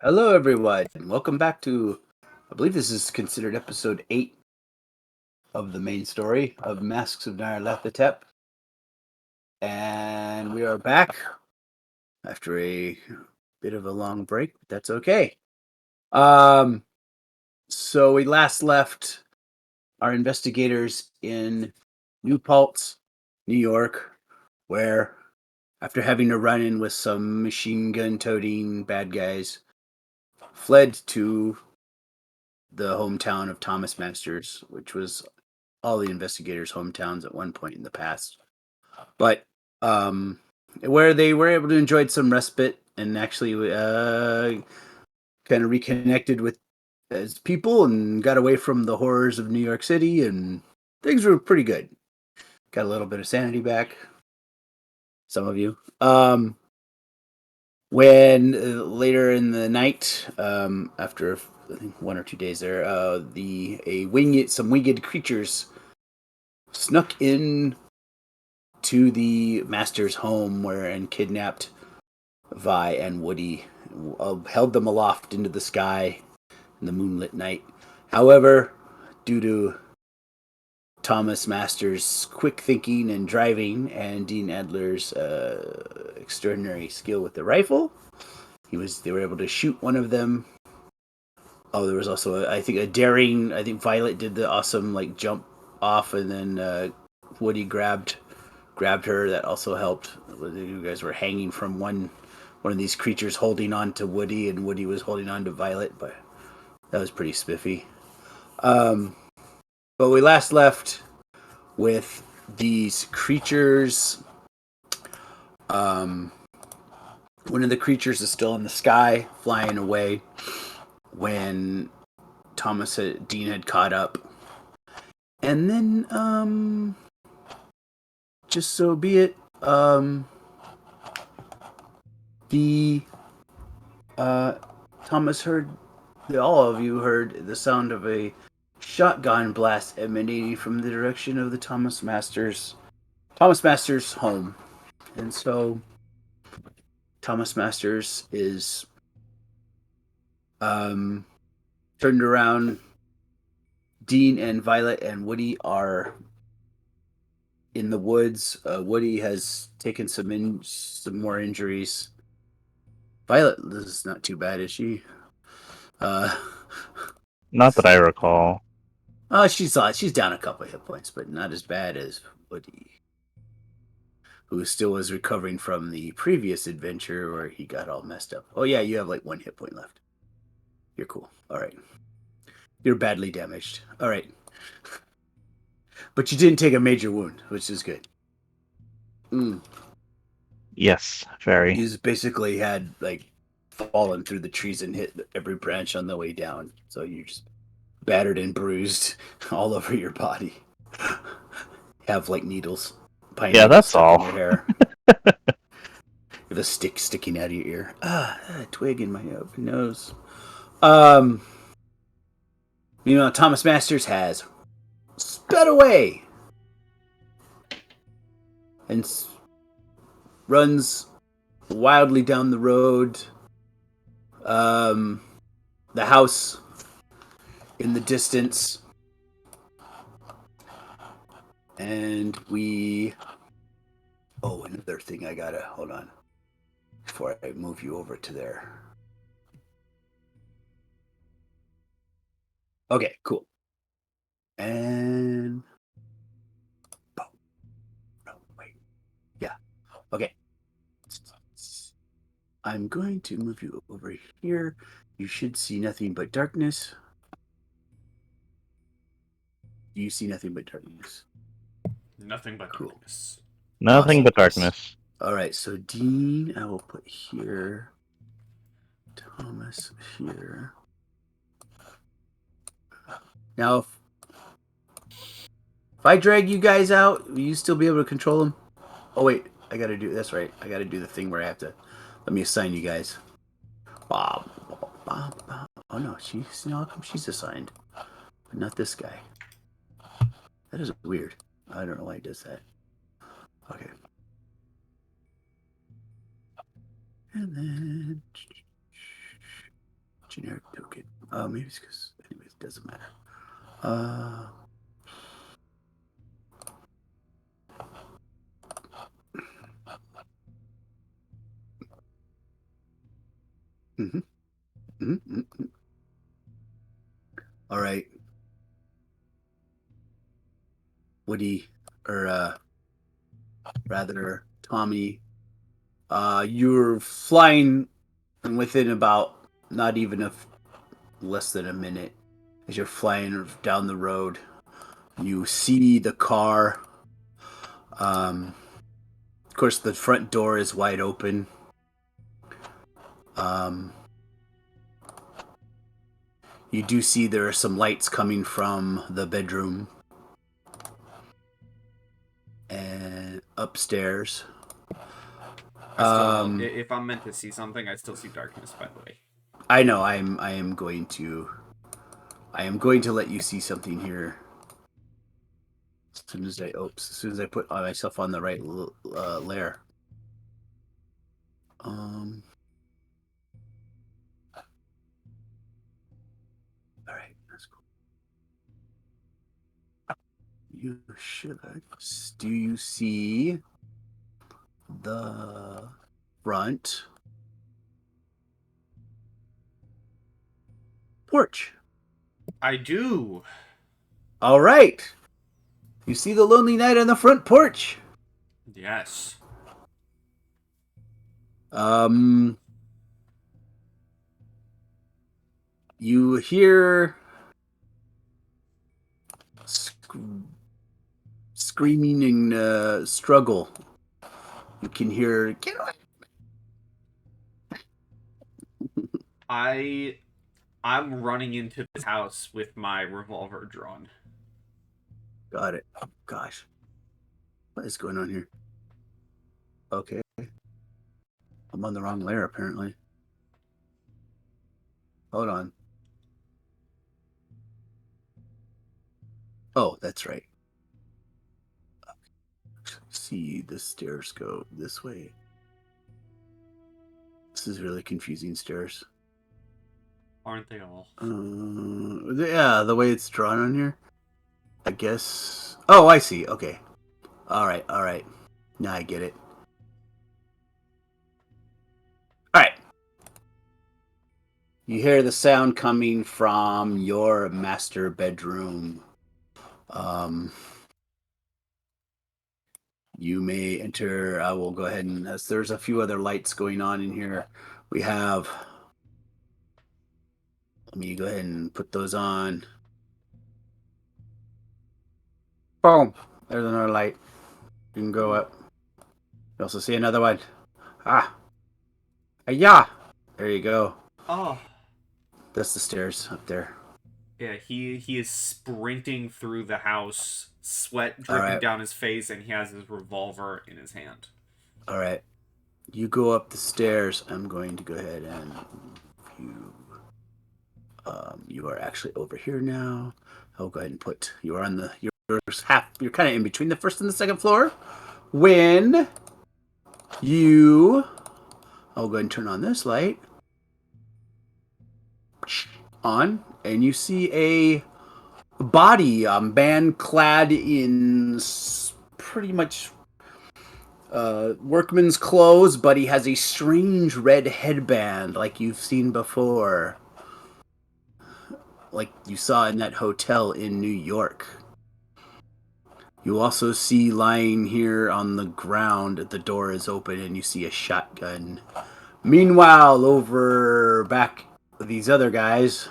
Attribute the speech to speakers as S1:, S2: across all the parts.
S1: Hello, everyone. Welcome back to, I believe this is considered episode 8 of the main story of Masks of Nyarlathotep. And we are back after a bit of a long break, but that's okay. Um, so we last left our investigators in New Paltz, New York, where after having a run in with some machine gun toting bad guys, fled to the hometown of Thomas Masters, which was all the investigators' hometowns at one point in the past. But where they were able to enjoy some respite and actually kind of reconnected with as people and got away from the horrors of New York City, and things were pretty good. Got a little bit of sanity back. Some of you. When later in the night, after I think 1 or 2 days there, some winged creatures snuck in to the master's home and kidnapped Vi and Woody, held them aloft into the sky in the moonlit night. However, due to Thomas Master's quick thinking and driving and Dean Adler's extraordinary skill with the rifle, they were able to shoot one of them. Oh, there was also I think Violet did the awesome jump off, and then Woody grabbed her. That also helped. You guys were hanging from one of these creatures holding on to Woody, and Woody was holding on to Violet, but that was pretty spiffy. But we last left with these creatures. One of the creatures is still in the sky, flying away when Dean had caught up. And then, just so be it, Thomas heard, all of you heard the sound of a shotgun blast emanating from the direction of the Thomas Masters home. And so Thomas Masters is turned around. Dean and Violet and Woody are in the woods. Woody has taken some more injuries. Violet is not too bad, is she?
S2: Not that I recall.
S1: She's down a couple of hit points, but not as bad as Woody, who still was recovering from the previous adventure where he got all messed up. Oh yeah, you have 1 hit point left. You're cool. All right. You're badly damaged. All right. But you didn't take a major wound, which is good.
S2: Yes, very.
S1: He's basically had fallen through the trees and hit every branch on the way down. So you're just battered and bruised all over your body. Have needles, pine
S2: Yeah,
S1: needles
S2: that's
S1: stuck
S2: all.
S1: in your hair. With a stick sticking out of your ear. A twig in my nose. Thomas Masters has sped away and runs wildly down the road. The house in the distance. And another thing I gotta, hold on, before I move you over to there. Okay, cool. And, no, wait. Yeah, okay. I'm going to move you over here. You should see nothing but darkness. Do you see nothing but darkness?
S3: Nothing but
S1: Cool.
S3: darkness.
S2: Nothing
S1: Awesome.
S2: but darkness.
S1: All right, so Dean, I will put here. Thomas here. Now, if I drag you guys out, will you still be able to control them? Oh wait, that's right. I gotta do the thing where I have to, let me assign you guys. Bob. Oh no, how come she's assigned? But not this guy. That is weird. I don't know why he does that. Okay. And then Generic token. Maybe it's because, anyways, it doesn't matter. Mm-hmm. Mm-hmm. Mm-hmm. All right. Woody, or rather, Tommy, you're flying within about not even less than a minute. As you're flying down the road, you see the car. Of course, the front door is wide open. You do see there are some lights coming from the bedroom and upstairs.
S3: I still, if I'm meant to see something, I still see darkness. By the way,
S1: I know. I am going to let you see something here. As soon as I put myself on the right layer. All right, that's cool. You should. Do you see the front porch?
S3: I do.
S1: All right. You see the lonely knight on the front porch.
S3: Yes.
S1: You hear screaming and struggle. You can hear, get away.
S3: I'm running into this house with my revolver drawn.
S1: Got it. Oh, gosh. What is going on here? Okay. I'm on the wrong layer, apparently. Hold on. Oh, that's right. See, the stairs go this way. This is really confusing stairs.
S3: Aren't they all?
S1: Yeah, the way it's drawn on here. I guess. Oh, I see. Okay. All right. Now I get it. All right. You hear the sound coming from your master bedroom. You may enter. I will go ahead and, as there's a few other lights going on in here, we have. Let me go ahead and put those on. Boom. There's another light. You can go up. You also see another one. Ah. Yeah. There you go.
S3: Oh.
S1: That's the stairs up there.
S3: Yeah, he is sprinting through the house, sweat dripping down his face, and he has his revolver in his hand.
S1: All right. You go up the stairs. I'm going to go ahead and you are actually over here now. I'll go ahead and put you are on the you're kind of in between the first and the second floor. When I'll go ahead and turn on this light on, and you see a body, man clad in pretty much workman's clothes, but he has a strange red headband like you've seen before. Like you saw in that hotel in New York. You also see lying here on the ground, the door is open and you see a shotgun. Meanwhile, over back these other guys,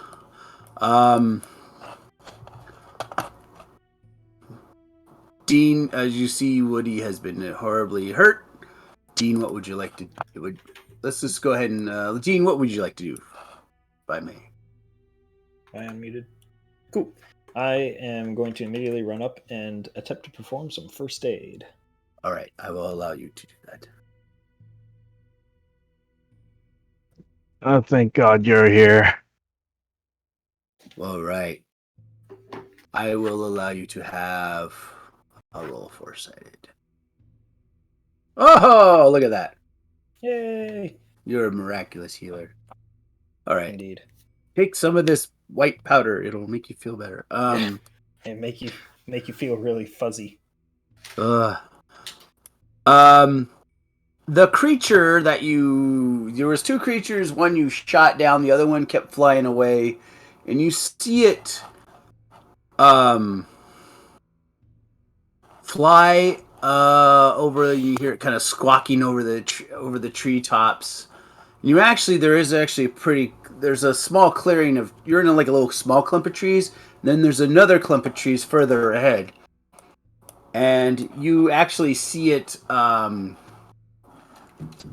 S1: Dean, as you see, Woody has been horribly hurt. Dean, what would you like to do? Let's just go ahead and, Dean, what would you like to do, if I may?
S4: I am muted. Cool. I am going to immediately run up and attempt to perform some first aid.
S1: All right, I will allow you to do that.
S2: Oh, thank God you're here.
S1: All right. I will allow you to have a roll foresighted. Oh, look at that.
S4: Yay!
S1: You're a miraculous healer. All right.
S4: Indeed.
S1: Take some of this white powder. It'll make you feel better.
S4: And make you feel really fuzzy.
S1: The creature that there was two creatures. One you shot down. The other one kept flying away, and you see it fly over. You hear it kind of squawking over the treetops. There's a small clearing of, you're in a little small clump of trees. Then there's another clump of trees further ahead, and you actually see it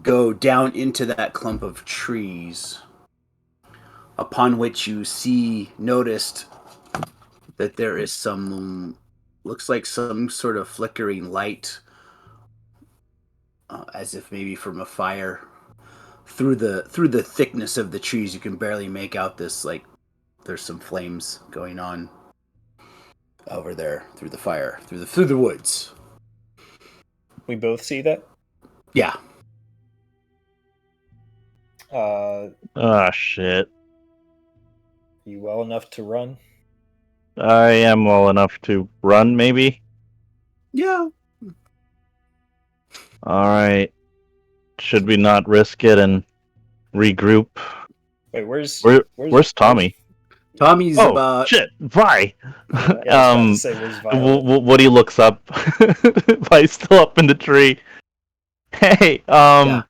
S1: go down into that clump of trees. Upon which you noticed that there is looks like some sort of flickering light, as if maybe from a fire. Through the thickness of the trees, you can barely make out this, there's some flames going on over there through the fire, through the woods.
S4: We both see that?
S1: Yeah.
S2: Shit.
S4: You well enough to run?
S2: I am well enough to run, maybe?
S1: Yeah.
S2: Alright. Should we not risk it and regroup?
S4: Wait, where's
S2: Tommy?
S1: Tommy's about...
S2: shit! Vi!
S4: I was about to say, where's Violet?
S2: Woody looks up. Vi's still up in the tree. Hey,
S1: Yeah.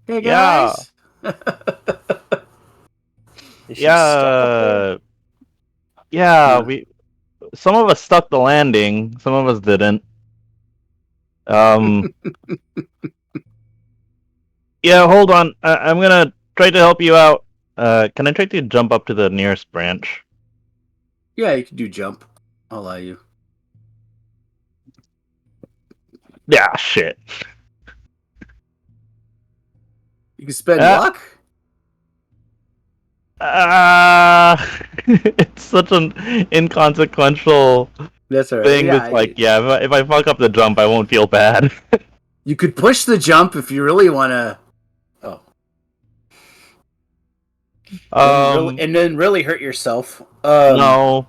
S1: Hey, guys!
S4: Is she stuck up
S2: there? Some of us stuck the landing, some of us didn't. Yeah, hold on. I'm gonna try to help you out. Can I try to jump up to the nearest branch?
S1: Yeah, you can do jump. I'll allow you.
S2: Yeah, shit.
S1: You can spend luck?
S2: It's such an inconsequential
S1: That's all right.
S2: thing. That's if I fuck up the jump, I won't feel bad.
S1: You could push the jump if you really want to. Oh. And then really hurt yourself.
S2: No.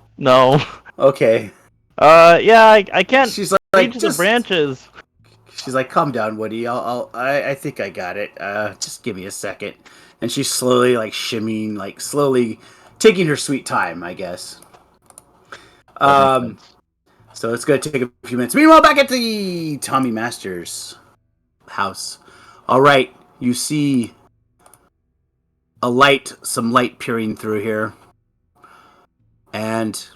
S1: Okay.
S2: I can't.
S1: She's
S2: reach the branches.
S1: She's like, "Calm down, Woody. I think I got it. Just give me a second." And she's slowly shimmying, slowly taking her sweet time, I guess. So it's gonna take a few minutes. Meanwhile, back at the Tommy Masters house. All right, you see some light peering through here, and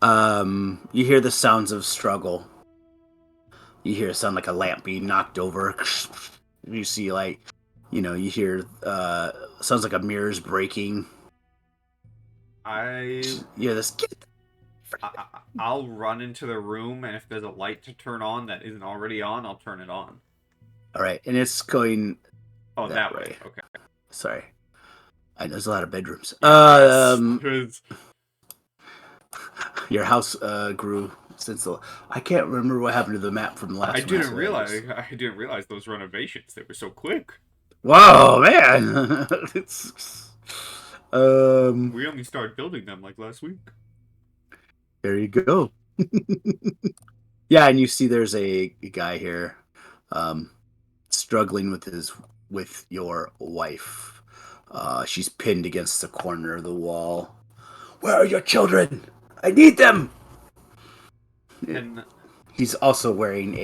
S1: you hear the sounds of struggle. You hear it sound like a lamp being knocked over. You see, you hear sounds like a mirror's breaking.
S3: I'll run into the room, and if there's a light to turn on that isn't already on, I'll turn it on.
S1: All right, and it's going.
S3: Oh, that way. Okay.
S1: Sorry. I know there's a lot of bedrooms. Your house grew since I can't remember what happened to the map from the last.
S3: I didn't realize those renovations. They were so quick.
S1: Whoa, man!
S3: We only started building them last week.
S1: There you go. Yeah, and you see there's a guy here, struggling with your wife. She's pinned against the corner of the wall. Where are your children? I need them. And he's also wearing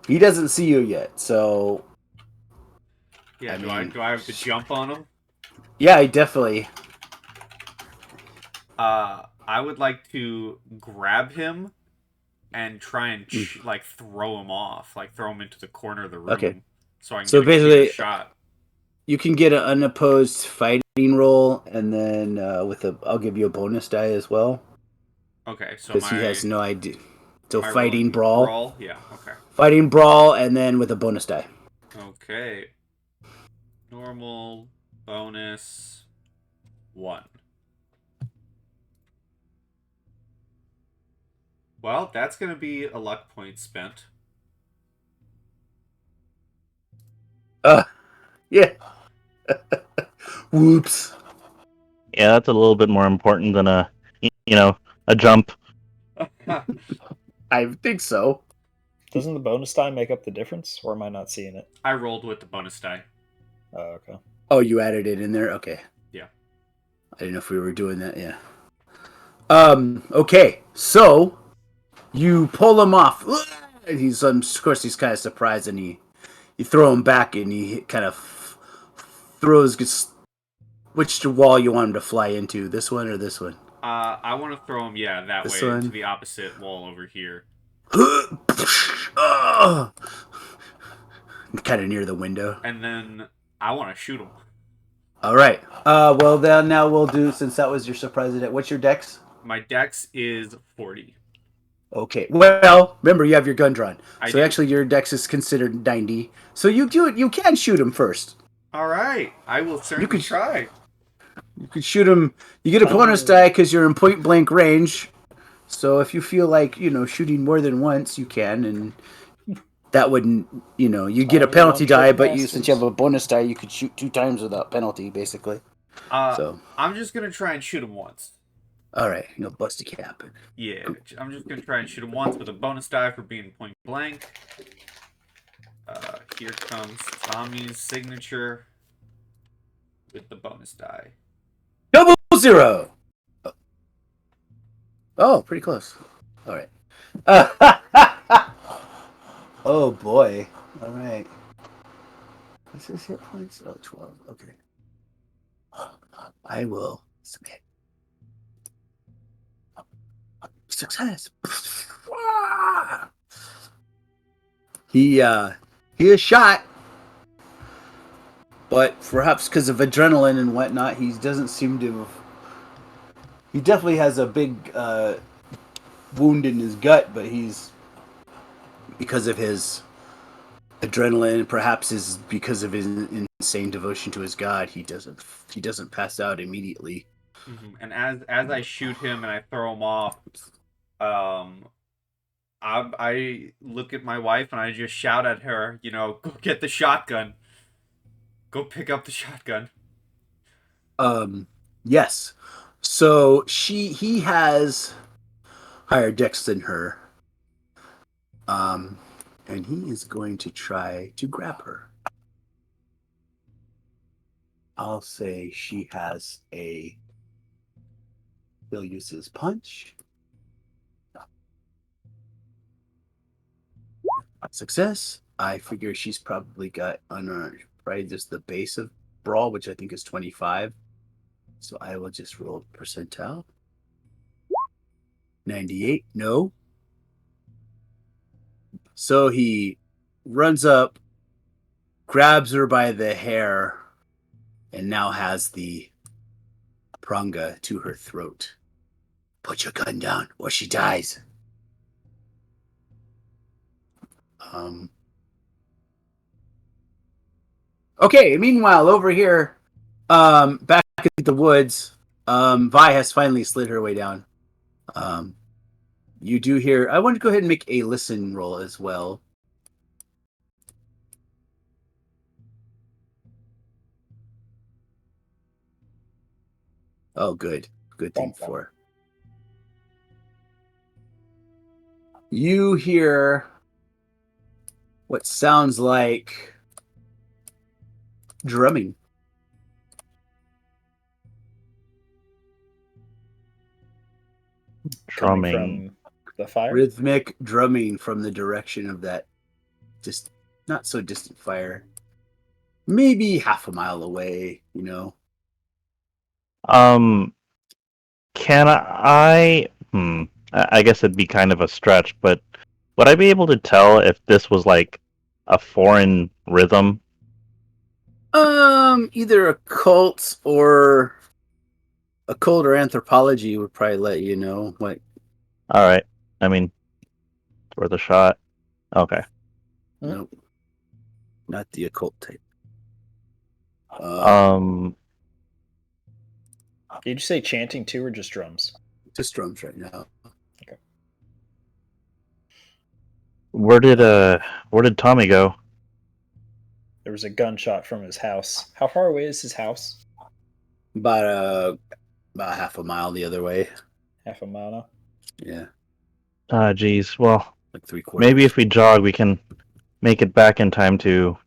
S1: he doesn't see you yet, so.
S3: Yeah, do I have to jump on him?
S1: Yeah, definitely.
S3: I would like to grab him and try and throw him off, throw him into the corner of the room.
S1: Okay.
S3: So I can get a shot.
S1: You can get an unopposed fighting roll, and then I'll give you a bonus die as well.
S3: Okay, so
S1: because he has no idea. So fighting brawl.
S3: Yeah. Okay.
S1: Fighting brawl, and then with a bonus die.
S3: Okay. Normal bonus 1. Well, that's going to be a luck point spent.
S1: Yeah. Whoops.
S2: Yeah, that's a little bit more important than a jump.
S1: I think so.
S4: Doesn't the bonus die make up the difference, or am I not seeing it?
S3: I rolled with the bonus die.
S4: Oh, okay.
S1: Oh, you added it in there? Okay.
S3: Yeah.
S1: I didn't know if we were doing that. Yeah. Okay. So you pull him off. And he's of course he's kind of surprised, and you throw him back, and he kind of throws. Which wall you want him to fly into? This one or this one?
S3: I want to throw him, that
S1: This
S3: way,
S1: one?
S3: to the opposite wall over here.
S1: Kind of near the window.
S3: And then I want to shoot him.
S1: All right. Well, then now we'll do, since that was your surprise attack. What's your dex?
S3: My dex is 40.
S1: Okay. Well, remember you have your gun drawn,
S3: I
S1: so
S3: do.
S1: actually your dex is considered 90. So you do it. You can shoot him first.
S3: All right, I will certainly try.
S1: You could shoot him. You get a bonus die because you're in point blank range. So if you feel like shooting more than once, you can, and that wouldn't you get a penalty die, but since you have a bonus die, you could shoot 2 times without penalty, basically. So
S3: I'm just gonna try and shoot him once.
S1: all right, bust a cap.
S3: Yeah, I'm just gonna try and shoot him once with a bonus die for being point blank. Here comes Tommy's signature with the bonus die.
S1: 0. Oh, pretty close. All right. Oh boy. All right. What's his hit points? Oh, 12. Okay. I will submit. Success. He is shot, but perhaps because of adrenaline and whatnot, he doesn't seem to have. He definitely has a big wound in his gut, but he's, because of his adrenaline, perhaps is because of his insane devotion to his god, he doesn't pass out immediately.
S3: Mm-hmm. And as I shoot him and I throw him off, I look at my wife and I just shout at her, go get the shotgun. Go pick up the shotgun.
S1: Yes. So he has higher dex than her. And he is going to try to grab her. I'll say she has he'll use his punch. Success. I figure she's probably got probably just the base of brawl, which I think is 25. So I will just roll percentile. 98. No. So he runs up, grabs her by the hair, and now has the pranga to her throat. Put your gun down or she dies. Okay, meanwhile, over here, back at the woods, Vi has finally slid her way down. You do hear... I want to go ahead and make a listen roll as well. Oh, good. Good thing for... You hear what sounds like drumming.
S4: Coming from the fire?
S1: Rhythmic drumming from the direction of that just not so distant fire. Maybe half a mile away,
S2: Can I I guess it'd be kind of a stretch, but would I be able to tell if this was like a foreign rhythm?
S1: Either occult or anthropology would probably let you know what.
S2: All right. I mean, it's worth a shot. Okay.
S1: Nope. Not the occult type.
S4: Did you say chanting too, or just drums?
S1: Just drums right now.
S4: Okay.
S2: Where did Tommy go?
S4: There was a gunshot from his house. How far away is his house?
S1: About half a mile the other way.
S4: Half a mile now.
S1: Yeah,
S2: Geez. Well,
S1: like 3/4.
S2: maybe if we jog, we can make it back in time to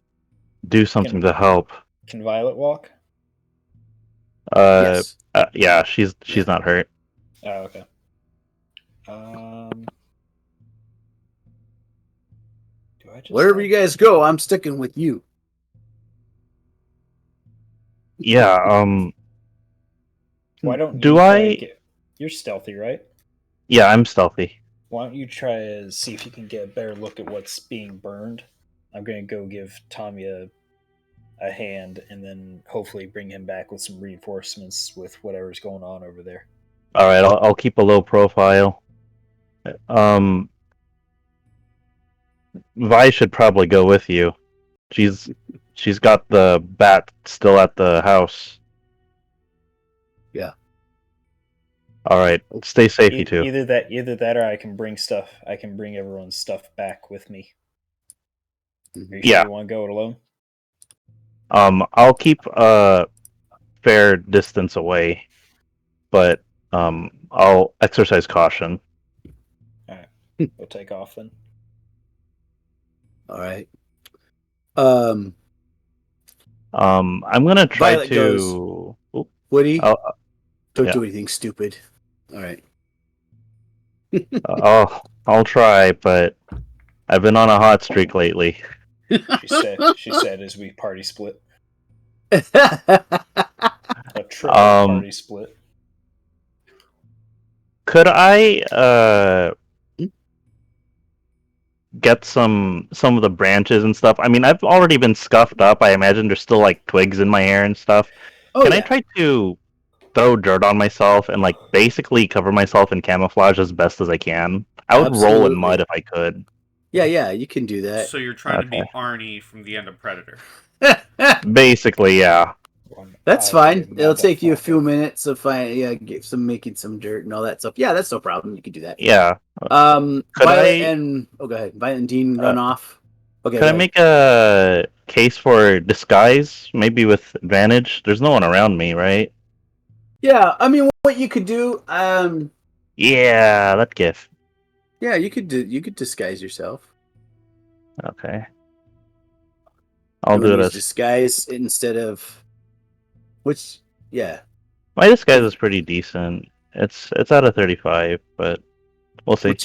S2: do something to help.
S4: Can Violet walk?
S1: Yes.
S2: Yeah, she's not hurt.
S4: Oh, okay. Do I just
S1: Wherever you guys go, I'm sticking with you.
S2: Yeah.
S4: Why don't
S2: Do
S4: you try
S2: I?
S4: You're stealthy, right?
S2: Yeah, I'm stealthy.
S4: Why don't you try to see if you can get a better look at what's being burned? I'm going to go give Tommy a hand and then hopefully bring him back with some reinforcements with whatever's going on over there.
S2: All right, I'll keep a low profile. Vi should probably go with you. She's got the bat still at the house.
S1: Yeah.
S2: All right, stay safe, you two.
S4: Either that, or I can bring stuff. I can bring everyone's stuff back with me. Are you sure you want to go it alone?
S2: I'll keep a fair distance away, but I'll exercise caution.
S4: All right, we'll take off then.
S1: All right.
S2: I'm gonna try
S1: Violet
S2: to.
S1: goes, Woody, don't
S2: yeah.
S1: do anything stupid. All right.
S2: I'll try, but I've been on a hot streak lately.
S4: She said as we party split. A triple party split.
S2: Could I get some of the branches and stuff? I mean, I've already been scuffed up. I imagine there's still like twigs in my hair and stuff. Can I try to throw dirt on myself and like basically cover myself in camouflage as best as I can? I would roll in mud if I could.
S1: Yeah, you can do that.
S3: So you're trying to be Arnie from the end of Predator.
S2: Basically, yeah.
S1: That's fine. It'll take you a few minutes to making some dirt and all that stuff. Yeah, that's no problem. You can do that.
S2: Yeah.
S1: Violet and Violet and Dean run off. Okay.
S2: Could I make a case for disguise? Maybe with advantage. There's no one around me, right?
S1: Yeah, I mean, what you could do.
S2: Yeah, that gift.
S1: Yeah, you could disguise yourself.
S2: Okay. I'll do this.
S1: Disguise instead of. Which, yeah.
S2: My disguise is pretty decent. It's out of 35, but we'll see.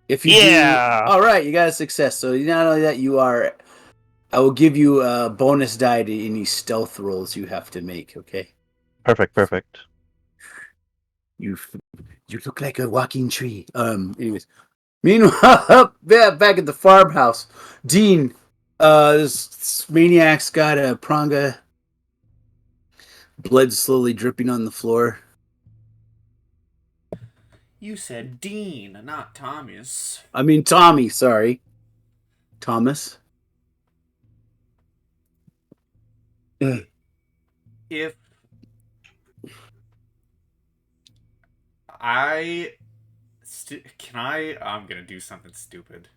S1: If you do, all right, you got a success. So not only that, I will give you a bonus die to any stealth rolls you have to make. Okay.
S2: Perfect.
S1: You look like a walking tree. Anyways, meanwhile, back at the farmhouse, Dean, this maniac's got a pranga. Blood slowly dripping on the floor.
S3: You said Dean, not Thomas.
S1: I mean Tommy, sorry. Thomas.
S3: If I'm gonna do something stupid.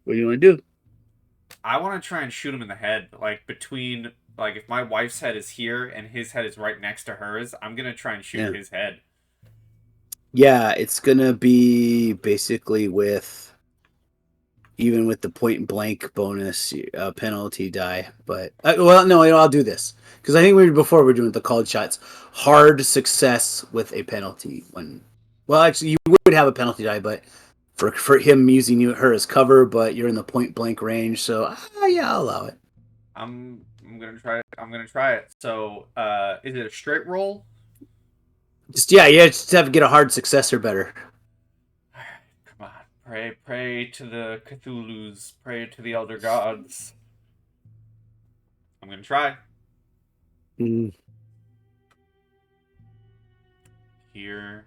S1: What do you want to do?
S3: I want to try and shoot him in the head, if my wife's head is here and his head is right next to hers, I'm gonna try and shoot his head.
S1: Yeah, it's gonna be basically even with the point blank bonus penalty die. But I'll do this because I think before we were doing the called shots, hard success with a penalty. Actually, you would have a penalty die, but for him using her as cover, but you're in the point blank range, so yeah, I'll allow it.
S3: I'm gonna try it. So, is it a straight roll?
S1: Just have to get a hard success or better.
S3: Come on, pray to the Cthulhus, pray to the elder gods. I'm gonna try. Here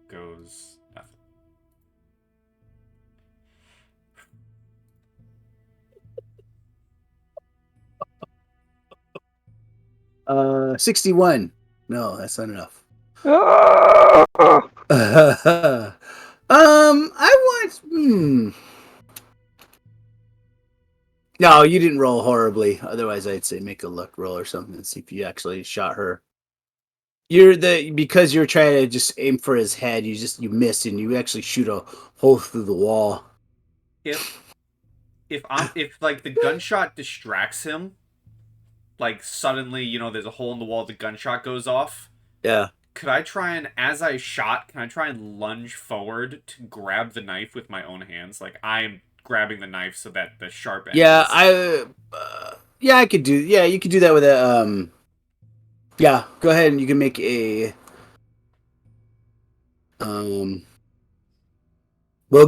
S3: goes
S1: nothing. 61. No, that's not enough. I want. No, you didn't roll horribly. Otherwise, I'd say make a luck roll or something and see if you actually shot her. Because you're trying to just aim for his head. You miss and you actually shoot a hole through the wall.
S3: If like the gunshot distracts him, like suddenly, you know, there's a hole in the wall, the gunshot goes off.
S1: Yeah.
S3: Could I try and, as I shot, can I try and lunge forward to grab the knife with my own hands? Like I'm grabbing the knife so that the sharp end.
S1: Yeah, I could do. Yeah, you could do that with a. Yeah, go ahead and you can make a. Well,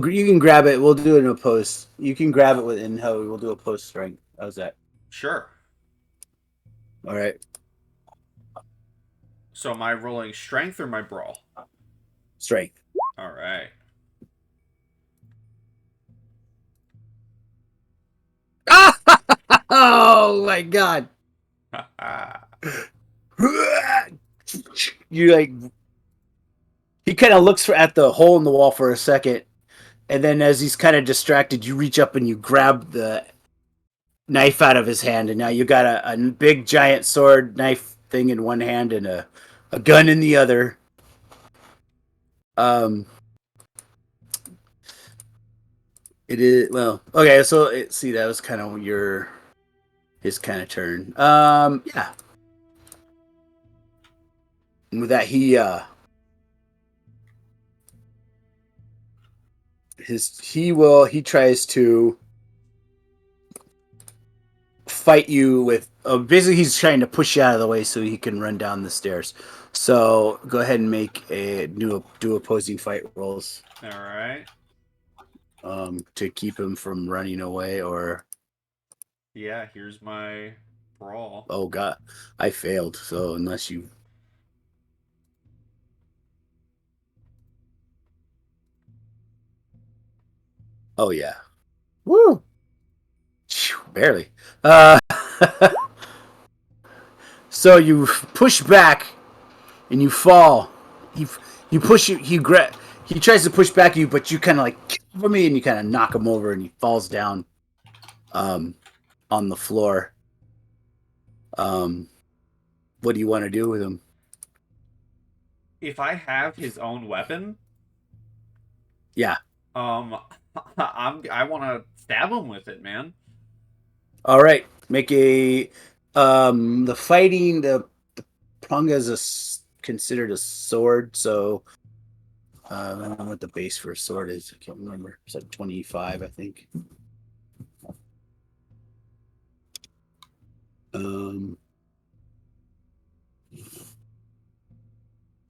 S1: you can grab it. We'll do it in a post. You can grab it within how we'll do a post strength. How's that?
S3: Sure.
S1: All right.
S3: So am I rolling strength or my brawl?
S1: Strength.
S3: All right.
S1: Oh my god. You like. He kind of looks at the hole in the wall for a second, and then as he's kind of distracted, you reach up and you grab the knife out of his hand, and now you got a big giant sword knife thing in one hand and a gun in the other. It is well, okay. So see, that was kind of his kind of turn. Yeah. And with that, he tries to fight you with basically he's trying to push you out of the way so he can run down the stairs. So go ahead and make do opposing fight rolls.
S3: All right.
S1: To keep him from running away or.
S3: Yeah, here's my brawl.
S1: Oh god, I failed. So unless you. Oh yeah. Woo. Barely. So you push back, and you fall. You push you. He tries to push back you, but you kind of like cover me, and you kind of knock him over, and he falls down, on the floor. What do you want to do with him?
S3: If I have his own weapon,
S1: Yeah.
S3: I want to stab him with it, man.
S1: All right. Make a the fighting the pranga is considered a sword, so I don't know what the base for a sword is. I can't remember. It's like 25, I think.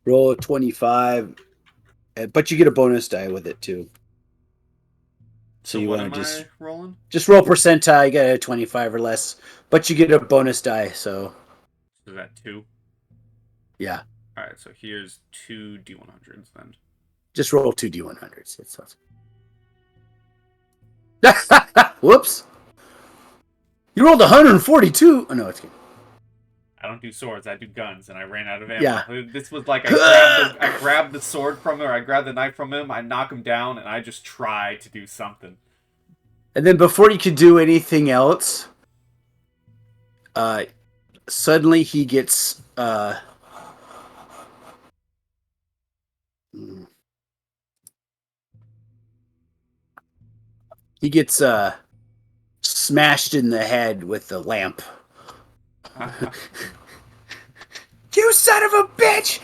S1: Roll a 25, but you get a bonus die with it too. So you want to just roll percentile. You get a 25 or less, but you get a bonus die. So
S3: is that 2?
S1: Yeah.
S3: All right. So here's 2 D100s then.
S1: Just roll 2 D100s. It's whoops. You rolled 142. Oh no, it's good.
S3: I don't do swords. I do guns, and I ran out of ammo.
S1: Yeah.
S3: This was like I grabbed the sword from him, or I grabbed the knife from him. I knock him down, and I just try to do something.
S1: And then before you could do anything else, suddenly he gets smashed in the head with the lamp. You son of a bitch!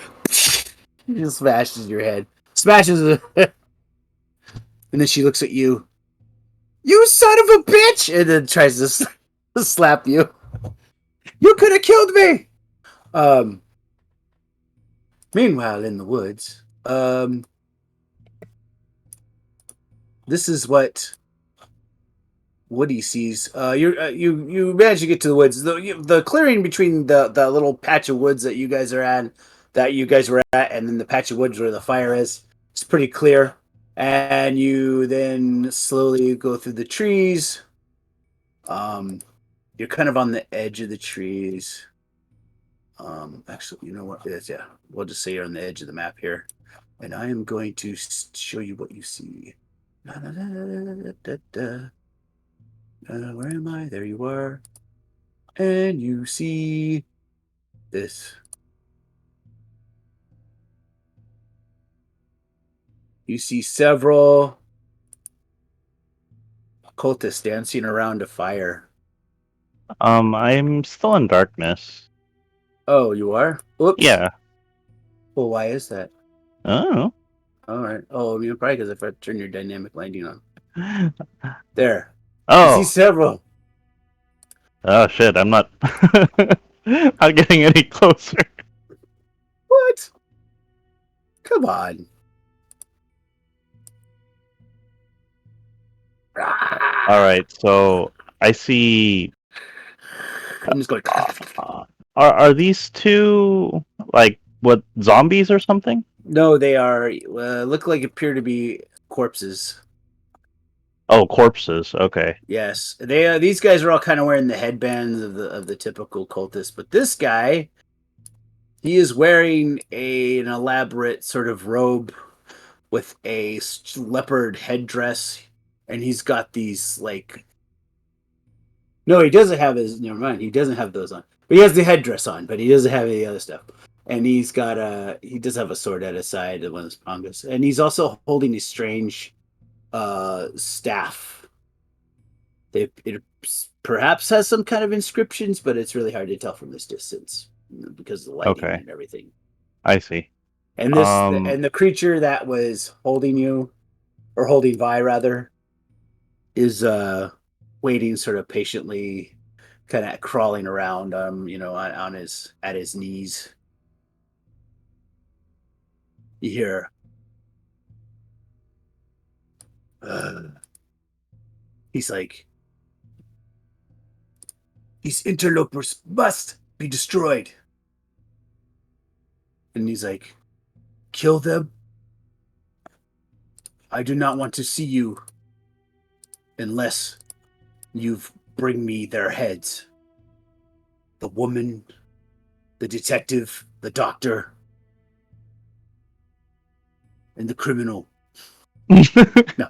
S1: He just smashes your head. Smashes it. And then she looks at you. You son of a bitch! And then tries to slap you. You could have killed me! Meanwhile, in the woods, this is what Woody sees. You manage to get to the woods. The clearing between the little patch of woods that you guys were at, and then the patch of woods where the fire is, it's pretty clear. And you then slowly go through the trees. You're kind of on the edge of the trees. Actually, you know what it is? Yeah, we'll just say you're on the edge of the map here, and I am going to show you what you see. Where am I? There you are. And you see this. You see several cultists dancing around a fire.
S2: I'm still in darkness.
S1: Oh, you are? Oops.
S2: Yeah.
S1: Well, why is that?
S2: Oh.
S1: All right. Oh, I mean, probably because if I turn your dynamic lighting on. There. You see
S2: Oh.
S1: several.
S2: Oh shit! I'm not. Not getting any closer.
S1: What? Come on.
S2: All right. So I see.
S1: I'm just going.
S2: Are these two like what zombies or something?
S1: No, they are look like appear to be corpses.
S2: Oh, corpses. Okay.
S1: Yes, they. These guys are all kind of wearing the headbands of the typical cultist, but this guy, he is wearing an elaborate sort of robe with a leopard headdress, and he's got these like. No, he doesn't have his. Never mind, he doesn't have those on. But he has the headdress on, but he doesn't have any other stuff. And he's got a. He does have a sword at his side, one of his pangas, and he's also holding a strange staff. It perhaps has some kind of inscriptions, but it's really hard to tell from this distance because of the lighting
S2: Okay.
S1: and everything.
S2: I see.
S1: And the creature that was holding you, or holding Vi rather, is waiting sort of patiently, kind of crawling around, on his at his knees. You hear, he's like, these interlopers must be destroyed. And he's like, kill them? I do not want to see you unless you bring me their heads. The woman, the detective, the doctor, and the criminal. No.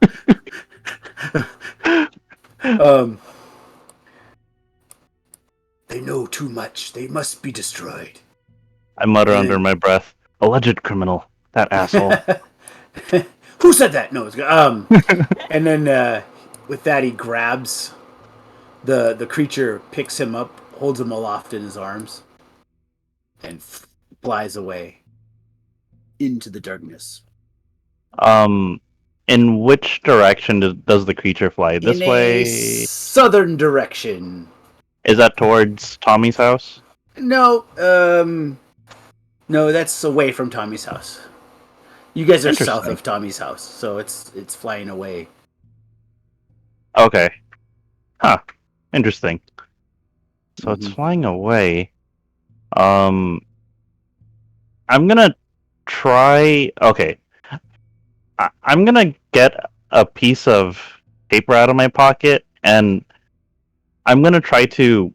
S1: They know too much. They must be destroyed.
S2: I mutter under
S1: And
S2: my breath. Alleged criminal. That asshole.
S1: who said that? No. And then with that, he grabs the creature, picks him up, holds him aloft in his arms, and flies away into the darkness.
S2: In which direction does the creature fly? This
S1: In a
S2: way?
S1: southern direction.
S2: Is that towards Tommy's house?
S1: No, no, that's away from Tommy's house. You guys are south
S2: Interesting.
S1: of Tommy's house, so it's flying away.
S2: Okay. Huh. Interesting. So it's flying away. I'm gonna try. Okay. I'm gonna get a piece of paper out of my pocket, and I'm gonna try to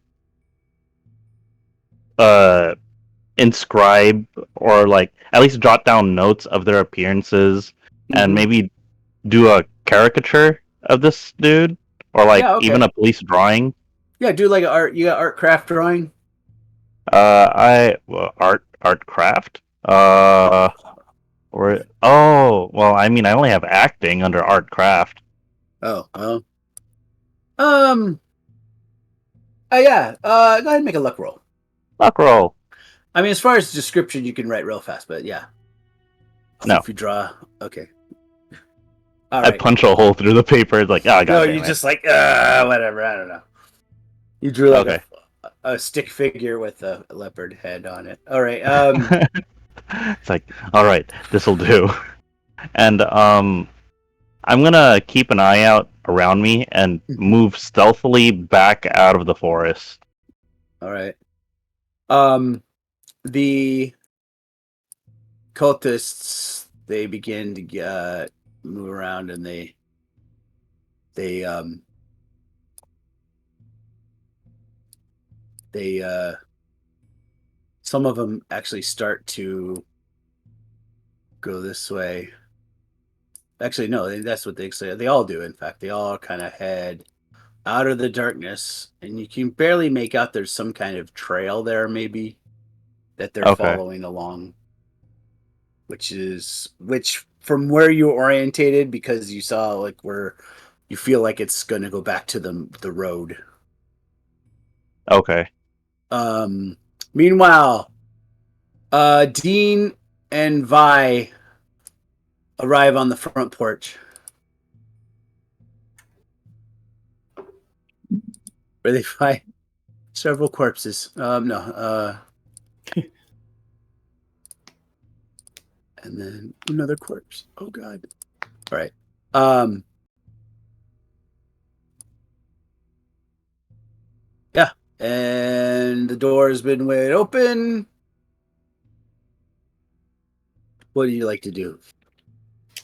S2: inscribe or like at least jot down notes of their appearances, and maybe do a caricature of this dude, or like even a police drawing.
S1: Yeah, do like you got art craft drawing.
S2: Art craft. Or I mean, I only have acting under art craft.
S1: Oh well. Yeah. Go ahead and make a luck roll.
S2: Luck roll.
S1: I mean, as far as description, you can write real fast, but yeah.
S2: No.
S1: If you draw, okay. All
S2: I
S1: right.
S2: punch a hole through the paper. It's like, oh, God.
S1: No, you just like whatever. I don't know. You drew like a stick figure with a leopard head on it. All right.
S2: It's like, all right, this'll do. And I'm gonna keep an eye out around me and move stealthily back out of the forest.
S1: All right. The cultists, they begin to move around, and they some of them actually start to go this way. Actually, no, that's what they say. They all do. In fact, they all kind of head out of the darkness, and you can barely make out there's some kind of trail there, maybe, that they're
S2: Okay.
S1: following along. Which from where you orientated, because you saw like where you feel like it's going to go back to the road.
S2: Okay.
S1: Meanwhile, Dean and Vi arrive on the front porch, where they find several corpses. No. And then another corpse. Oh God. All right. Yeah. And the door has been wide open. What do you like to do?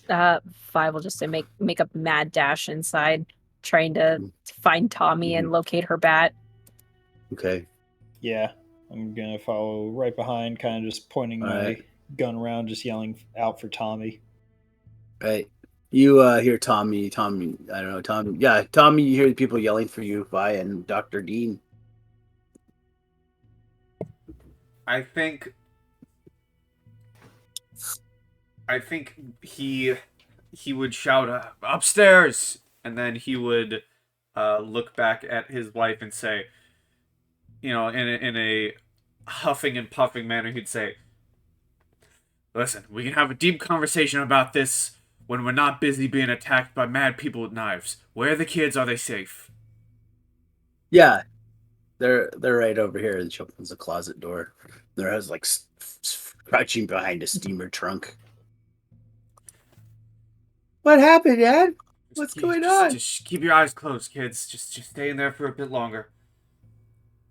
S5: Vi will just say make a mad dash inside, trying to find Tommy and locate her bat.
S1: Okay.
S4: Yeah, I'm gonna follow right behind, kind of just pointing my gun around, just yelling out for Tommy.
S1: Right. You hear Tommy, I don't know, Tommy. Yeah, Tommy, you hear people yelling for you, Vi and Dr. Dean.
S3: I think he would shout upstairs, and then he would look back at his wife and say, in a huffing and puffing manner, he'd say, "Listen, we can have a deep conversation about this when we're not busy being attacked by mad people with knives. Where are the kids? Are they safe?"
S1: Yeah, they're right over here. And she opens the closet door. There has like crouching behind a steamer trunk. What happened, Dad? What's going on?
S3: Just keep your eyes closed, kids. Just stay in there for a bit longer.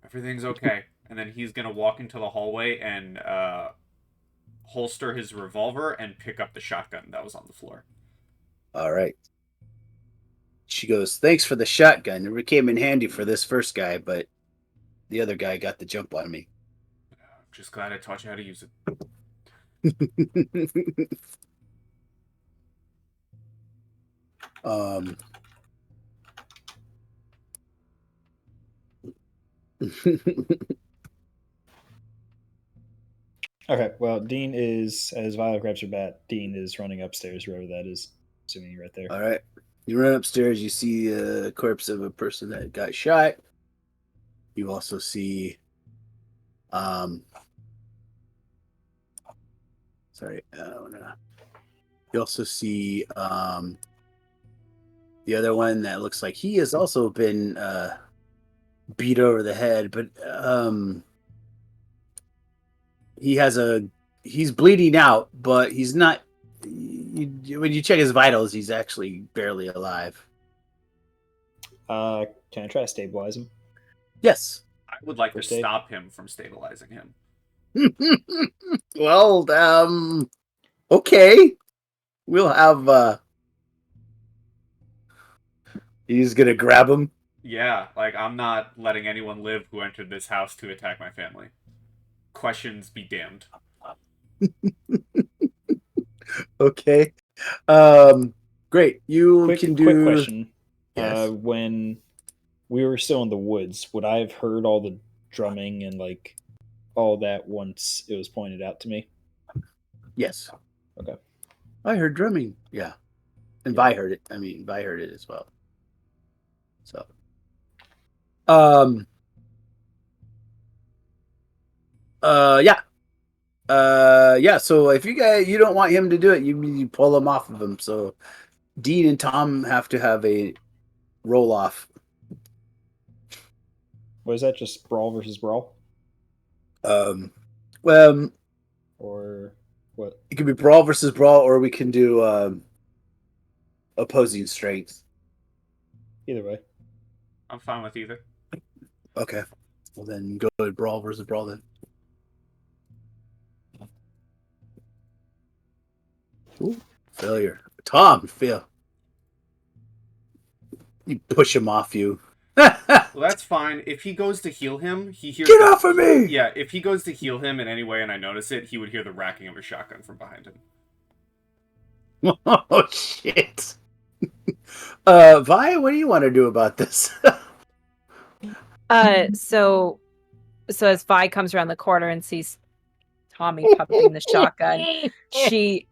S3: Everything's okay. And then he's gonna walk into the hallway and holster his revolver and pick up the shotgun that was on the floor.
S1: All right. She goes, "Thanks for the shotgun. It came in handy for this first guy, but the other guy got the jump on me."
S3: I'm just glad I taught you how to use it.
S4: Okay, well, Dean is, as Violet grabs her bat, Dean is running upstairs, wherever that is. Assuming you're right there.
S1: All right. You run upstairs, you see a corpse of a person that got shot. You also see you also see the other one that looks like he has also been beat over the head, but he's bleeding out, but he's not. When you check his vitals, he's actually barely alive.
S4: Can I try to stabilize him?
S1: Yes.
S3: I would like
S4: First
S3: to
S4: aid?
S3: stop him from stabilizing him.
S1: Well, okay. We'll have he's gonna grab him.
S3: Yeah, like, I'm not letting anyone live who entered this house to attack my family. Questions be damned.
S1: Okay. Great. You can do
S4: Quick question.
S1: Yes.
S4: When we were still in the woods, would I have heard all the drumming and like all that once it was pointed out to me?
S1: Yes.
S4: Okay.
S1: I heard drumming. Yeah. And Vi heard it. I mean, Vi heard it as well. So yeah. Yeah, so if you don't want him to do it, you pull him off of him. So Dean and Tom have to have a roll off.
S4: Was that just brawl versus brawl?
S1: Well,
S4: or what?
S1: it could be brawl versus brawl, or we can do opposing strength.
S4: Either way.
S3: I'm fine with either.
S1: Okay. Well, then go with brawl versus brawl then. Ooh, failure. Tom, fail. You push him off you.
S3: Well, that's fine. If he goes to heal him, he hears...
S1: Get off of me!
S3: Yeah, if he goes to heal him in any way and I notice it, he would hear the racking of a shotgun from behind him.
S1: Oh, shit. Vi, what do you want to do about this?
S5: So as Vi comes around the corner and sees Tommy pumping the shotgun, she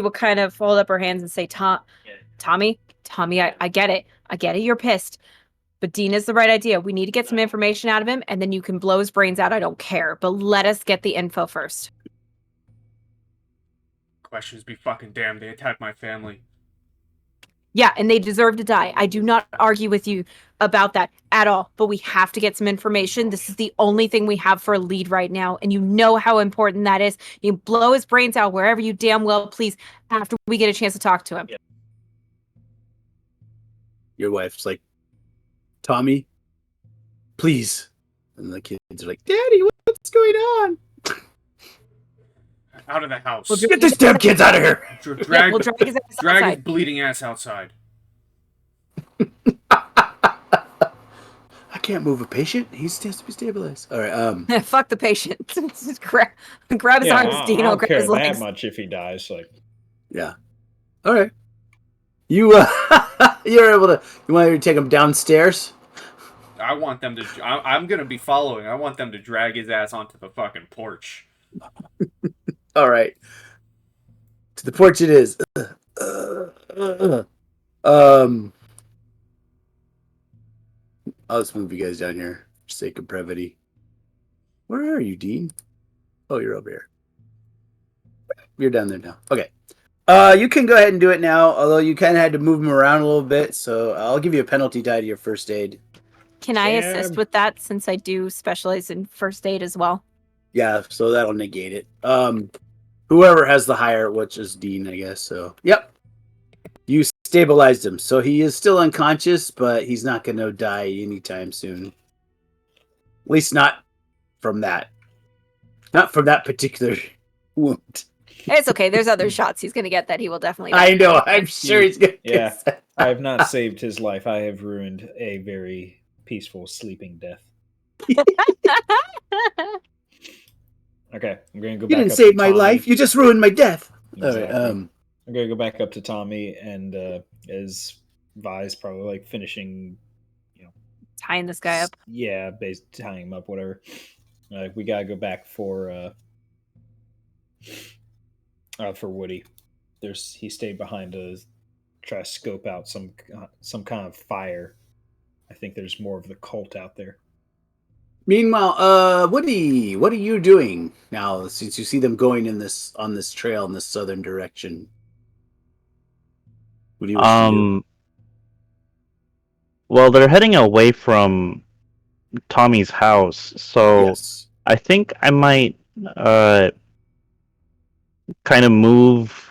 S5: will kind of fold up her hands and say, Tommy, I get it. I get it. You're pissed. But Dean is the right idea. We need to get some information out of him, and then you can blow his brains out. I don't care. But let us get the info first.
S3: Questions be fucking damned. They attacked my family.
S5: Yeah, and they deserve to die. I do not argue with you about that at all. But we have to get some information. This is the only thing we have for a lead right now. And you know how important that is. You can blow his brains out wherever you damn well please after we get a chance to talk to him.
S1: Your wife's like, Tommy, please. And the kids are like, Daddy, what's going on?
S3: Out of the house.
S1: Get these damn kids out of here.
S3: Drag
S5: his ass outside.
S3: his bleeding ass outside.
S1: I can't move a patient. He has to be stabilized. All right.
S5: Fuck the patient. Just grab his arms, Dean. I'll grab his legs.
S4: That much if he dies. Like,
S1: yeah. All right. You're able to. You want to take him downstairs?
S3: I want them to. I'm gonna be following. I want them to drag his ass onto the fucking porch.
S1: All right. To the porch it is. I'll just move you guys down here for sake of brevity. Where are you, Dean? Oh, you're over here. You're down there now. Okay. You can go ahead and do it now, although you kind of had to move him around a little bit, so I'll give you a penalty die to your first aid.
S5: Can I assist with that since I do specialize in first aid as well?
S1: Yeah, so that'll negate it. Whoever has the higher, which is Dean, I guess. So, yep. You stabilized him, so he is still unconscious, but he's not going to die anytime soon. At least not from that. Not from that particular wound.
S5: It's okay. There's other shots he's going to get that he will definitely die.
S1: I know. I'm sure he's going to
S4: Yeah. I have not saved his life. I have ruined a very peaceful sleeping death. Okay, I'm going to go back.
S1: You didn't save my life. You just ruined my death.
S4: Exactly.
S1: All right,
S4: I'm going to go back up to Tommy, and as Vi's probably like finishing,
S5: tying this guy up.
S4: Yeah, tying him up, whatever. We got to go back for Woody. He stayed behind to try to scope out some kind of fire. I think there's more of the cult out there.
S1: Meanwhile, Woody, what are you doing now since you see them going on this trail in this southern direction? What do you wish to do?
S2: Well, they're heading away from Tommy's house, so yes. I think I might kind of move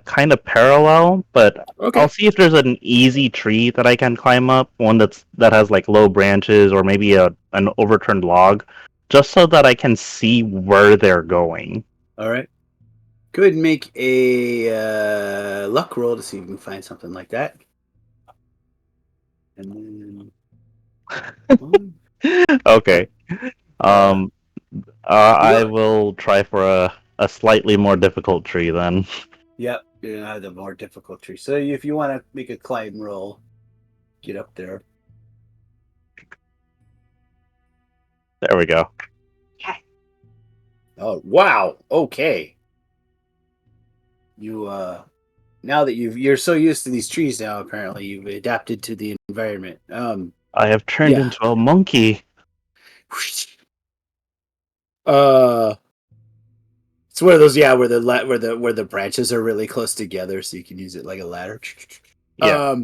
S2: kind of parallel, but okay. I'll see if there's an easy tree that I can climb up, one that has like low branches or maybe an overturned log, just so that I can see where they're going.
S1: All right. Go ahead and make a luck roll to see if you can find something like that. And then
S2: okay. I will try for a slightly more difficult tree then.
S1: Yep, you're gonna have the more difficult tree. So if you want to make a climb roll, get up there.
S2: There we go.
S1: Oh wow! Okay. You now that you're so used to these trees now, apparently you've adapted to the environment.
S2: I have turned into a monkey.
S1: It's one of those, where the branches are really close together, so you can use it like a ladder.
S2: Yeah.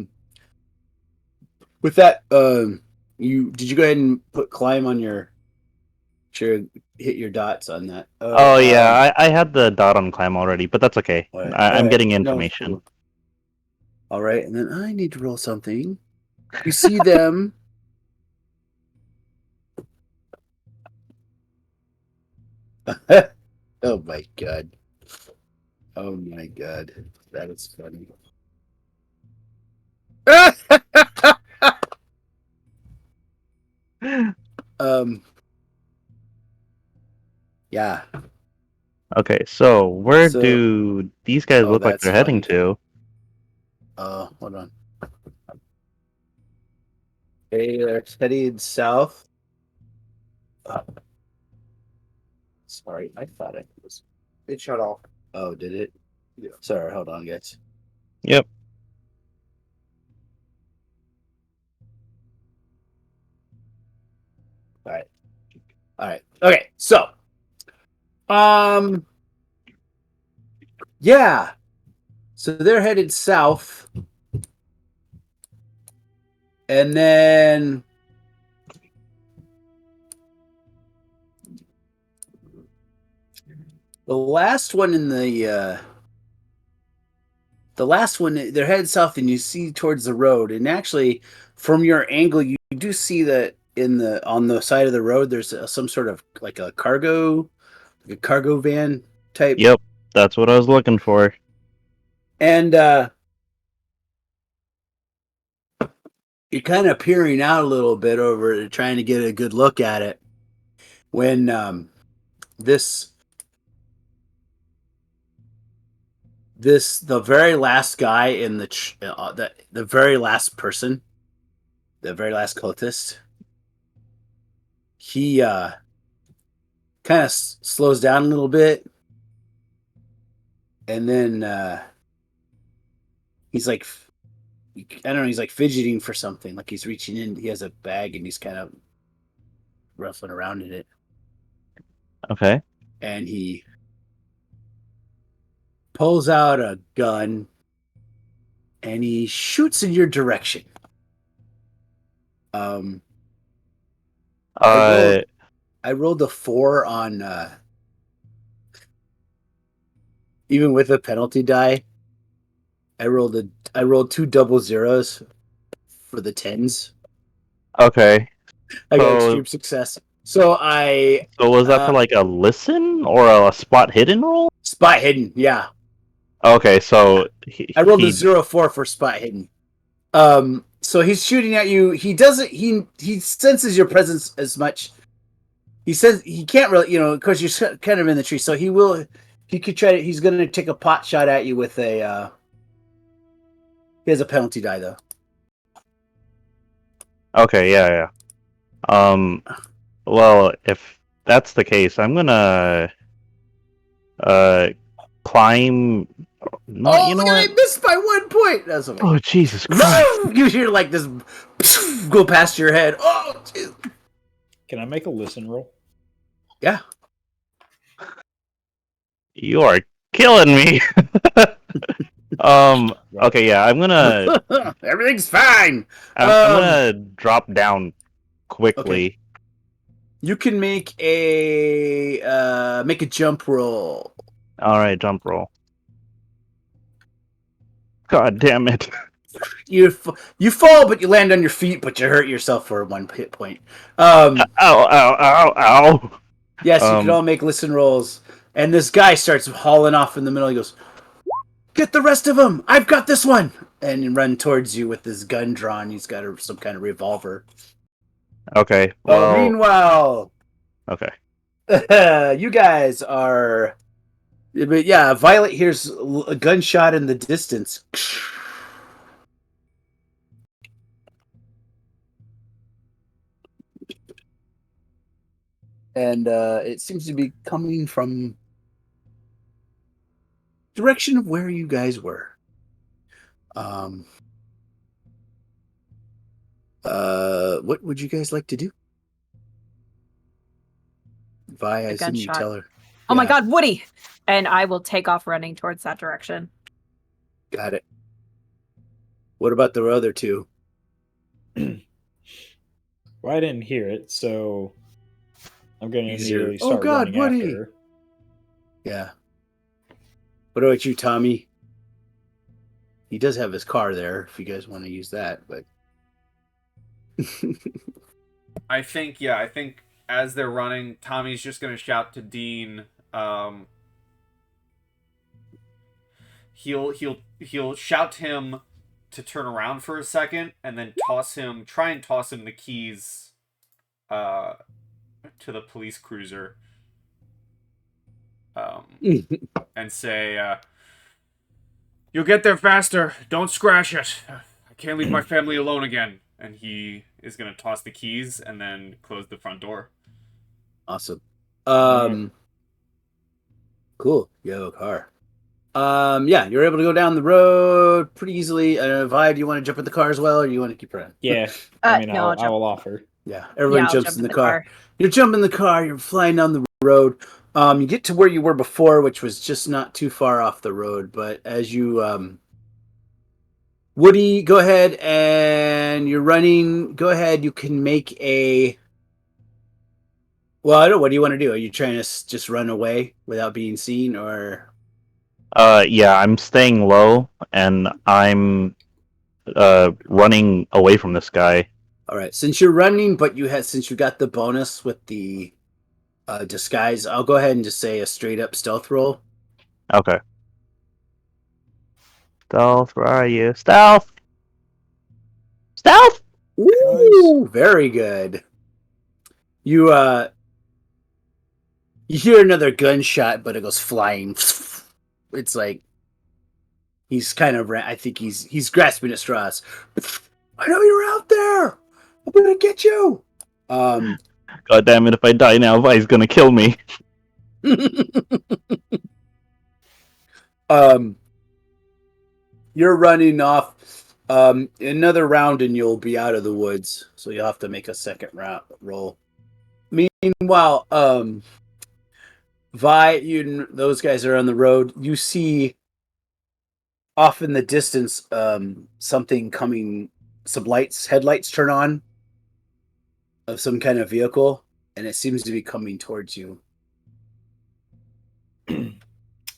S1: With that, did you go ahead and put climb on your? Sure, hit your dots on that.
S2: I had the dot on climb already, but that's okay. I'm getting information.
S1: No, cool. All right, and then I need to roll something. You see them. Oh my god. Oh my god. That is funny. Yeah.
S2: Okay, so where do these guys look like they're heading to?
S1: Hold on. Okay, they're headed south. Sorry, I thought it was.
S6: It shut off.
S1: Oh, did it?
S6: Yeah.
S1: Sorry, hold on, guys.
S2: Yep.
S1: All right. Okay, so, yeah. So they're headed south, and then the last one they're headed south, and you see towards the road, and actually, from your angle, you do see that on the side of the road, there's some sort of like a cargo van type.
S2: Yep. That's what I was looking for.
S1: And you're kind of peering out a little bit over it, trying to get a good look at it. When the very last guy in the very last person, the very last cultist, he kind of slows down a little bit, and then he's like, I don't know, he's like fidgeting for something, like he's reaching in. He has a bag and he's kind of ruffling around in it.
S2: Okay.
S1: And he pulls out a gun and he shoots in your direction. I rolled a 4 on even with a penalty die. I rolled 2 double zeros for the 10s.
S2: Okay.
S1: I got extreme success. So
S2: was that for like a listen or a spot hidden roll?
S1: Spot hidden, yeah.
S2: Okay, so
S1: I rolled a 0-4 for spot hidden. So he's shooting at you. He doesn't. He senses your presence as much. He says he can't really, because you're kind of in the tree. So he will. He could try. He's going to take a pot shot at you with a. He has a penalty die though.
S2: Okay, yeah. Well, if that's the case, I'm gonna climb. No, you know what?
S1: I missed by 1 point. That's okay.
S2: Oh, Jesus Christ!
S1: You hear like this go past your head. Oh, geez.
S4: Can I make a listen roll?
S1: Yeah.
S2: You are killing me. Okay, yeah, I'm gonna.
S1: Everything's fine.
S2: I'm gonna drop down quickly.
S1: Okay. You can make a jump roll.
S2: All right, jump roll. God damn it!
S1: You fall, but you land on your feet, but you hurt yourself for 1 hit point.
S2: Ow!
S1: Yes, you can all make listen rolls. And this guy starts hauling off in the middle. He goes, "Get the rest of them! I've got this one!" And run towards you with his gun drawn. He's got some kind of revolver.
S2: Okay. Well.
S1: Meanwhile,
S2: Okay.
S1: you guys are. But yeah, Violet hears a gunshot in the distance. And it seems to be coming from direction of where you guys were. What would you guys like to do? Vi, I assume you tell her.
S5: Oh my God, Woody! And I will take off running towards that direction.
S1: Got it. What about the other two?
S4: Well, I didn't hear it, so I'm going to immediately start running
S1: Woody.
S4: after her.
S1: Yeah. What about you, Tommy? He does have his car there, if you guys want to use that, but...
S3: I think as they're running, Tommy's just going to shout to Dean. He'll shout to him to turn around for a second, and then try and toss him the keys to the police cruiser. And say, "You'll get there faster. Don't scratch it. I can't leave my family alone again." and he is going to toss the keys and then close the front door.
S1: Awesome.
S4: Alright.
S1: Cool. You have a car. Yeah, you're able to go down the road pretty easily. Vi, do you want to jump in the car as well, or do you want to keep running?
S4: Yeah, I mean,
S5: No, I'll
S4: I will offer.
S1: Yeah, everyone
S5: I'll
S1: jumps
S5: jump
S1: in the car.
S5: car.
S1: You jump in the car. You're flying down the road. You get to where you were before, which was just not too far off the road. But as you, Woody, go ahead and you're running. Go ahead. You can make a. Well, I don't know. What do you want to do? Are you trying to just run away without being seen, or?
S2: Yeah, I'm staying low, and I'm running away from this guy.
S1: All right. Since you're running, but since you got the bonus with the disguise, I'll go ahead and just say a straight up stealth roll.
S2: Okay. Stealth, where are you? Stealth! Stealth!
S1: Ooh, very good. You you hear another gunshot, but it goes flying. It's like he's kind of I think he's grasping at straws. I know you're out there. I'm gonna get you.
S2: God damn it! If I die now, Vi's gonna kill me.
S1: You're running off. Another round and you'll be out of the woods. So you'll have to make a second round roll. Meanwhile, Vi, those guys are on the road. You see off in the distance, something coming. Some headlights turn on of some kind of vehicle, and it seems to be coming towards you.
S5: Good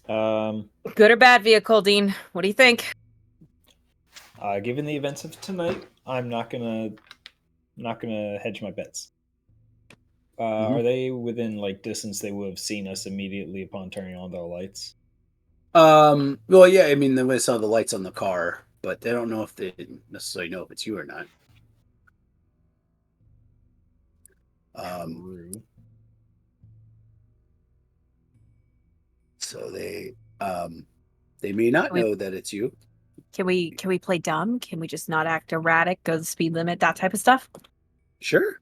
S5: or bad vehicle, Dean? What do you think?
S4: Given the events of tonight, I'm not gonna hedge my bets. Are they within like distance? They would have seen us immediately upon turning on their lights.
S1: Well, yeah. I mean, they saw the lights on the car, but they don't know if they necessarily know if it's you or not. So they may not know that it's you.
S5: Can we play dumb? Can we just not act erratic, go the speed limit, that type of stuff?
S1: Sure.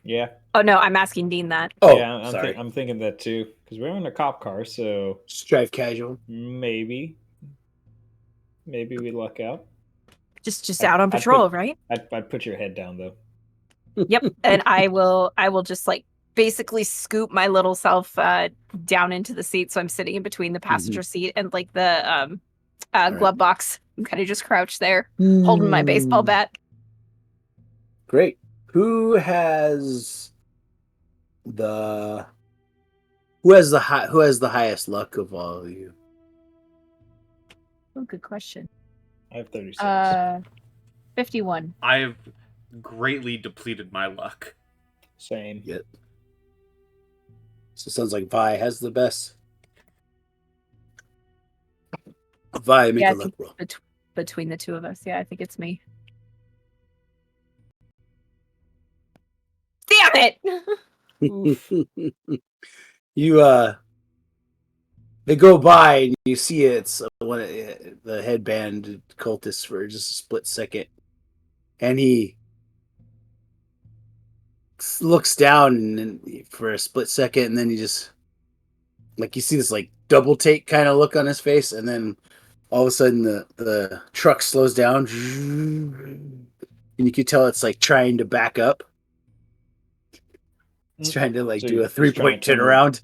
S4: Yeah.
S5: Oh no, I'm asking Dean that.
S1: Oh,
S4: yeah,
S1: sorry.
S4: I'm thinking that too because we're in a cop car, so
S1: Just drive casual.
S4: maybe we luck out.
S5: Just out on patrol, right?
S4: I'd put your head down though.
S5: Yep, and I will just like basically scoop my little self down into the seat, so I'm sitting in between the passenger seat and like the glove box. I'm kind of just crouched there, holding my baseball bat.
S1: Great. Who has the highest luck of all of you?
S5: Oh, good question.
S4: I have 36.
S5: 51.
S3: I have greatly depleted my luck.
S4: Same.
S1: Yep. So it sounds like Vi has the best. Vi, make a luck roll.
S5: Between the two of us, yeah, I think it's me. Damn it!
S1: They go by and you see it's one of the headband cultists for just a split second, and he looks down and for a split second, and then he just like you see this like double take kind of look on his face, and then all of a sudden the truck slows down, and you can tell it's like trying to back up. It's trying to like do a 3-point turnaround.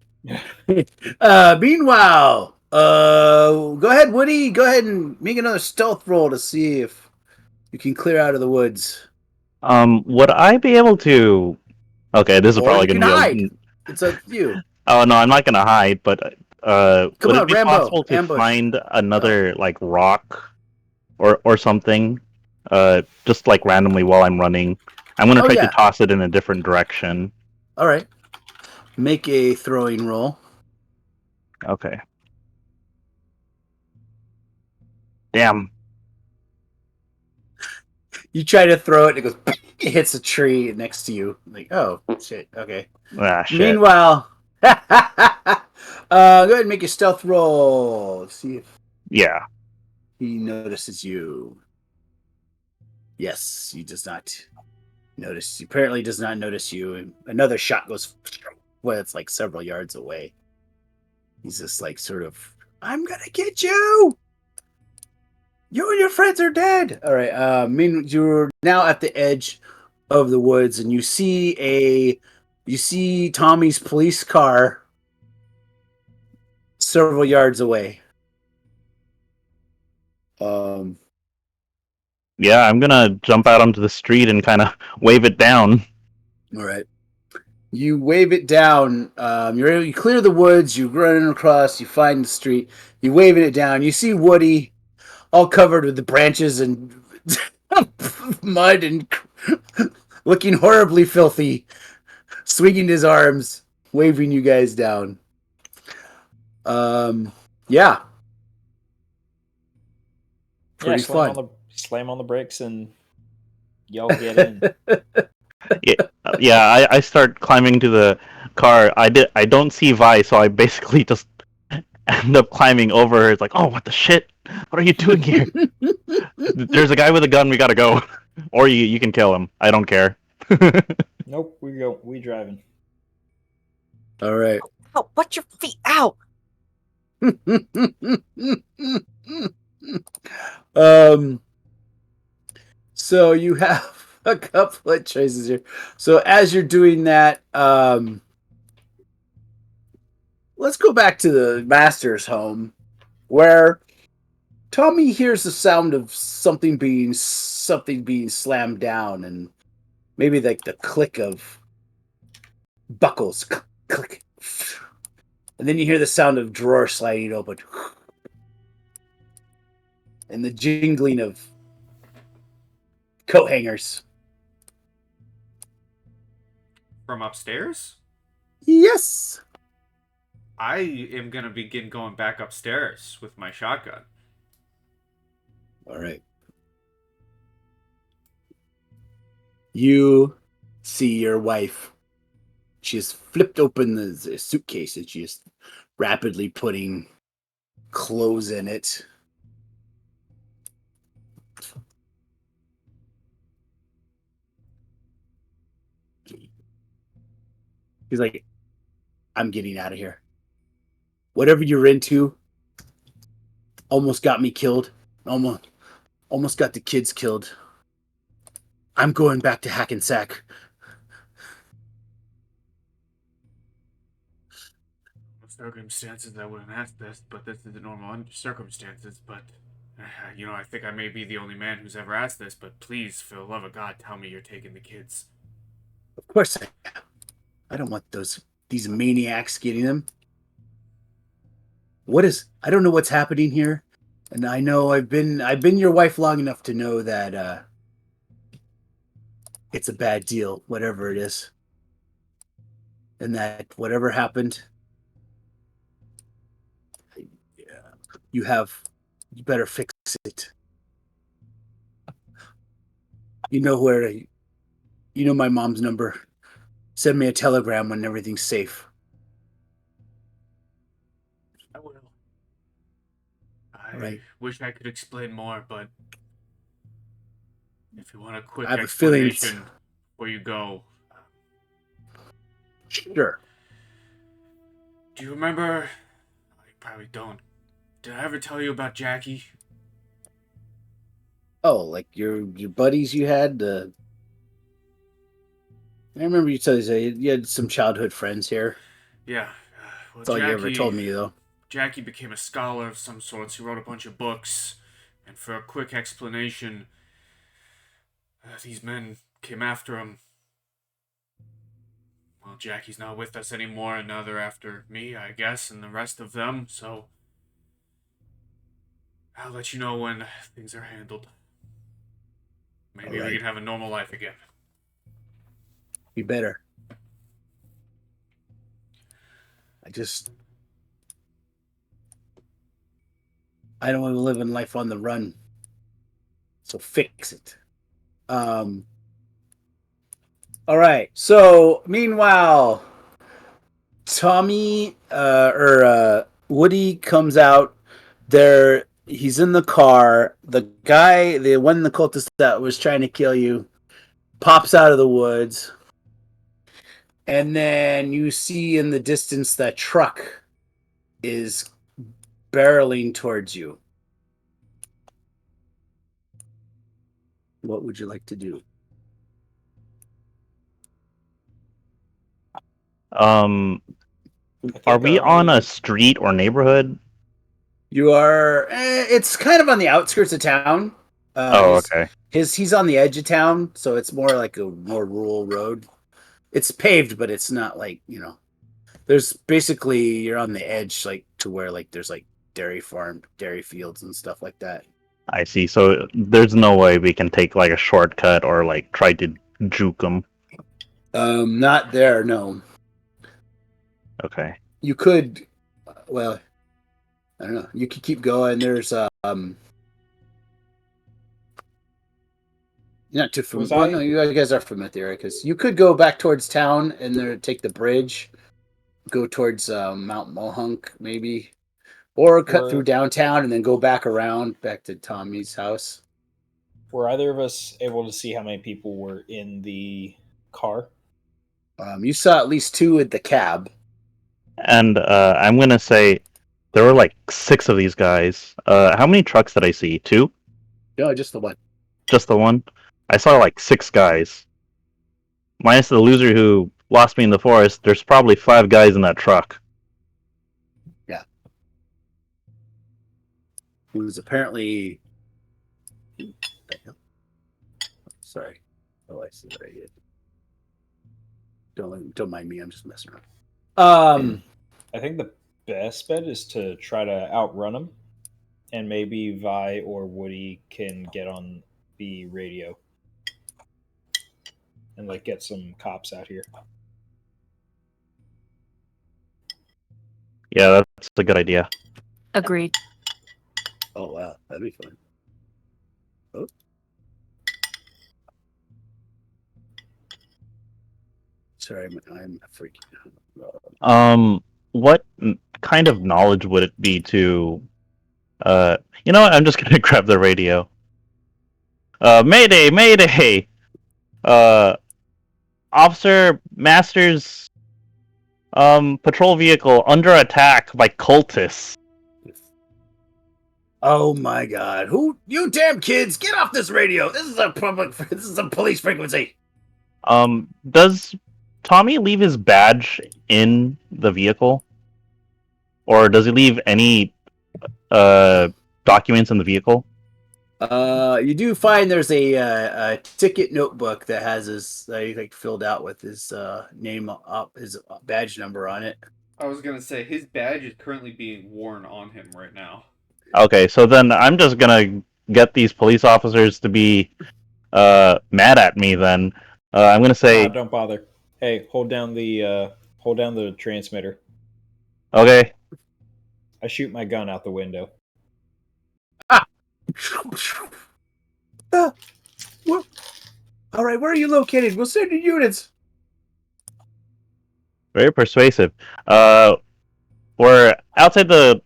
S1: Meanwhile, go ahead, Woody. Go ahead and make another stealth roll to see if you can clear out of the woods.
S2: Would I be able to? Okay, this is probably going to be.
S1: Hide. It's up to you.
S2: Oh no, I'm not going to hide. But would it be
S1: Rambo,
S2: possible to
S1: ambush.
S2: find another like rock or something, just like randomly while I'm running? I'm going to try to toss it in a different direction.
S1: All right. Make a throwing roll.
S2: Okay. Damn.
S1: You try to throw it, and it goes. It hits a tree next to you. Like, oh shit. Okay.
S2: Ah, shit.
S1: Meanwhile, go ahead and make a stealth roll. See if
S2: he
S1: notices you. Yes, he does not notice. He apparently does not notice you. And another shot goes, well, it's like several yards away. He's just like sort of, I'm gonna get you. You and your friends are dead. All right. You're now at the edge of the woods, and you see Tommy's police car several yards away.
S2: Yeah, I'm gonna jump out onto the street and kind of wave it down.
S1: All right. You wave it down. You clear the woods. You run across. You find the street. You wave it down. You see Woody, all covered with the branches and mud and looking horribly filthy, swinging his arms, waving you guys down. Yeah. Pretty fun.
S4: Slam on the brakes and y'all get in.
S2: Yeah, I start climbing to the car. I don't see Vi, so I basically just end up climbing over her. It's like, oh, what the shit? What are you doing here? There's a guy with a gun. We gotta go, or you can kill him. I don't care.
S4: Nope, we driving.
S1: All right.
S5: Oh, put your feet out.
S1: So you have a couple of choices here. So as you're doing that, let's go back to the master's home, where Tommy hears the sound of something being slammed down, and maybe like the click of buckles, click, and then you hear the sound of drawer sliding open, and the jingling of coat hangers.
S3: From upstairs?
S1: Yes.
S3: I am going to begin going back upstairs with my shotgun.
S1: All right. You see your wife. She has flipped open the suitcase and she is rapidly putting clothes in it. He's like, I'm getting out of here. Whatever you're into almost got me killed. Almost got the kids killed. I'm going back to Hackensack.
S3: Circumstances, I wouldn't ask this, but this is the normal circumstances. But, I think I may be the only man who's ever asked this, but please, for the love of God, tell me you're taking the kids.
S1: Of course I am. I don't want these maniacs getting them. I don't know what's happening here. And I know I've been your wife long enough to know that it's a bad deal, whatever it is. And that whatever happened, you better fix it. You know my mom's number. Send me a telegram when everything's safe.
S3: I will. I wish I could explain more, but if you want a quick explanation before you go.
S1: Sure.
S3: Do you remember? I probably don't. Did I ever tell you about Jackie?
S1: Oh, like your buddies you had? I remember you you had some childhood friends here.
S3: Yeah.
S1: Well, that's all you ever told me, though.
S3: Jackie became a scholar of some sorts. He wrote a bunch of books. And for a quick explanation, these men came after him. Well, Jackie's not with us anymore, and now they're after me, I guess, and the rest of them, so I'll let you know when things are handled. Maybe we can have a normal life again.
S1: You better. I don't want to live in life on the run. So fix it. All right. So meanwhile, Tommy Woody comes out. They're He's in the car. The guy, the cultist that was trying to kill you, pops out of the woods. And then you see in the distance that truck is barreling towards you. What would you like to do?
S2: Are we on a street or neighborhood?
S1: You are. It's kind of on the outskirts of town.
S2: Okay.
S1: He's on the edge of town, so it's more like a more rural road. It's paved, but it's not like, There's basically, you're on the edge, like to where like there's like dairy fields and stuff like that.
S2: I see. So there's no way we can take like a shortcut or like try to juke them.
S1: Not there, no.
S2: Okay.
S1: You could, well, I don't know. You could keep going. There's you're not too familiar. Well, no, you guys are familiar because you could go back towards town and then take the bridge, go towards Mount Mohunk maybe, or cut through downtown and then go back to Tommy's house.
S4: Were either of us able to see how many people were in the car?
S1: You saw at least 2 at the cab.
S2: And I'm gonna say there were like 6 of these guys. How many trucks did I see? 2?
S1: No, just the one.
S2: Just the one? I saw like 6 guys. Minus the loser who lost me in the forest, there's probably 5 guys in that truck.
S1: Yeah. It was apparently... Sorry. Oh, I see what I did. Don't mind me, I'm just messing around.
S4: I think the best bet is to try to outrun them, and maybe Vi or Woody can get on the radio and like get some cops out here.
S2: Yeah, that's a good idea.
S5: Agreed.
S1: Oh wow, that'd be fun. Oh. Sorry, I'm freaking out.
S2: What kind of knowledge would it be to you know what, I'm just gonna grab the radio. Mayday, mayday! Officer Masters patrol vehicle under attack by cultists.
S1: Oh my god. You damn kids, get off this radio. This is a police frequency.
S2: Does Tommy leave his badge in the vehicle? Or does he leave any documents in the vehicle?
S1: You do find there's a ticket notebook that has his filled out with his name up, his badge number on it.
S3: I was gonna say his badge is currently being worn on him right now.
S2: Okay, so then I'm just gonna get these police officers to be mad at me. Then I'm gonna say,
S4: don't bother. Hey, hold down the transmitter.
S2: Okay.
S4: I shoot my gun out the window.
S1: All right, where are you located? We'll send you units.
S2: Very persuasive. We're outside the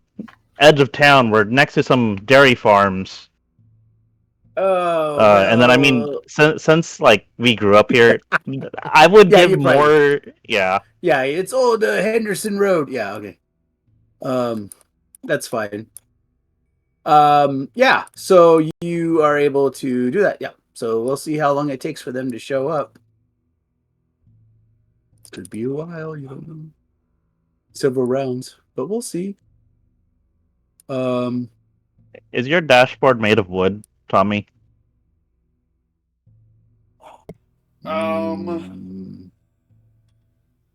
S2: edge of town. We're next to some dairy farms.
S1: Oh.
S2: And then I mean, since like we grew up here, I would give more. Yeah.
S1: Yeah, it's old Henderson Road. Yeah. Okay. That's fine. Yeah. So you are able to do that. Yeah. So we'll see how long it takes for them to show up. It could be a while. You don't know. Several rounds, but we'll see.
S2: Is your dashboard made of wood, Tommy?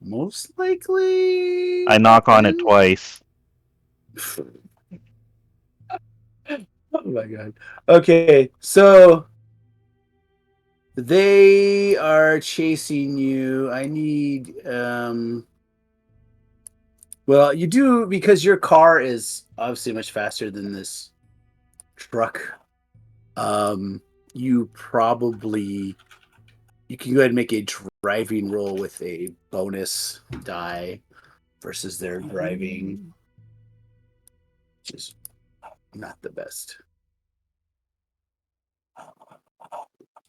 S1: Most likely.
S2: I knock on it twice.
S1: Oh my god. Okay, so they are chasing you. I need well, you do, because your car is obviously much faster than this truck. You can go ahead and make a driving roll with a bonus die versus their driving, which is not the best.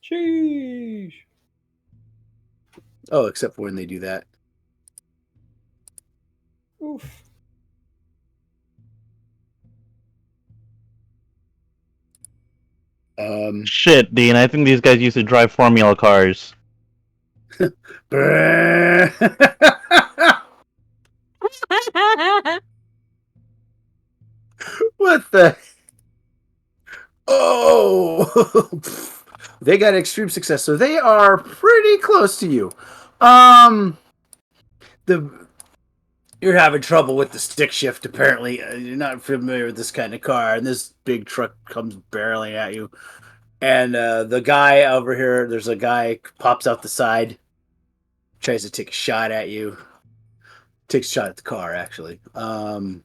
S4: Sheesh.
S1: Oh, except for when they do that.
S4: Oof.
S2: Shit, Dean. I think these guys used to drive formula cars.
S1: What the? Oh, they got extreme success, so they are pretty close to you. The You're having trouble with the stick shift. Apparently, you're not familiar with this kind of car, and this big truck comes barreling at you. And the guy over here, there's a guy pops out the side, tries to take a shot at you. Takes a shot at the car, actually. Roll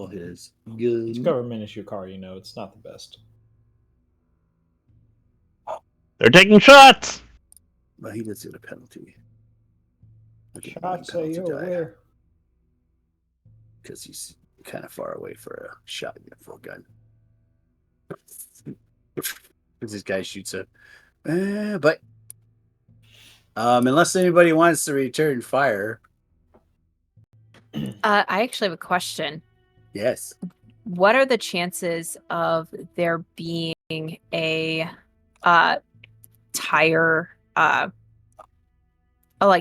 S1: his gun.
S4: It's government issue car, it's not the best.
S2: They're taking shots!
S1: Well, he does get a penalty.
S4: Shots say you're where?
S1: Because he's kind of far away for a shot in a full gun. Because this guy shoots a... but... unless anybody wants to return fire.
S5: I actually have a question.
S1: Yes.
S5: What are the chances of there being a tire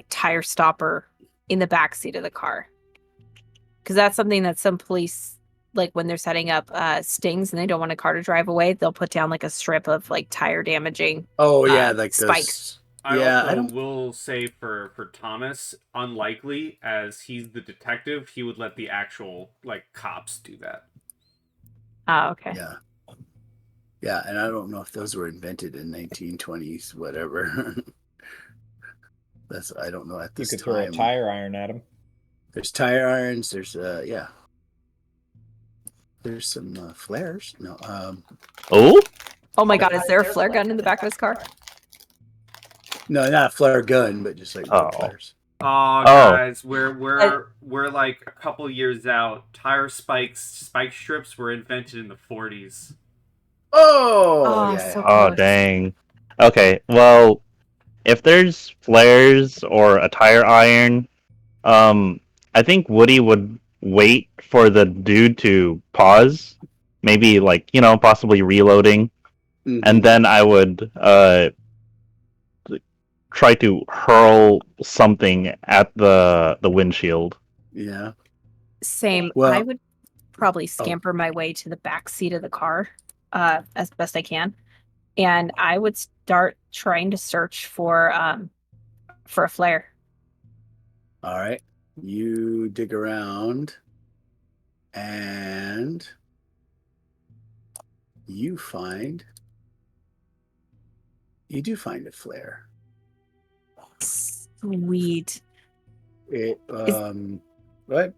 S5: tire stopper in the back seat of the car? Because that's something that some police, like when they're setting up stings and they don't want a car to drive away, they'll put down like a strip of like tire damaging.
S1: Oh yeah, like
S5: spikes.
S3: I will say for Thomas, unlikely, as he's the detective, he would let the actual like cops do that.
S5: Oh, okay.
S1: Yeah. Yeah, and I don't know if those were invented in 1920s, whatever. I don't know at this time.
S4: You could throw a tire iron at him.
S1: There's tire irons. There's yeah. There's some flares. No.
S5: Oh my God! Is there a flare gun in the back of his car?
S1: No, not a flare gun, but just like flares.
S3: Oh, guys, we're like a couple years out. Tire spike strips were invented in the 40s.
S1: Oh, yeah.
S5: So
S2: Oh,
S5: close.
S2: dang. Okay, well, if there's flares or a tire iron, I think Woody would wait for the dude to pause, maybe like, possibly reloading, and then I would try to hurl something at the windshield.
S1: Yeah.
S5: Same.
S1: Well,
S5: I would probably scamper my way to the back seat of the car as best I can, and I would start trying to search for a flare.
S1: All right. You dig around, and you do find a flare.
S5: Sweet.
S1: What?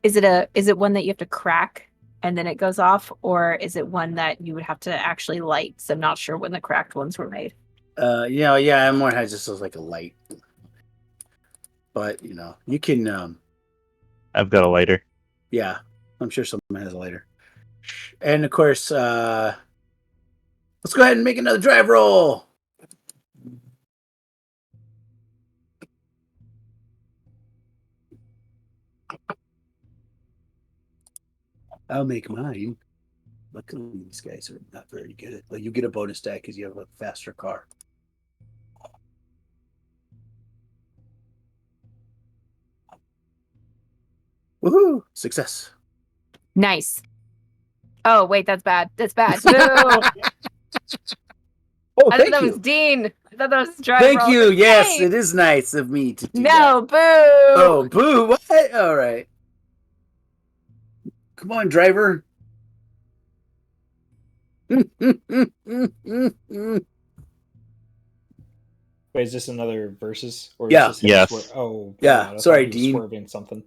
S5: Is it one that you have to crack and then it goes off, or is it one that you would have to actually light? So I'm not sure when the cracked ones were made.
S1: Yeah, more has just like a light. But you can
S2: I've got a lighter.
S1: Yeah, I'm sure someone has a lighter. And of course, let's go ahead and make another drive roll. I'll make mine. Luckily, these guys are not very good at. Well, you get a bonus die because you have a faster car. Woohoo! Success.
S5: Nice. Oh wait, that's bad. That's bad. Boo! I thought that was Dean. I thought that was the driver.
S1: Thank you. Yes, it is nice of me to do that.
S5: No, boo!
S1: Oh, boo! What? All right. Come on, driver.
S4: Wait, is this another versus? Or
S1: Yeah.
S4: is this
S2: Yes.
S4: Oh,
S1: yeah.
S4: God,
S1: Sorry, Dean.
S4: Swerving something.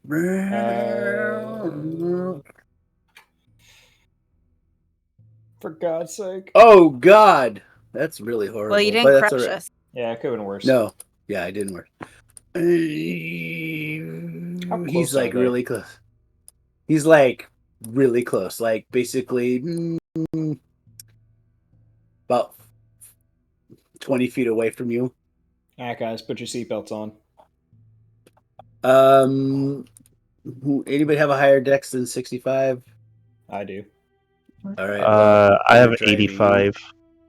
S4: For God's sake.
S1: Oh, God. That's really horrible.
S5: Well, you didn't crush us.
S4: Yeah, it could have been worse.
S1: No. Yeah, it didn't work.
S4: How close
S1: He's like
S4: are they?
S1: really close. He's like really close, like basically about 20 feet away from you.
S4: All right, guys, put your seatbelts on.
S1: Anybody have a higher dex than 65?
S4: I do.
S1: All right. Well,
S2: I have
S1: you're driving.
S2: 85.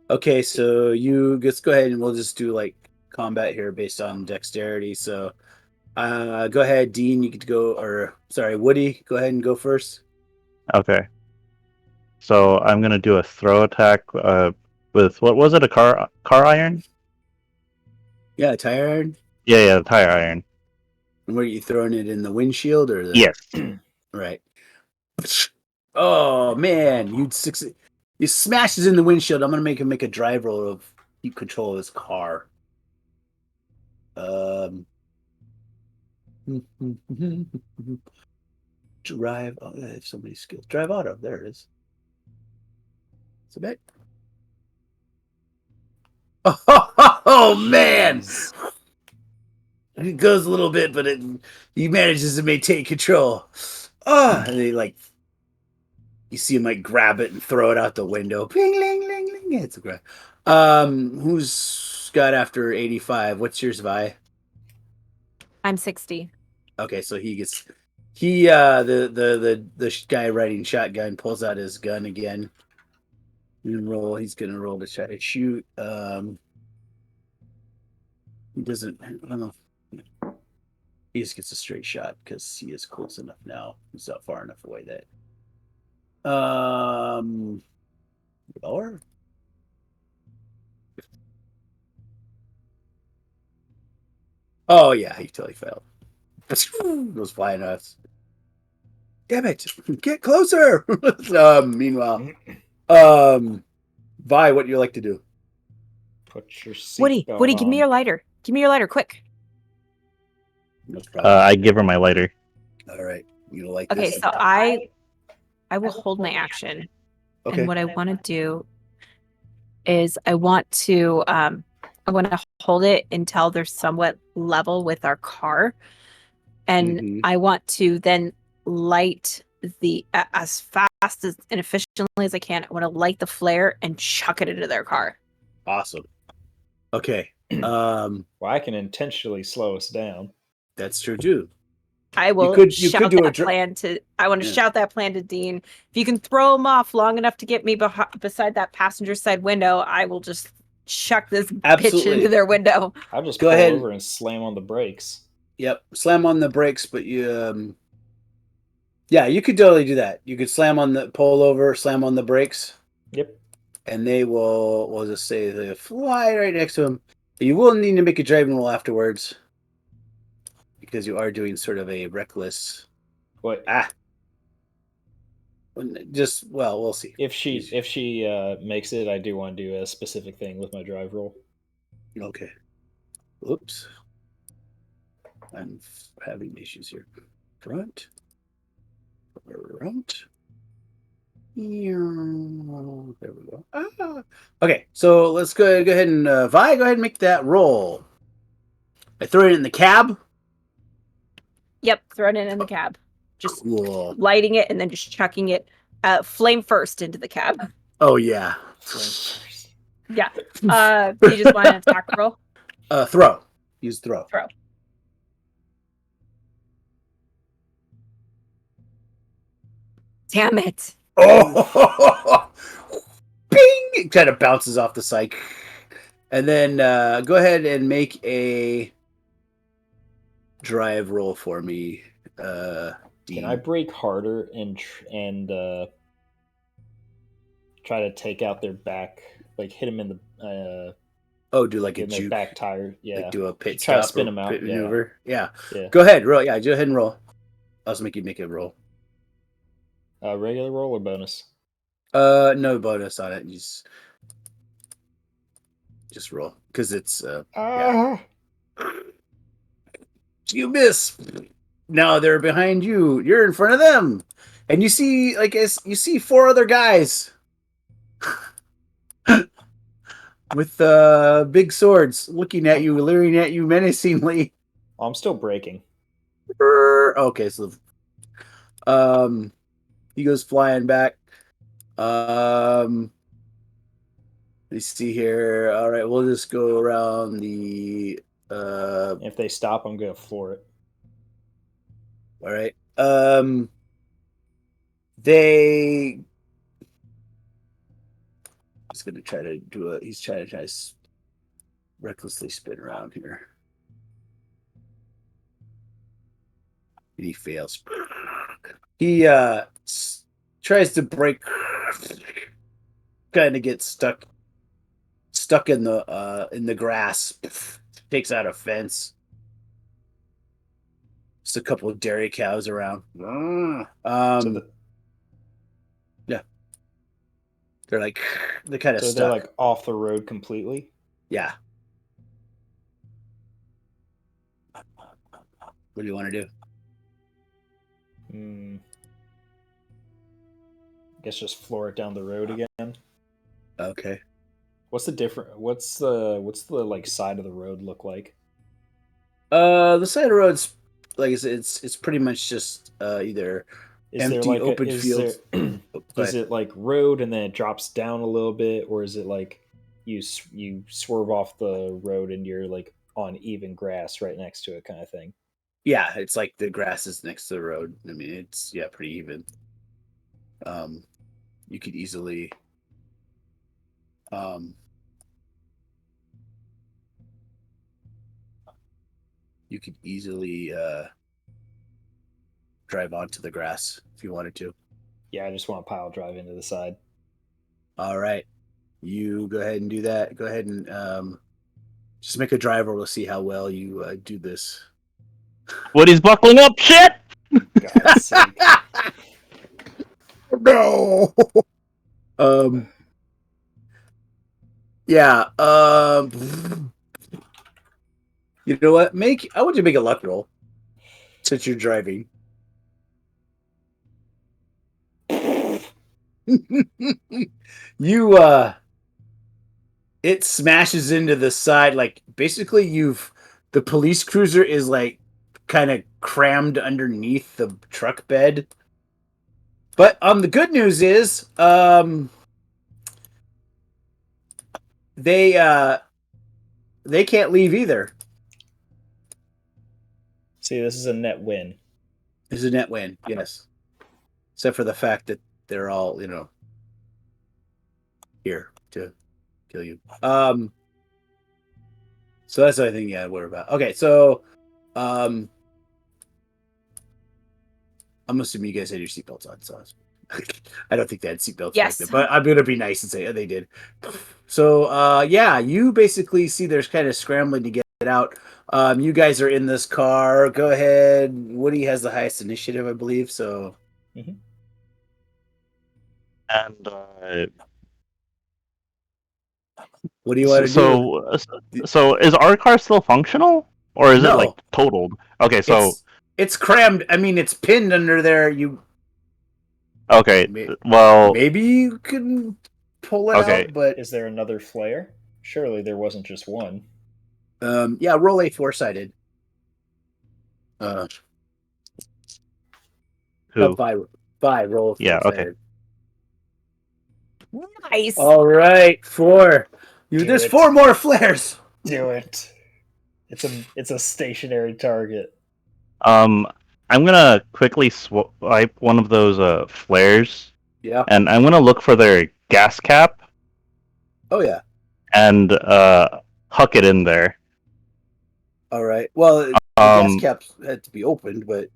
S1: Okay, so you just go ahead and we'll just do like combat here based on dexterity. So, go ahead, Dean. You get to go, or sorry, Woody. Go ahead and go first.
S2: Okay. So I'm gonna do a throw attack with what was it? A car iron?
S1: Yeah, tire iron.
S2: Yeah, tire iron.
S1: And where are you throwing it in the windshield or the?
S2: Yes.
S1: Right. Oh man, you smashes in the windshield. I'm gonna make him make a drive roll of keep control of his car. Drive. Oh, I have so many skills. Drive auto. There it is. It's a bit. Oh man! It goes a little bit, but he manages to maintain control. And they like. You see him like grab it and throw it out the window. Ping, ling, ling, ling. It's a grab. Who's got after 85? What's yours, Vi?
S5: I'm 60.
S1: Okay, so the guy riding shotgun pulls out his gun again. He's gonna roll to try to shoot. He doesn't. I don't know. He just gets a straight shot because he is close enough now. He's not far enough away that. Lower. Oh yeah, he totally failed. Goes flying us. Damn it! Get closer. Meanwhile, Vi, what do you like to do?
S4: Put your seatbelt
S5: Woody, give me your lighter. Give me your lighter, quick.
S1: No problem.
S2: I give her my lighter.
S1: All right, you don't like
S5: Okay,
S1: this?
S5: so I will hold my action.
S1: Okay.
S5: And what I want to do is I want to hold it until they're somewhat level with our car. And I want to then light as fast and efficiently as I can. I want to light the flare and chuck it into their car.
S1: Awesome. Okay.
S4: Well, I can intentionally slow us down.
S1: That's true too.
S5: I will shout that plan to. I want to shout that plan to Dean. If you can throw him off long enough to get me beside that passenger side window, I will just chuck this pitch into their window.
S4: I'll just go ahead over and slam on the brakes.
S1: Yep, slam on the brakes, but you, yeah, you could totally do that. You could pull over, slam on the brakes.
S4: Yep.
S1: And they will, we'll just say they fly right next to him. You will need to make a driving roll afterwards. Because you are doing sort of a reckless.
S4: What?
S1: We'll see.
S4: If she makes it, I do want to do a specific thing with my drive roll.
S1: Okay. Oops. I'm having issues here. Front. There we go. Okay, so let's go ahead and Vi, go ahead and make that roll. I throw it in the cab.
S5: Yep, throwing it in the cab. Just
S1: cool.
S5: Lighting it and then just chucking it flame first into the cab.
S1: Oh yeah.
S5: Flame first. Yeah. Do you just want an attack roll?
S1: Throw. Use throw.
S5: Throw. Damn it.
S1: Oh! Bing! It kind of bounces off the side. And then go ahead and make a drive roll for me.
S4: Can I brake harder and try to take out their back, like hit them in the
S1: do like a juke
S4: back tire? Yeah,
S1: like do a pit
S4: try
S1: stop
S4: to spin them out.
S1: Pit maneuver. Yeah.
S4: Yeah.
S1: Go ahead, roll. Yeah, go ahead and roll. I'll just make a roll.
S4: Regular roll or bonus?
S1: No bonus on it. Just roll because it's yeah. You miss. Now they're behind you. You're in front of them, and you see 4 other guys with big swords looking at you, leering at you menacingly.
S4: I'm still braking.
S1: Okay, so He goes flying back. Let's see here. All right, we'll just go around the.
S4: If they stop, I'm gonna floor it.
S1: All right. They. He's gonna try to do a. He's trying to recklessly spin around here. And he fails. He tries to break. Kind of gets stuck in the grass. Takes out a fence. Just a couple of dairy cows around. Yeah, they're like they're kind of
S4: So
S1: stuck.
S4: they're like off the road completely.
S1: Yeah. What do you want to do?
S4: I guess just floor it down the road again.
S1: Okay.
S4: What's the different? What's the like side of the road look like?
S1: The side of the road's like I said, it's pretty much just either
S4: Is
S1: empty
S4: there like
S1: open fields.
S4: Is it like road and then it drops down a little bit, or is it like you swerve off the road and you're like on even grass right next to it, kind of thing?
S1: Yeah, it's like the grass is next to the road. I mean, it's pretty even. You could easily drive onto the grass if you wanted to.
S4: Yeah, I just want to pile drive into the side.
S1: All right, you go ahead and do that. Go ahead and just make a drive, or we'll see how well you do this.
S2: Woody's buckling up. Shit.
S4: God's sake.
S1: No. Yeah. You know what? I want you to make a luck roll since you're driving. It smashes into the side, like basically the police cruiser is like kind of crammed underneath the truck bed. But the good news is they can't leave either.
S4: See, this is a net win.
S1: It's a net win, yes. Except for the fact that they're all, here to kill you. So that's the thing, yeah, we're about. Okay, so I'm assuming you guys had your seatbelts on, so I don't think they had seatbelts
S5: Yes.
S1: back then, but I'm gonna be nice and say they did. So yeah, you basically see there's kind of scrambling to get out. You guys are in this car. Go ahead. Woody has the highest initiative, I believe. So
S2: And
S1: what do you want to do?
S2: So is our car still functional, or is it
S1: No.
S2: like totaled? Okay, so
S1: it's crammed. I mean, it's pinned under there.
S2: okay, well,
S1: maybe you can pull it out, but
S4: Is there another flare? Surely there wasn't just one.
S1: yeah, roll a four-sided.
S2: who?
S1: Five. Roll a
S2: Yeah,
S1: four-sided.
S2: okay.
S5: Nice.
S1: All right, 4. There's
S4: it.
S1: 4 more flares.
S4: Do it. It's a stationary target.
S2: I'm gonna quickly swipe one of those flares.
S1: Yeah.
S2: And I'm gonna look for their gas cap.
S1: Oh yeah.
S2: And huck it in there.
S1: All right. Well, the gas caps had to be opened, but.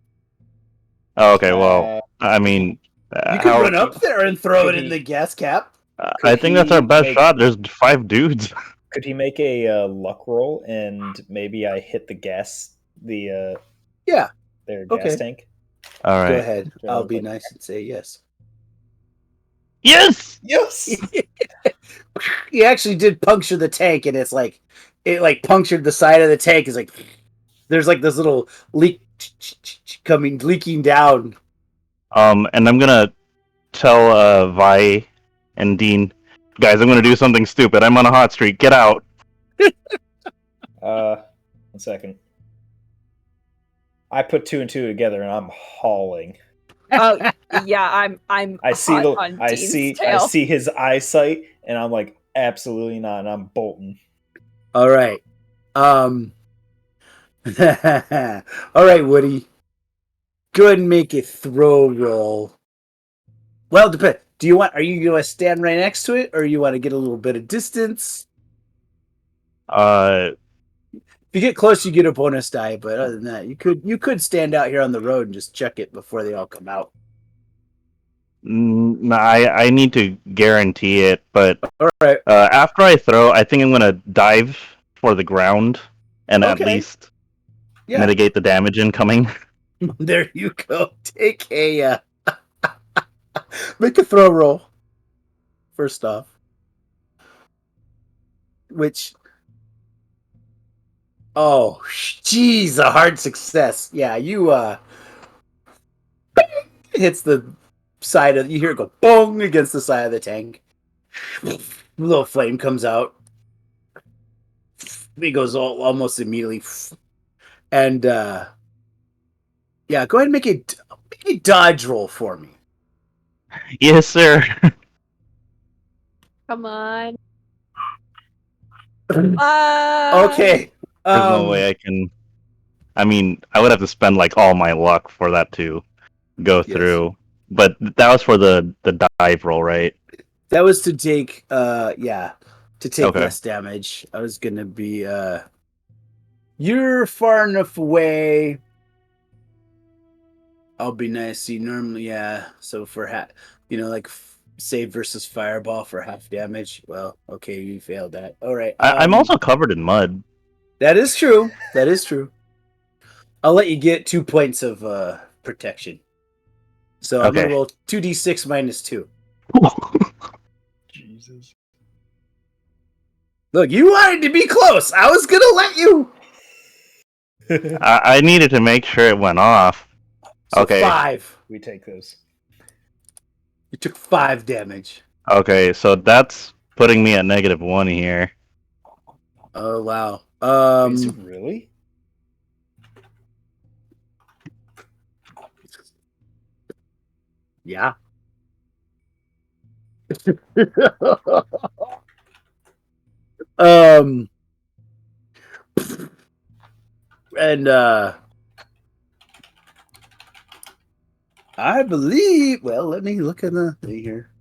S2: Oh, okay. Well, I mean,
S1: you could run up there and throw it in the gas cap.
S2: I think that's our best shot. There's 5 dudes.
S4: Could he make a luck roll and maybe I hit the gas their gas tank?
S2: All right.
S1: Go ahead. I'll be nice and say yes.
S2: Yes.
S1: He actually did puncture the tank, and it punctured the side of the tank. It's like there's like this little leak leaking down.
S2: And I'm gonna tell Vi and Dean, guys, I'm gonna do something stupid. I'm on a hot streak. Get out.
S4: 1 second. I put 2 and 2 together, and I'm hauling.
S5: Oh yeah, I'm
S4: I see
S5: hot
S4: the
S5: on
S4: I
S5: Dean's
S4: see I
S5: tail.
S4: see his eyesight, and I'm like, absolutely not. And I'm bolting.
S1: All right. All right, Woody. Go ahead and make a throw roll. Well, depend. Are you going to stand right next to it, or you want to get a little bit of distance?
S2: Uh,
S1: If you get close, you get a bonus die. But other than that, you could stand out here on the road and just check it before they all come out.
S2: no, I need to guarantee it, but
S1: All right.
S2: after I throw, I think I'm gonna dive for the ground and at
S1: Okay.
S2: least
S1: Yeah.
S2: mitigate the damage incoming.
S1: There you go. Take a make a throw roll. First off, which jeez, a hard success. Yeah, you hits the side of you hear it go boom against the side of the tank. A little flame comes out. It goes almost immediately, and yeah, go ahead and make a dodge roll for me.
S2: Yes, sir.
S5: Come on.
S1: Okay.
S2: There's no way I can. I mean, I would have to spend like all my luck for that to go
S1: Yes.
S2: through. But that was for the dive roll, right?
S1: That was to take
S2: Okay.
S1: less damage. I was gonna be you're far enough away. I'll be nice. See, normally, yeah. So for like save versus fireball for half damage. Well, okay, you failed that. All right.
S2: I'm also covered in mud.
S1: That is true. That is true. I'll let you get 2 points of protection. So I'm gonna
S2: Okay.
S1: roll 2d6 minus 2.
S4: Jesus.
S1: Look, you wanted to be close. I was gonna let you.
S2: I needed to make sure it went off.
S1: So
S2: Okay.
S1: 5.
S4: We take those.
S1: You took 5 damage.
S2: Okay, so that's putting me at -1 here.
S1: Oh wow.
S4: Is it really?
S1: Yeah. And I believe. Well, let me look at the thing here.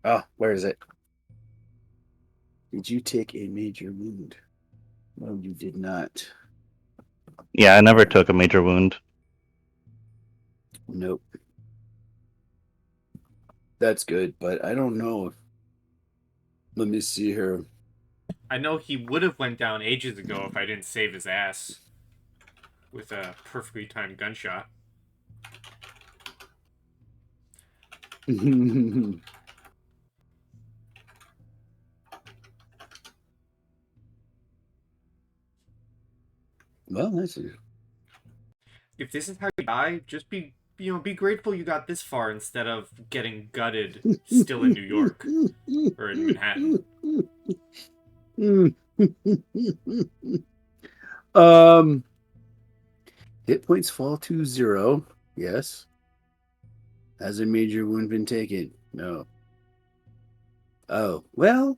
S1: Oh, where is it? Did you take a major wound? No, you did not.
S2: Yeah, I never took a major wound.
S1: Nope. That's good, but I don't know. Let me see here.
S3: I know he would have went down ages ago if I didn't save his ass with a perfectly timed gunshot.
S1: Well, that's it.
S3: If this is how you die, just be grateful you got this far instead of getting gutted still in New York or in Manhattan.
S1: Hit points fall to 0. Yes. Has a major wound been taken? No. Oh, well.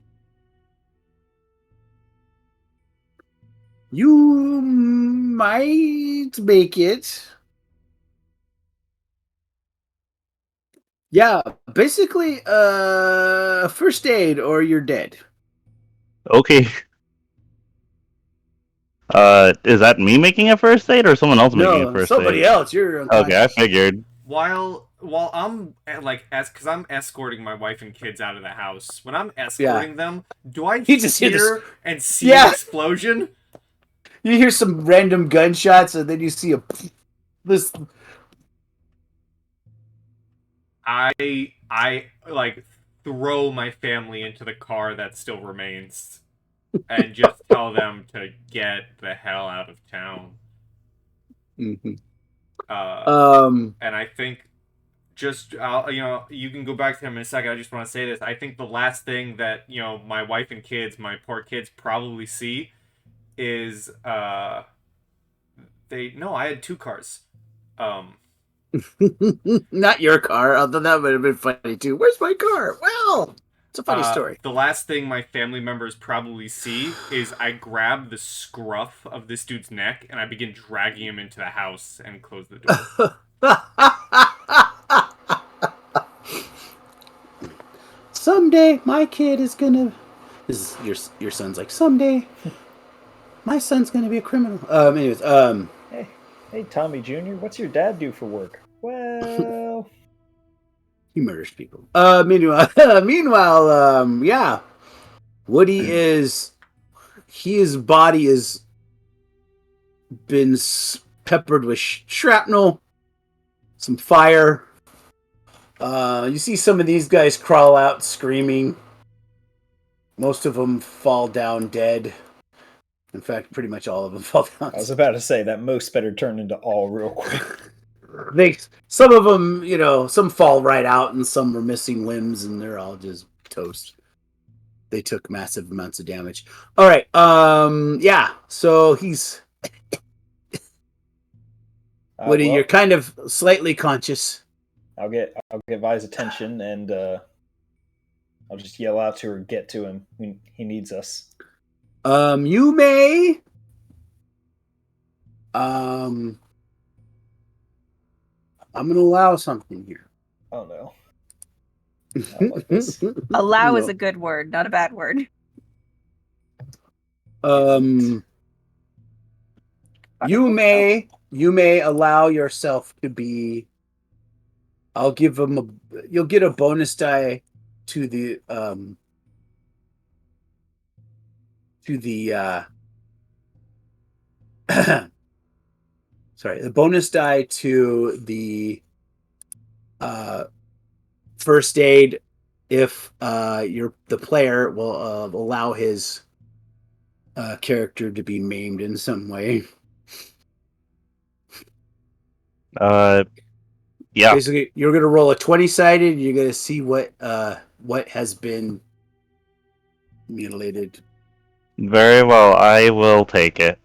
S1: You might make it. Yeah, basically, first aid or you're dead.
S2: Okay. Is that me making a first aid or someone else making a first
S1: somebody
S2: aid?
S1: else. You're unconscious.
S2: Okay, I figured.
S3: While I'm because I'm escorting my wife and kids out of the house. When I'm escorting them, do I
S1: just hear
S3: hear and see an explosion?
S1: You hear some random gunshots, and then you see this.
S3: I like throw my family into the car that still remains, and just tell them to get the hell out of town.
S1: Mm-hmm.
S3: And I think just you can go back to him in a second. I just want to say this. I think the last thing that my wife and kids, my poor kids, probably see is I had 2 cars. Um,
S1: Not your car, although that would have been funny too. Where's my car? Well, it's a funny story.
S3: The last thing my family members probably see is I grab the scruff of this dude's neck and I begin dragging him into the house and close the door.
S1: Someday my kid is gonna. This is your son's like someday. My son's gonna be a criminal. Anyways,
S4: Hey, Tommy Jr., what's your dad do for work? Well,
S1: he murders people. Meanwhile, yeah, Woody is. His body is been peppered with shrapnel, some fire. You see some of these guys crawl out screaming. Most of them fall down dead. In fact, pretty much all of them fall down.
S4: I was about to say that most better turn into all real quick.
S1: Some of them, some fall right out, and some are missing limbs, and they're all just toast. They took massive amounts of damage. All right, yeah. So he's Woody.
S4: Well,
S1: You're kind of slightly conscious.
S4: I'll get Vi's attention, and I'll just yell out to her, "Get to him! He needs us."
S1: You may. I'm gonna allow something here.
S4: Oh no. I like this.
S5: Allow is a good word, not a bad word.
S1: You may allow yourself to be. I'll give him you'll get a bonus die to the sorry, the bonus die to the first aid if the player will allow his character to be maimed in some way.
S2: Yeah.
S1: Basically, you're going to roll a 20-sided. You're going to see what has been mutilated.
S2: Very well. I will take it.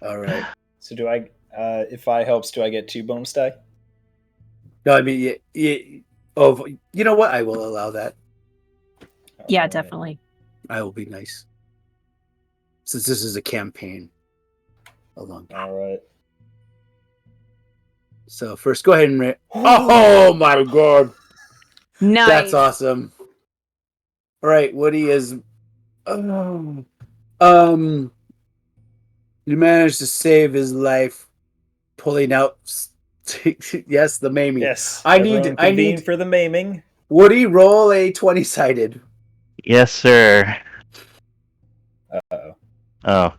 S1: All right.
S4: So do I? If Vi helps, do I get 2 bonus die?
S1: No, I mean, you know what? I will allow that.
S5: Yeah,
S4: Alright.
S5: definitely.
S1: I will be nice. Since this is a campaign. All
S4: right.
S1: So first, go ahead and oh my god,
S5: Nice.
S1: that's awesome. All right, Woody is. You managed to save his life, pulling out. Yes, the maiming.
S4: Yes.
S1: I
S4: Everyone convene for the maiming.
S1: Woody, roll a 20-sided.
S2: Yes, sir.
S4: Uh-oh.
S2: Oh.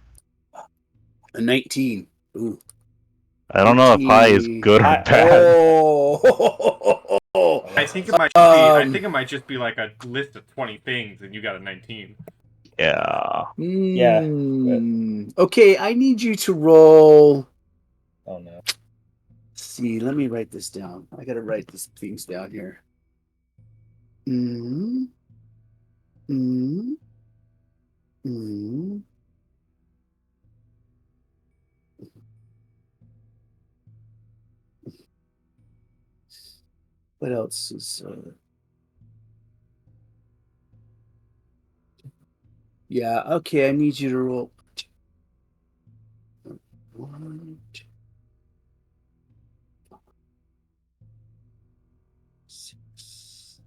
S1: A 19. Ooh.
S2: I don't know if high is good or bad.
S1: Oh.
S3: I think it might just be. I think it might just be like a list of 20 things, and you got a 19.
S2: Yeah.
S4: Yeah.
S1: Okay, I need you to roll.
S4: Oh no.
S1: See, let me write this down. I gotta write these things down here. What else is? Yeah. Okay, I need you to roll. 1, 2, 6.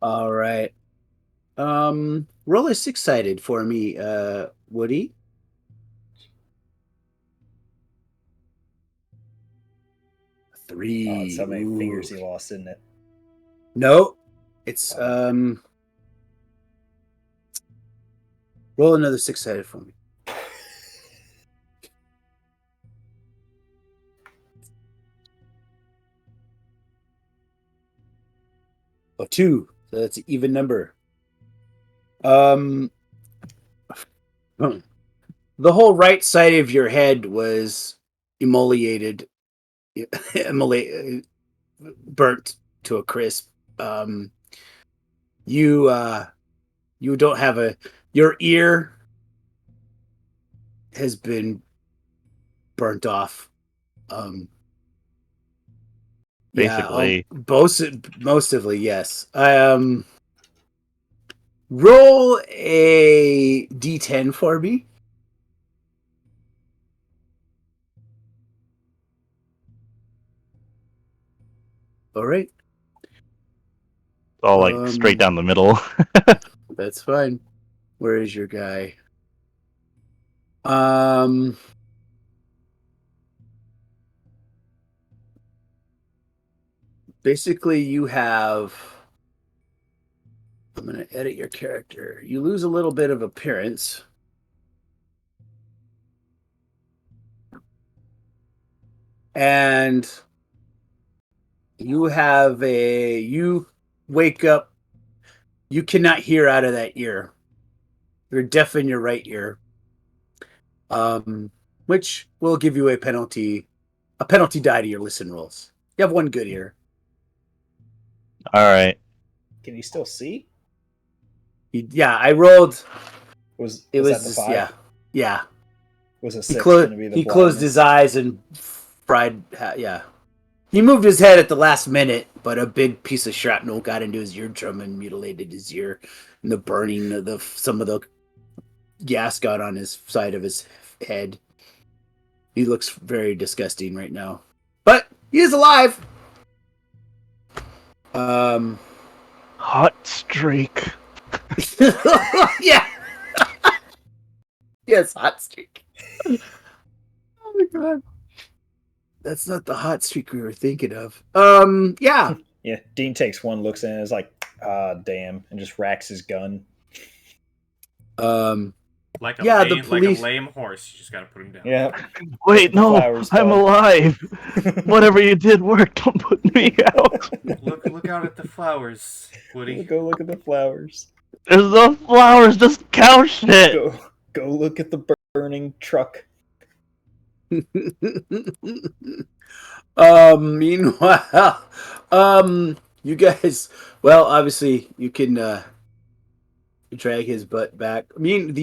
S1: All right. Roll a 6-sided for me, Woody. Three.
S4: Oh, it's how many fingers he lost, isn't it?
S1: No, it's roll another 6-sided for me. Oh, 2. So that's an even number. The whole right side of your head was immolated, burnt to a crisp. You don't have your ear has been burnt off.
S2: Basically.
S1: Mostly, yes. Roll a d10 for me. All right.
S2: All like straight down the middle.
S1: That's fine. Where is your guy? Basically, you have. I'm going to edit your character. You lose a little bit of appearance. And you wake up, you cannot hear out of that ear. You're deaf in your right ear. Which will give you a penalty die to your listen rolls. You have one good ear.
S2: All right.
S4: Can you still see?
S1: Yeah, I rolled.
S4: Was
S1: It was
S4: that the
S1: just,
S4: 5?
S1: yeah.
S4: Was a 6 going to be the
S1: He closed his eyes and fried. Yeah, he moved his head at the last minute, but a big piece of shrapnel got into his eardrum and mutilated his ear. And the burning of some of the gas got on his side of his head. He looks very disgusting right now, but he is alive.
S2: Hot streak.
S1: Yeah. Yes, hot streak. Oh my god. That's not the hot streak we were thinking of. Yeah.
S4: Yeah, Dean takes one, looks in, and is like, damn, and just racks his gun.
S3: Like a
S1: police...
S3: lame horse, you just gotta put him down.
S4: Yeah.
S2: Wait, no, I'm alive. Whatever you did worked. Don't put me out.
S3: Look out at the flowers, Woody.
S4: Go look at the flowers.
S2: There's no flowers, just cow shit.
S4: Go look at the burning truck.
S1: Meanwhile, you guys, well, obviously you can drag his butt back. I mean,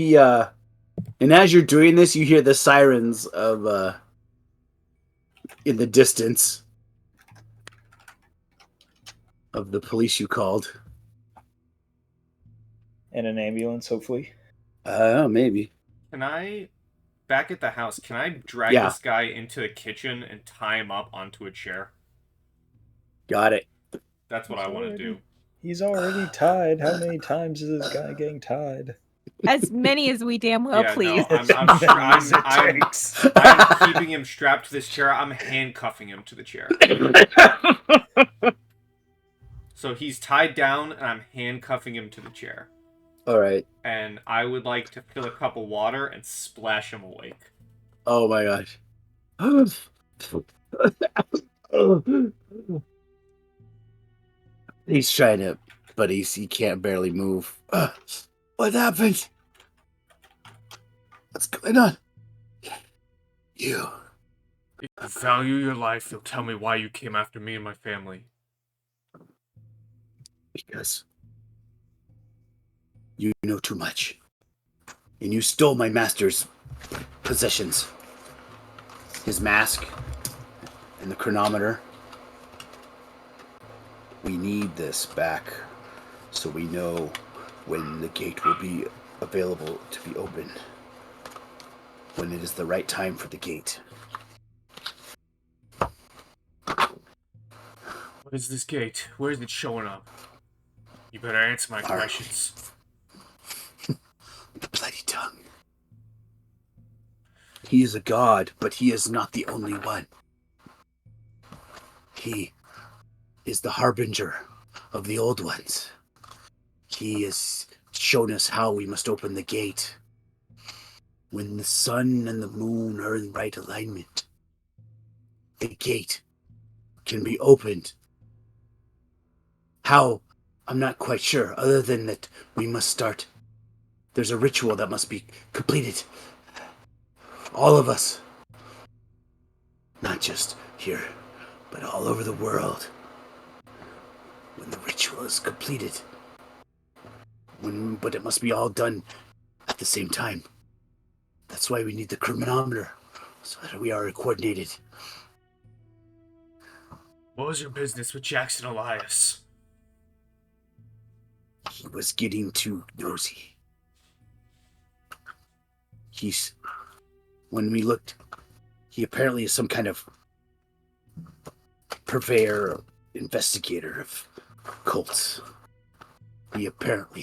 S1: and as you're doing this, you hear the sirens of in the distance of the police you called.
S4: And an ambulance, hopefully.
S1: Maybe.
S3: Can I, back at the house, can I drag this guy into the kitchen and tie him up onto a chair?
S1: Got it.
S3: That's what I want to do.
S4: He's already tied. How many times is this guy getting tied?
S5: As many as we damn well please.
S3: No, I'm keeping him strapped to this chair. I'm handcuffing him to the chair. So he's tied down, and I'm handcuffing him to the chair.
S1: All right.
S3: And I would like to fill a cup of water and splash him awake.
S1: Oh my gosh. He's trying to, but he can't barely move. What happened? What's going on? You.
S3: If you value your life, you'll tell me why you came after me and my family.
S1: Because you know too much. And you stole my master's possessions. His mask and the chronometer. We need this back so we know when the gate will be available to be opened. When it is the right time for the gate.
S3: What is this gate? Where is it showing up? You better answer my questions.
S1: Bloody tongue. He is a god, but he is not the only one. He is the harbinger of the old ones. He has shown us how we must open the gate. When the sun and the moon are in right alignment, the gate can be opened. How? I'm not quite sure, other than that we must start. There's a ritual that must be completed. All of us. Not just here, but all over the world. When the ritual is completed. But it must be all done at the same time. That's why we need the chronometer, so that we are coordinated.
S3: What was your business with Jackson Elias?
S1: He was getting too nosy. When we looked, he apparently is some kind of purveyor or investigator of cults. He apparently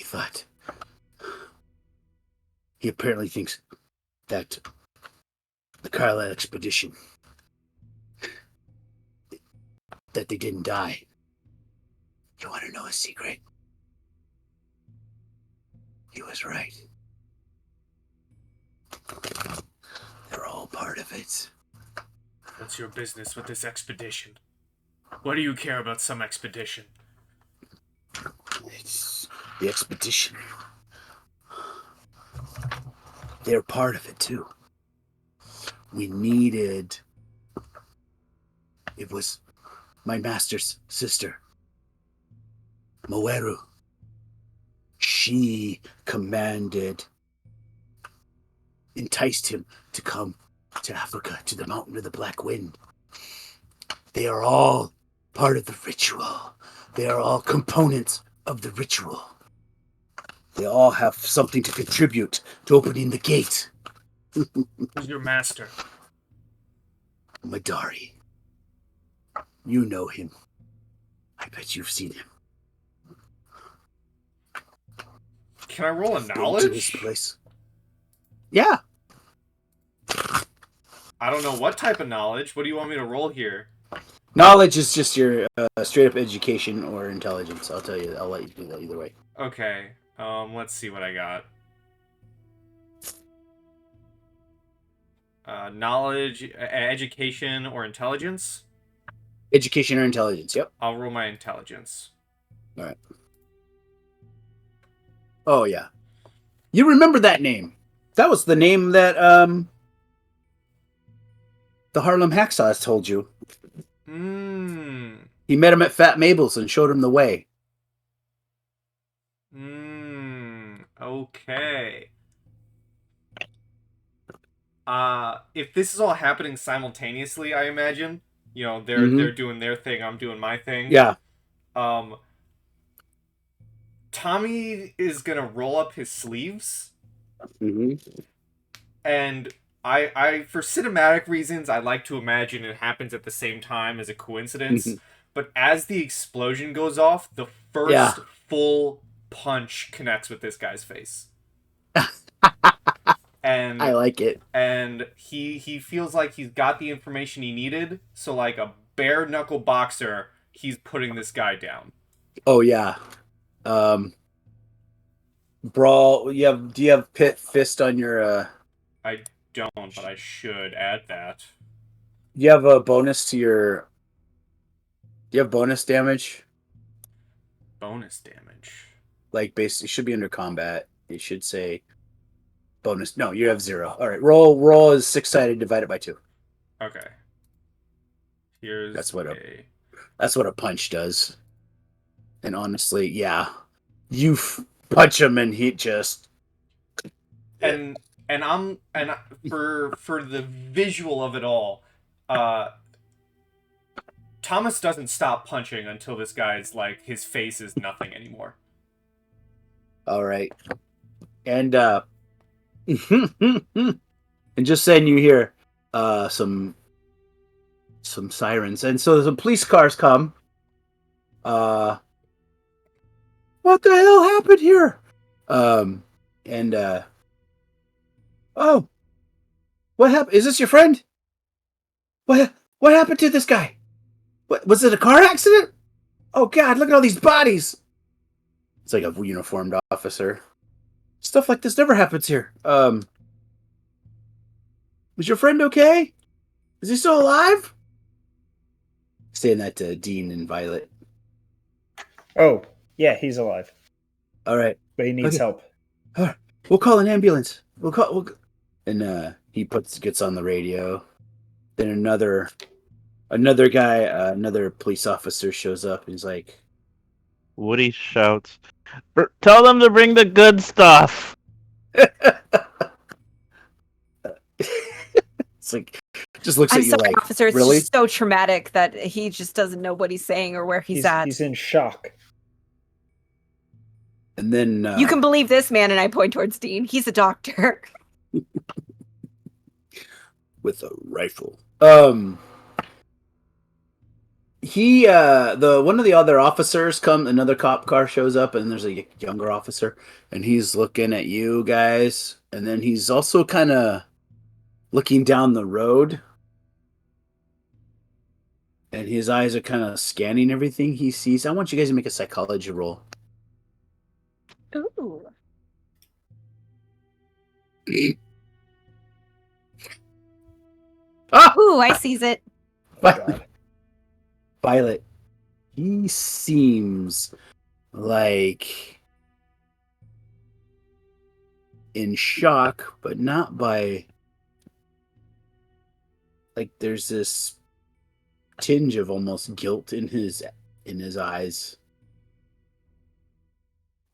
S1: thinks that the Carlisle expedition, that they didn't die. You want to know a secret? He was right. They're all part of it.
S3: What's your business with this expedition? What do you care about some expedition?
S1: It's the expedition. They're part of it too. It was my master's sister, Moeru. She enticed him to come to Africa, to the Mountain of the Black Wind. They are all part of the ritual. They are all components of the ritual. They all have something to contribute to opening the gate.
S3: Who's your master?
S1: Madari. You know him. I bet you've seen him.
S3: Can I roll a
S1: Been to
S3: knowledge?
S1: his place. Yeah.
S3: I don't know what type of knowledge. What do you want me to roll here?
S1: Knowledge is just your straight up education or intelligence. I'll tell you. I'll let you do that either way.
S3: Okay. Let's see what I got. Knowledge, education, or intelligence?
S1: Education or intelligence. Yep.
S3: I'll roll my intelligence.
S1: All right. Oh yeah. You remember that name? That was the name that the Harlem Hacksaws told you. He met him at Fat Mabel's and showed him the way.
S3: Okay. If this is all happening simultaneously, I imagine, they're doing their thing, I'm doing my thing.
S1: Yeah.
S3: Tommy is gonna roll up his sleeves,
S1: Mm-hmm.
S3: and I for cinematic reasons, I like to imagine it happens at the same time as a coincidence.
S1: Mm-hmm.
S3: But as the explosion goes off, the first full punch connects with this guy's face. And
S1: I like it.
S3: And he feels like he's got the information he needed, so like a bare knuckle boxer, he's putting this guy down.
S1: Oh yeah. Brawl. Do you have pit fist on your
S3: I don't, but I should add that.
S1: You have a bonus to your. Do you have bonus damage?
S3: Bonus damage.
S1: Like basically, it should be under combat. It should say bonus. No, you have 0. All right, roll is 6-sided divided by 2.
S3: Okay. Here's
S1: That's what a punch does. And honestly, yeah, you punch him and he just.
S3: And for the visual of it all, Thomas doesn't stop punching until this guy's like his face is nothing anymore.
S1: All right, and and just saying, you hear some sirens, and so some police cars come. What the hell happened here? Oh, what happened? Is this your friend? What happened to this guy? What was it? A car accident? Oh God! Look at all these bodies. It's like a uniformed officer. Stuff like this never happens here. Was your friend okay? Is he still alive? Saying that to Dean and Violet.
S4: Oh, yeah, he's alive.
S1: All right.
S4: But he needs help.
S1: All right. We'll call an ambulance. And he gets on the radio. Then another guy, another police officer shows up and he's like,
S2: Woody shouts, "Tell them to bring the good stuff."
S1: It's like Just looks
S5: I'm
S1: at you
S5: sorry,
S1: like,
S5: officer. It's
S1: really?
S5: just so traumatic that he just doesn't know what he's saying or where he's at.
S4: He's in shock.
S1: And then
S5: You can believe this man, and I point towards Dean. He's a doctor.
S1: with a rifle. He one of the other officers another cop car shows up, and there's a younger officer, and he's looking at you guys, and then he's also kind of looking down the road, and his eyes are kind of scanning everything he sees. I want you guys to make a psychology roll.
S5: Ooh.
S1: Ah!
S5: Ooh, I sees it.
S1: Violet, he seems like in shock, but not by, like, there's this tinge of almost guilt in his eyes,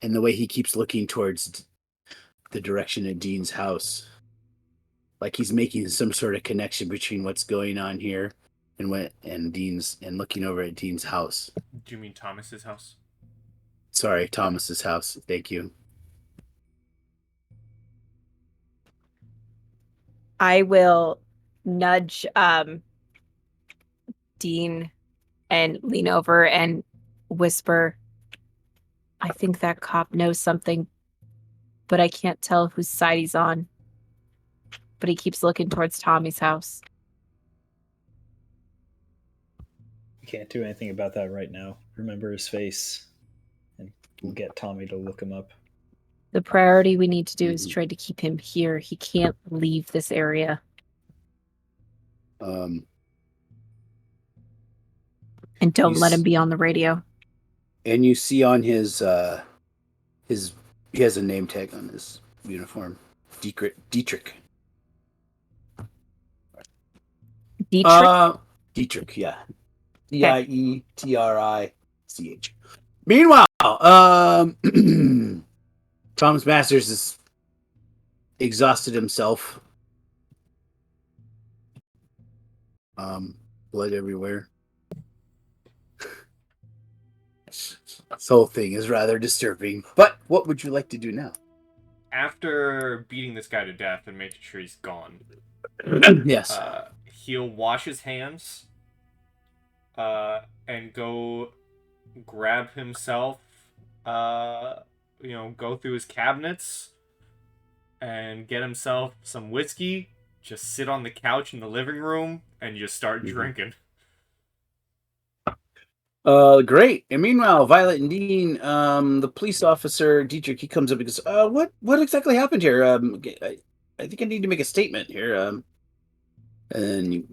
S1: and the way he keeps looking towards the direction of Dean's house, like he's making some sort of connection between what's going on here and looking over at Dean's house.
S3: Do you mean Thomas's house?
S1: Sorry, Thomas's house. Thank you.
S5: I will nudge Dean and lean over and whisper, I think that cop knows something, but I can't tell whose side he's on. But he keeps looking towards Tommy's house.
S4: We can't do anything about that right now. Remember his face, and we'll get Tommy to look him up.
S5: The priority we need to do is try to keep him here. He can't leave this area. And don't let him be on the radio.
S1: And you see on his he has a name tag on his uniform. Dietrich.
S5: Dietrich?
S1: Dietrich, yeah. Dietrich. Meanwhile, Thomas Masters is exhausted himself. Blood everywhere. This whole thing is rather disturbing. But what would you like to do now?
S3: After beating this guy to death and making sure he's gone,
S1: Yes.
S3: He'll wash his hands and go grab himself, go through his cabinets and get himself some whiskey, just sit on the couch in the living room and just start drinking.
S1: Great. And meanwhile, Violet and Dean, the police officer, Dietrich, he comes up and goes, what exactly happened here? I think I need to make a statement here. And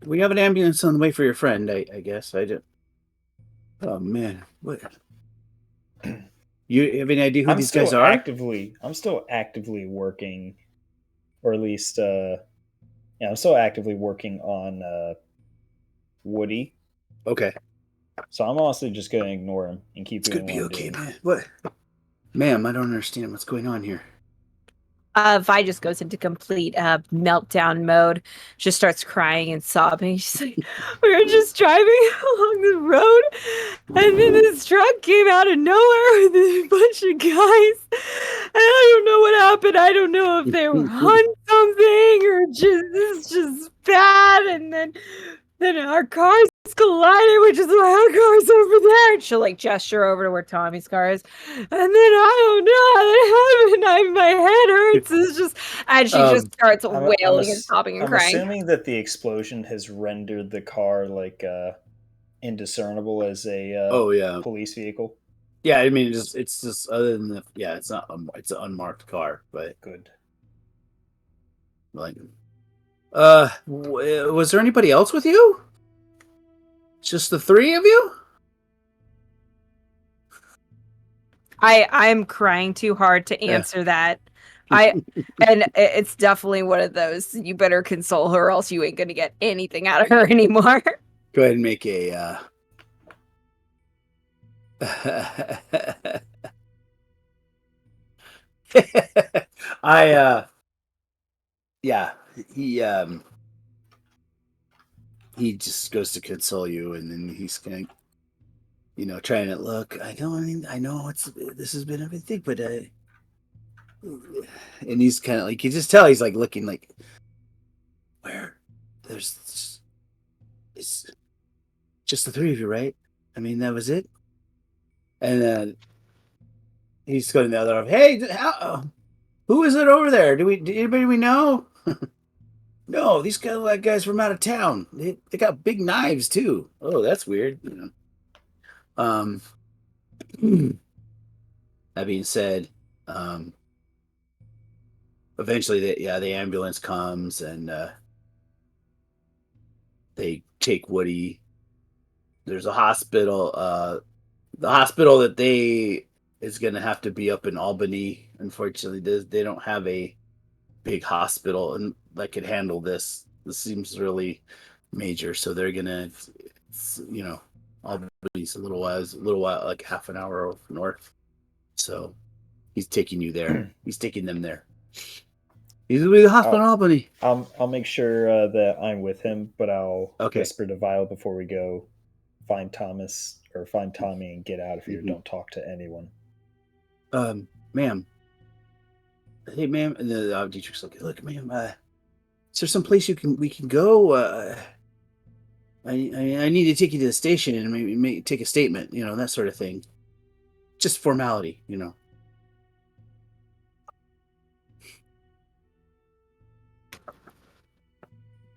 S1: we have an ambulance on the way for your friend, I guess. I don't. Oh man, what? You have any idea who these guys are?
S4: I'm still actively working, or at least, I'm still actively working on Woody.
S1: Okay.
S4: So I'm honestly just going to ignore him and keep doing what I'm doing.
S1: Man. What? Ma'am, I don't understand what's going on here.
S5: Vi just goes into complete meltdown mode, just starts crying and sobbing. She's like, we were just driving along the road, and then this truck came out of nowhere with a bunch of guys. And I don't know what happened. I don't know if they were on something or it's just bad. And then our cars collided, which is why our car's over there. And she'll like gesture over to where Tommy's car is. And then I don't know how that happened. My head hurts. It's just, and she just starts wailing and sobbing and crying.
S4: I'm assuming that the explosion has rendered the car like indiscernible as a police vehicle.
S1: Yeah, I mean it's just other than it's not it's an unmarked car, but
S4: good.
S1: Like, was there anybody else with you? Just the three of you?
S5: I'm crying too hard to answer that. And it's definitely one of those, you better console her or else you ain't gonna get anything out of her anymore.
S1: Go ahead and make a he just goes to console you, and then he's going to, trying to look. I know this has been everything, but and he's kind of like, you just tell he's like looking like, where it's just the three of you, right? I mean, that was it. And he's going the other. Hey, who is it over there? Do anybody we know? No, these guys from out of town. They got big knives too. Oh, that's weird. Um, that being said, eventually the ambulance comes and they take Woody. There's a hospital. The hospital that they is going to have to be up in Albany. Unfortunately, they don't have a big hospital and that could handle this. This seems really major, so they're gonna, Albany's a little while, like half an hour north. So he's taking you there. He's taking them there. He's with the hospital in Albany.
S4: I'll make sure that I'm with him, but I'll whisper to Vile before we go. Find Tommy and get out of here. Don't talk to anyone.
S1: Ma'am. Hey, ma'am. And the Dietrich's like, look, ma'am. Is there some place we can go? I need to take you to the station and maybe take a statement. That sort of thing. Just formality.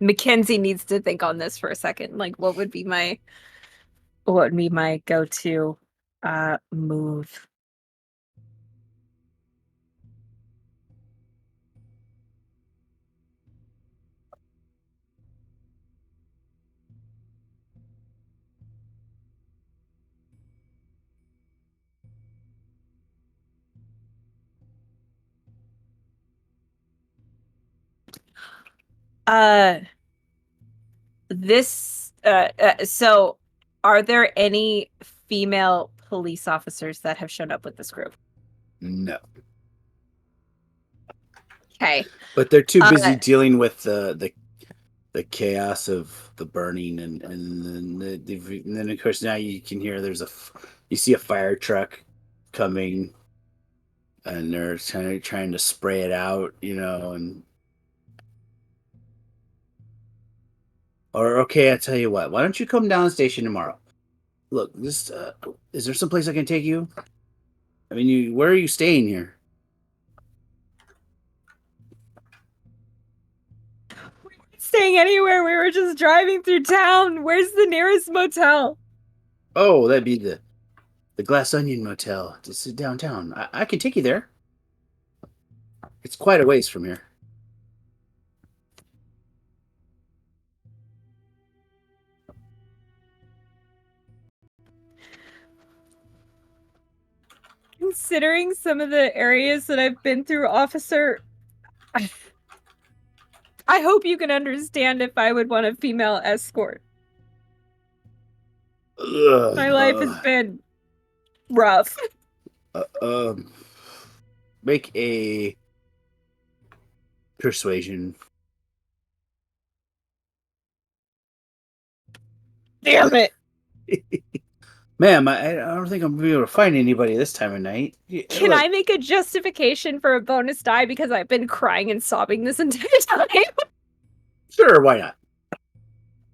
S5: Mackenzie needs to think on this for a second. Like, what would be my go-to move? So are there any female police officers that have shown up with this group?
S1: No.
S5: Okay.
S1: But they're too busy dealing with the chaos of the burning and then of course now you can hear you see a fire truck coming and they're trying to spray it out, and okay, I tell you what, why don't you come down the station tomorrow? Look, this is there some place I can take you? I mean, where are you staying here?
S5: Staying anywhere. We were just driving through town. Where's the nearest motel?
S1: Oh, that'd be the Glass Onion Motel. It's downtown. I can take you there. It's quite a ways from here.
S5: Considering some of the areas that I've been through, officer, I hope you can understand if I would want a female escort. My life has been rough.
S1: Make a persuasion.
S5: Damn it.
S1: Ma'am, I don't think I'm going to be able to find anybody this time of night.
S5: Can I make a justification for a bonus die because I've been crying and sobbing this entire time?
S1: Sure, why not?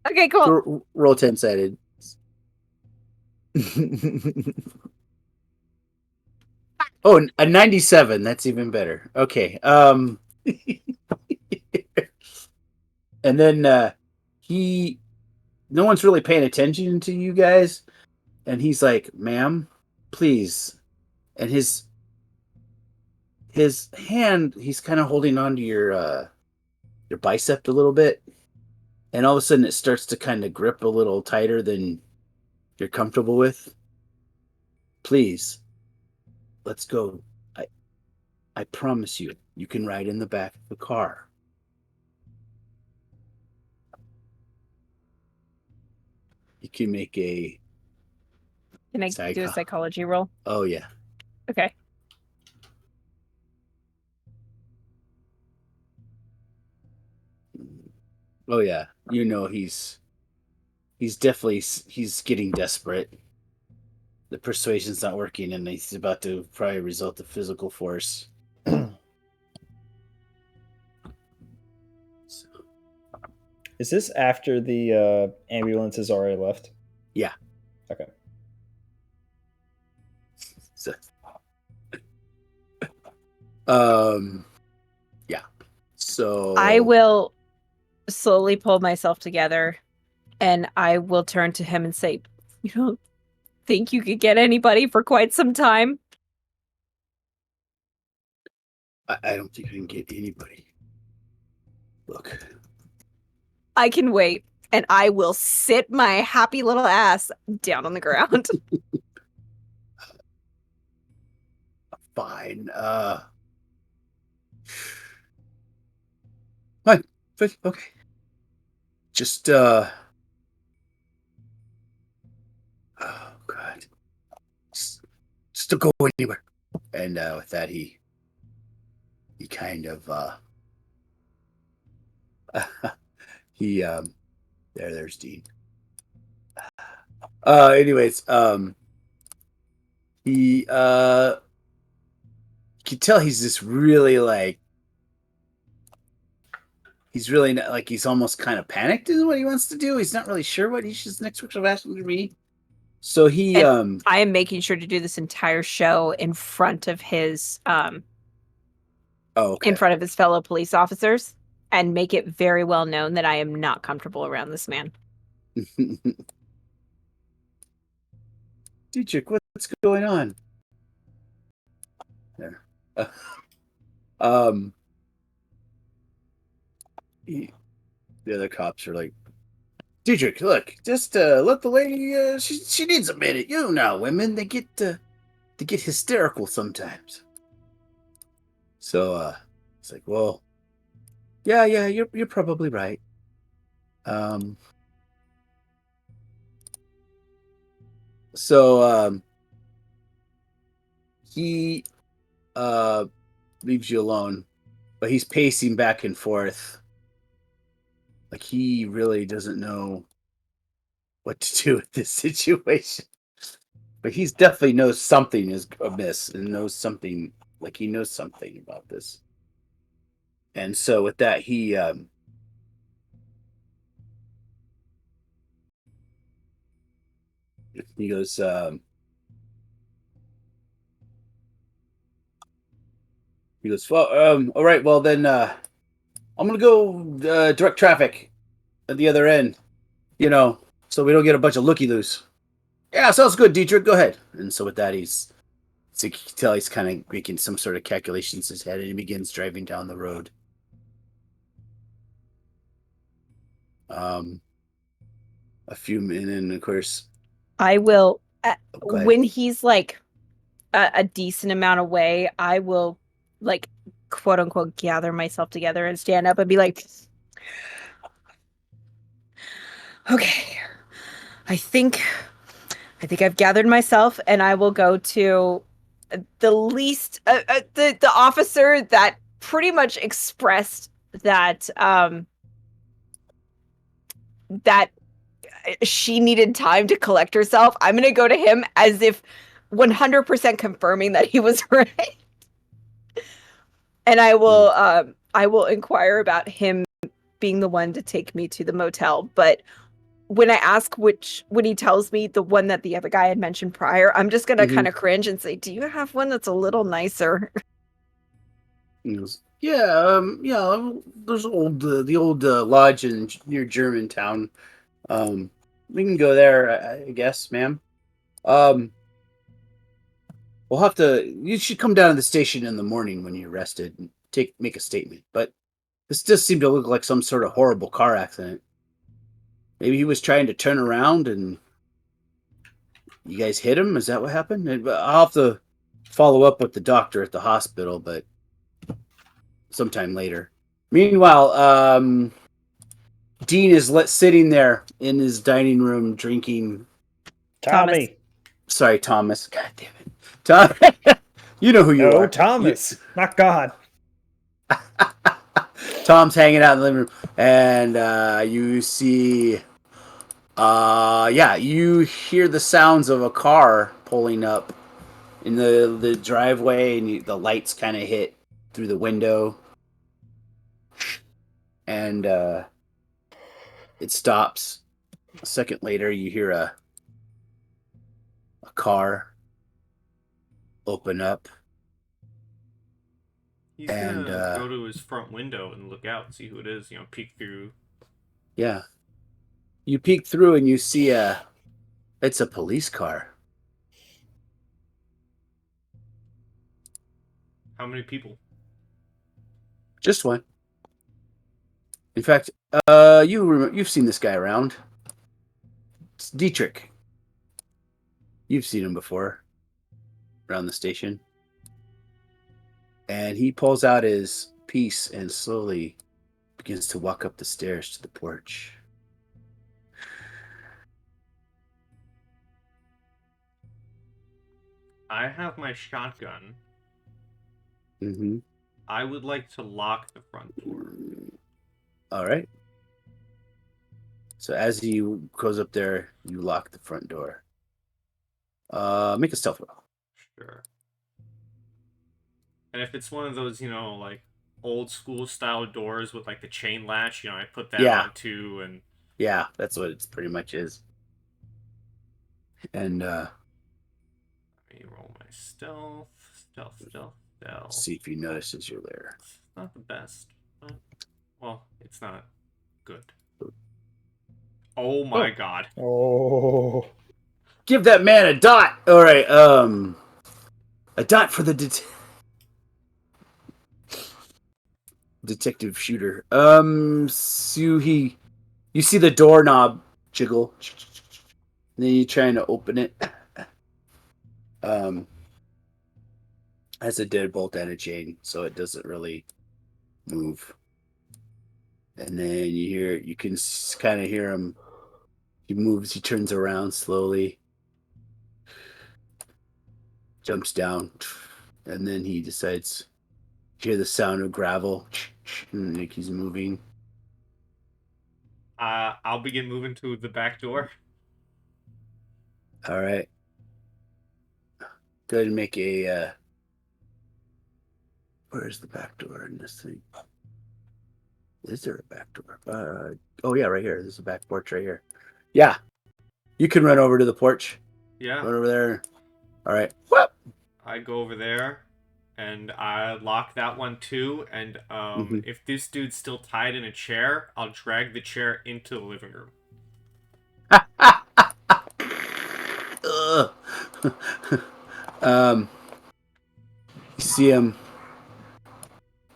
S5: Okay, cool.
S1: Roll 10-sided. Oh, a 97. That's even better. Okay. And then no one's really paying attention to you guys. And he's like, ma'am, please. And his hand, he's kind of holding on to your bicep a little bit. And all of a sudden it starts to kind of grip a little tighter than you're comfortable with. Please, let's go. I promise you can ride in the back of the car. You can make a...
S5: Can I do a psychology roll?
S1: Oh, yeah.
S5: Okay.
S1: Oh, yeah. He's he's getting desperate. The persuasion's not working, and he's about to probably resort to physical force.
S4: Is this after the ambulance has already left?
S1: Yeah.
S4: Okay.
S1: So, yeah. So
S5: I will slowly pull myself together, and I will turn to him and say, "You don't think you could get anybody for quite some time?"
S1: I don't think I can get anybody. Look.
S5: I can wait, and I will sit my happy little ass down on the ground.
S1: Fine. Fine. Okay. Just oh god. Just don't go anywhere. And with that he kind of there's Dean. Anyways, he you can tell he's just really like he's really not, like he's almost kind of panicked in what he wants to do. He's not really sure what his next course of action to be. So he
S5: I am making sure to do this entire show in front of his in front of his fellow police officers and make it very well known that I am not comfortable around this man.
S1: Dietrich, what's going on? There. The other cops are like, Dietrich, look, just let the lady. She needs a minute. You know, women they get hysterical sometimes. So it's like, well, yeah, you're probably right. So he leaves you alone, but he's pacing back and forth. Like he really doesn't know what to do with this situation. But he's definitely knows something is amiss and knows something, like he knows something about this. And so with that, he goes, well, all right, well then, I'm gonna go direct traffic at the other end, so we don't get a bunch of looky-loos. Yeah, sounds good, Dietrich. Go ahead. And so with that, so you can tell he's kind of making some sort of calculations in his head, and he begins driving down the road. A few minutes, and of course,
S5: I will when he's like a decent amount away, I will like quote unquote gather myself together and stand up and be like, okay, I think I've gathered myself, and I will go to the least the officer that pretty much expressed that that she needed time to collect herself. I'm going to go to him as if 100% confirming that he was right. And I will inquire about him being the one to take me to the motel. But when I ask when he tells me the one that the other guy had mentioned prior, I'm just going to kind of cringe and say, do you have one that's a little nicer?
S1: He goes, yeah, there's the old lodge near Germantown. We can go there, I guess, ma'am. We'll have to. You should come down to the station in the morning when you're rested and make a statement. But this does seem to look like some sort of horrible car accident. Maybe he was trying to turn around and you guys hit him. Is that what happened? I'll have to follow up with the doctor at the hospital, but sometime later. Meanwhile, Dean is sitting there in his dining room drinking.
S4: Tommy.
S1: Sorry, Thomas. God damn it. Tom, you know who you are.
S4: Thomas. Not God.
S1: Tom's hanging out in the living room, and you see Yeah, you hear the sounds of a car pulling up in the driveway, and the lights kind of hit through the window, and it stops. A second later, you hear a car open up,
S3: He's
S1: and
S3: gonna go to his front window and look out, see who it is. Peek through.
S1: yeah, you peek through and you see it's a police car.
S3: How many people?
S1: Just one. In fact, you've seen this guy around. It's Dietrich. You've seen him before around the station. And he pulls out his piece and slowly begins to walk up the stairs to the porch.
S3: I have my shotgun.
S1: Mm-hmm.
S3: I would like to lock the front door.
S1: All right. So as he goes up there, you lock the front door. Make a stealth roll.
S3: Sure. And if it's one of those, like old school style doors with like the chain latch, I put that on too. And
S1: yeah, that's what it pretty much is. And
S3: let me roll my stealth.
S1: See if he notices you're there.
S3: It's not the best, but well, it's not good. Oh my god.
S4: Oh.
S1: Give that man a dot. All right. A dot for the detective shooter. So you see the doorknob jiggle. And then you're trying to open it. Has a deadbolt and a chain, so it doesn't really move. And then you can kind of hear him. He moves. He turns around slowly, jumps down, and then he decides. You hear the sound of gravel, and like he's moving.
S3: I'll begin moving to the back door.
S1: All right. Go ahead and make a. Where's the back door in this thing? Is there a back door? Oh yeah, right here. There's a back porch right here. Yeah, you can run over to the porch.
S3: Yeah.
S1: Run over there. All right. Whoop.
S3: I go over there, and I lock that one too. And if this dude's still tied in a chair, I'll drag the chair into the living room.
S1: You see him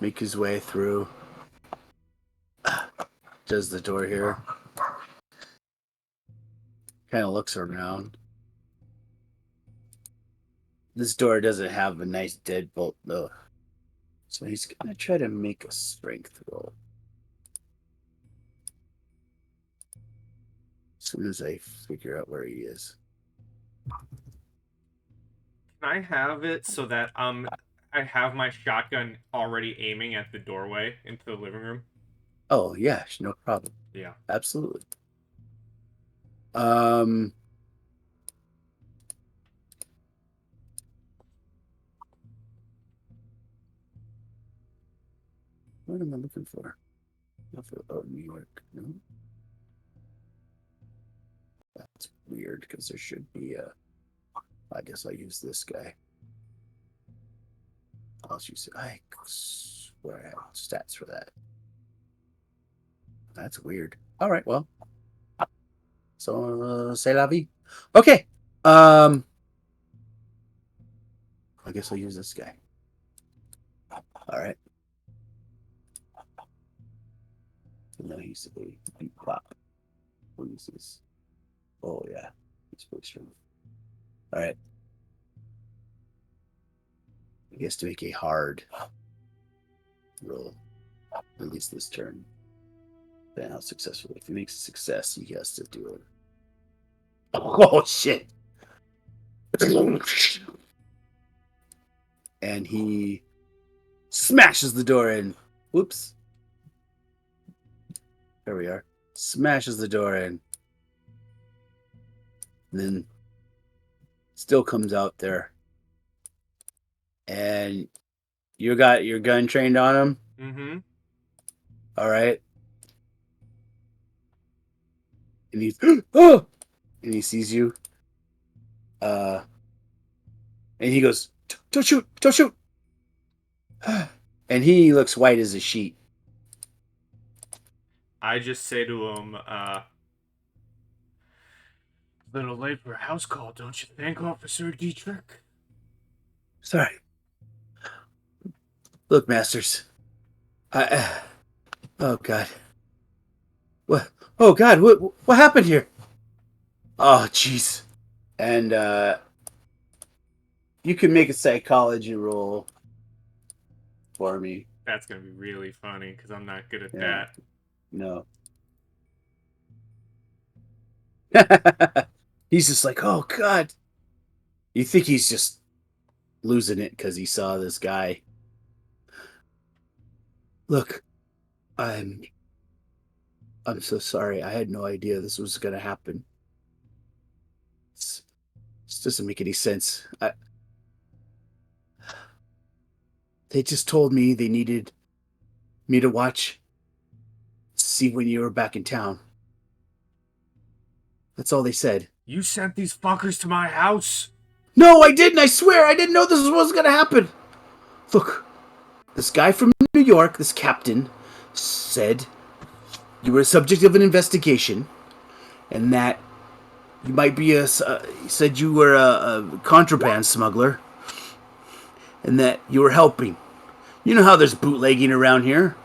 S1: make his way through. Does the door here. Kind of looks around. This door doesn't have a nice deadbolt though. So he's going to try to make a strength roll. As soon as I figure out where he is.
S3: Can I have it so that I have my shotgun already aiming at the doorway into the living room?
S1: Oh yeah, no problem.
S3: Yeah.
S1: Absolutely. What am I looking for? Oh, New York. No. That's weird because there should be a. I guess I'll use this guy. I'll use it. I swear I have stats for that. That's weird. All right, well. So, c'est la vie. Okay. I guess I'll use this guy. All right. No, he's a beat pop. What is this? Oh, yeah. He's pretty strong. All right. I guess to make a hard roll, at least this turn. Then how successfully. If he makes a success, he has to do it. Oh, shit. And he smashes the door in. Whoops. There we are. Smashes the door in. And then still comes out there. And you got your gun trained on him?
S3: Mm-hmm.
S1: All right. And he's oh, and he sees you. And he goes, "Don't shoot! Don't shoot!" And he looks white as a sheet.
S3: I just say to him, little late for a house call, don't you think, Officer Dietrich?
S1: Sorry. Look, Masters. Oh God. What? Oh God. What happened here? Oh jeez. And you can make a psychology roll for me.
S3: That's gonna be really funny because I'm not good at
S1: Yeah.
S3: that.
S1: No. He's just like, oh God. You think he's just losing it because he saw this guy. Look, I'm so sorry. I had no idea this was gonna happen. This doesn't make any sense. They just told me they needed me to watch, see when you were back in town. That's all they said.
S3: You sent these fuckers to my house?
S1: No, I didn't. I swear, I didn't know this was gonna happen. Look, this guy from New York, this captain, said you were a subject of an investigation, and that you might be he said you were a contraband smuggler, and that you were helping. You know how there's bootlegging around here.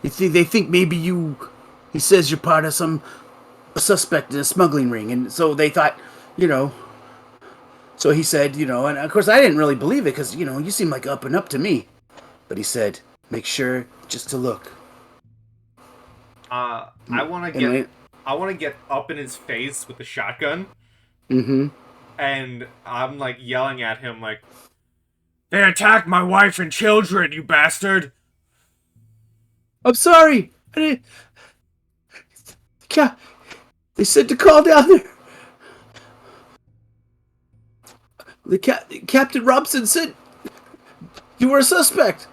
S1: They think maybe you. He says you're part of a suspect in a smuggling ring, and so they thought, you know. So he said, you know, and of course I didn't really believe it because, you know, you seem like up and up to me. But he said, make sure just to look.
S3: I want to get up in his face with the shotgun.
S1: Mm-hmm.
S3: And I'm like yelling at him like, "They attacked my wife and children, you bastard!"
S1: I'm sorry. I didn't. They said to call down there. Captain Robson said you were a suspect.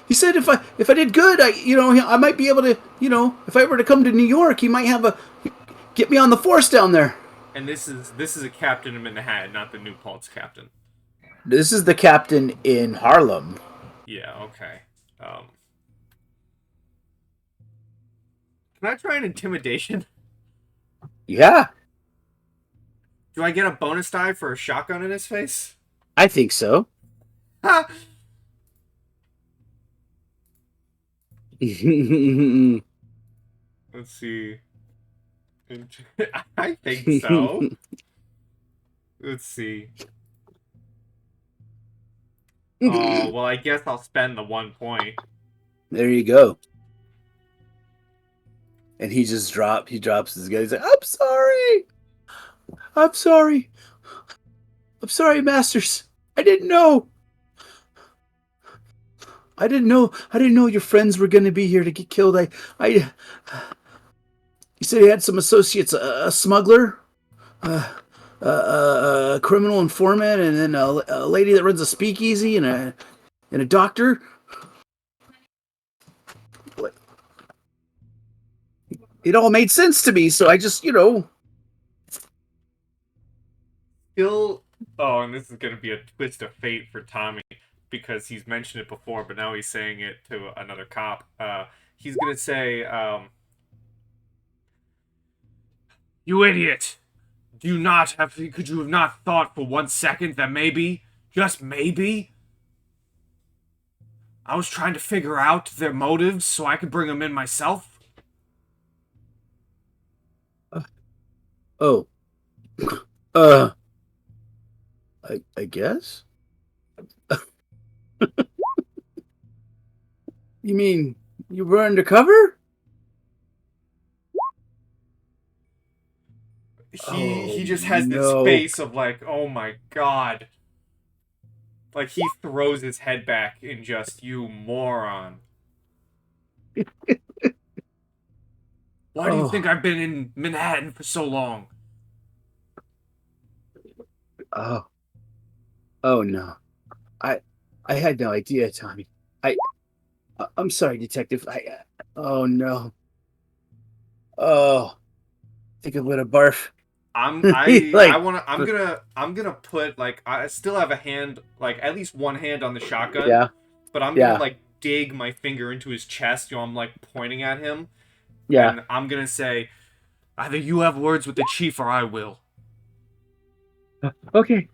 S1: He said if I did good, I might be able to, if I were to come to New York, he might get me on the force down there.
S3: And this is a captain in Manhattan, not the New Paltz captain.
S1: This is the captain in Harlem.
S3: Yeah, okay. Can I try an intimidation?
S1: Yeah.
S3: Do I get a bonus die for a shotgun in his face?
S1: I think so.
S3: Ha! Let's see. I think so. Let's see. Oh, well, I guess I'll spend the 1 point.
S1: There you go. And he drops his gun. He's like, I'm sorry. I'm sorry. I'm sorry, Masters. I didn't know. I didn't know your friends were going to be here to get killed. He said he had some associates, a smuggler, a criminal informant, and then a lady that runs a speakeasy, and a doctor. It all made sense to me, so I just,
S3: Still. Oh, and this is going to be a twist of fate for Tommy because he's mentioned it before, but now he's saying it to another cop. He's going to say, "You idiot! Could you have not thought for 1 second that maybe, just maybe, I was trying to figure out their motives so I could bring them in myself?"
S1: Oh. I guess? You mean you were undercover?
S3: He just has this face of like, oh my god. Like he throws his head back in just, you moron. Why do you think I've been in Manhattan for so long?
S1: Oh, oh no. I had no idea, Tommy. I'm sorry, Detective. Oh no. Oh, I think I'm gonna barf. Like,
S3: I'm gonna put like I still have a hand like at least one hand on the shotgun,
S1: yeah,
S3: but I'm gonna
S1: yeah,
S3: like dig my finger into his chest. I'm like pointing at him,
S1: yeah.
S3: and I'm gonna say, either you have words with the chief or I will.
S1: Okay,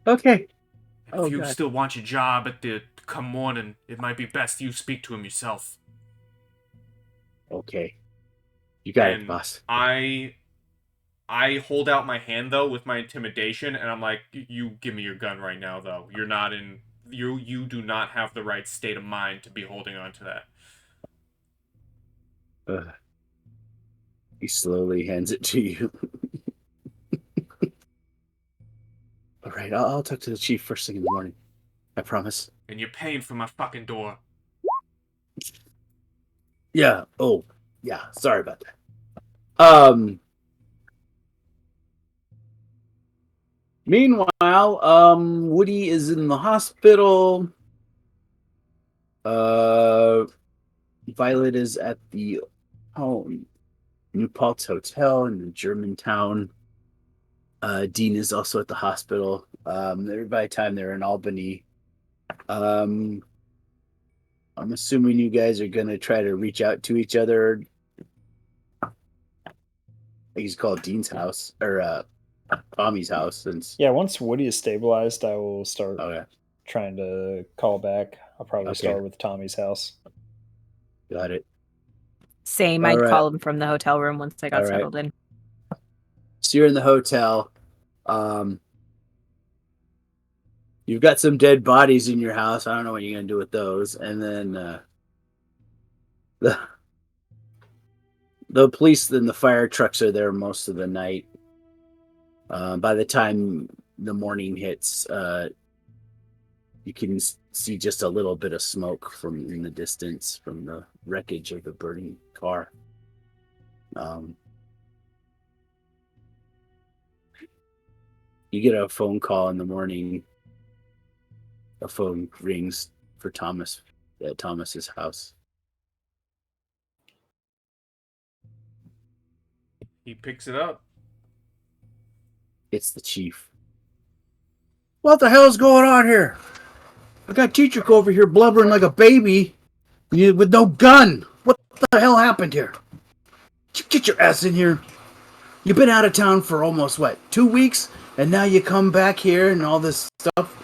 S1: okay.
S3: And if
S1: Oh
S3: you
S1: God.
S3: still want your job at the come morning, it might be best you speak to him yourself.
S1: Okay, you got it,
S3: And
S1: boss.
S3: I hold out my hand though with my intimidation, and I'm like, "You give me your gun right now, though. You're not in. You do not have the right state of mind to be holding on to that."
S1: Uh, he slowly hands it to you. All right, I'll talk to the chief first thing in the morning. I promise.
S3: And you're paying for my fucking door.
S1: Yeah. Oh, yeah. Sorry about that. Meanwhile, Woody is in the hospital. Uh, Violet is at the New Paltz Hotel in the Germantown. Dean is also at the hospital. By the time they're in Albany, um, I'm assuming you guys are gonna try to reach out to each other. I think he's called Dean's house or Tommy's house since.
S4: Yeah, once Woody is stabilized, I will start
S1: Okay,
S4: trying to call back. I'll probably
S1: okay,
S4: start with Tommy's house.
S1: got it.
S5: Same.
S1: All
S5: I'd
S1: right,
S5: call him from the hotel room once I
S1: all
S5: got
S1: right.
S5: settled in.
S1: So you're in the hotel. Um, you've got some dead bodies in your house. I don't know what you're gonna do with those. And then the the police and the fire trucks are there most of the night. By the time the morning hits, you can see just a little bit of smoke from in the distance from the wreckage of the burning car. You get a phone call in the morning. A phone rings for Thomas at Thomas's house.
S3: He picks it up.
S1: It's the chief. What the hell's going on here? I got teacher over here blubbering like a baby with no gun. What the hell happened here? Get your ass in here. You've been out of town for almost, what, 2 weeks? And now you come back here and all this stuff.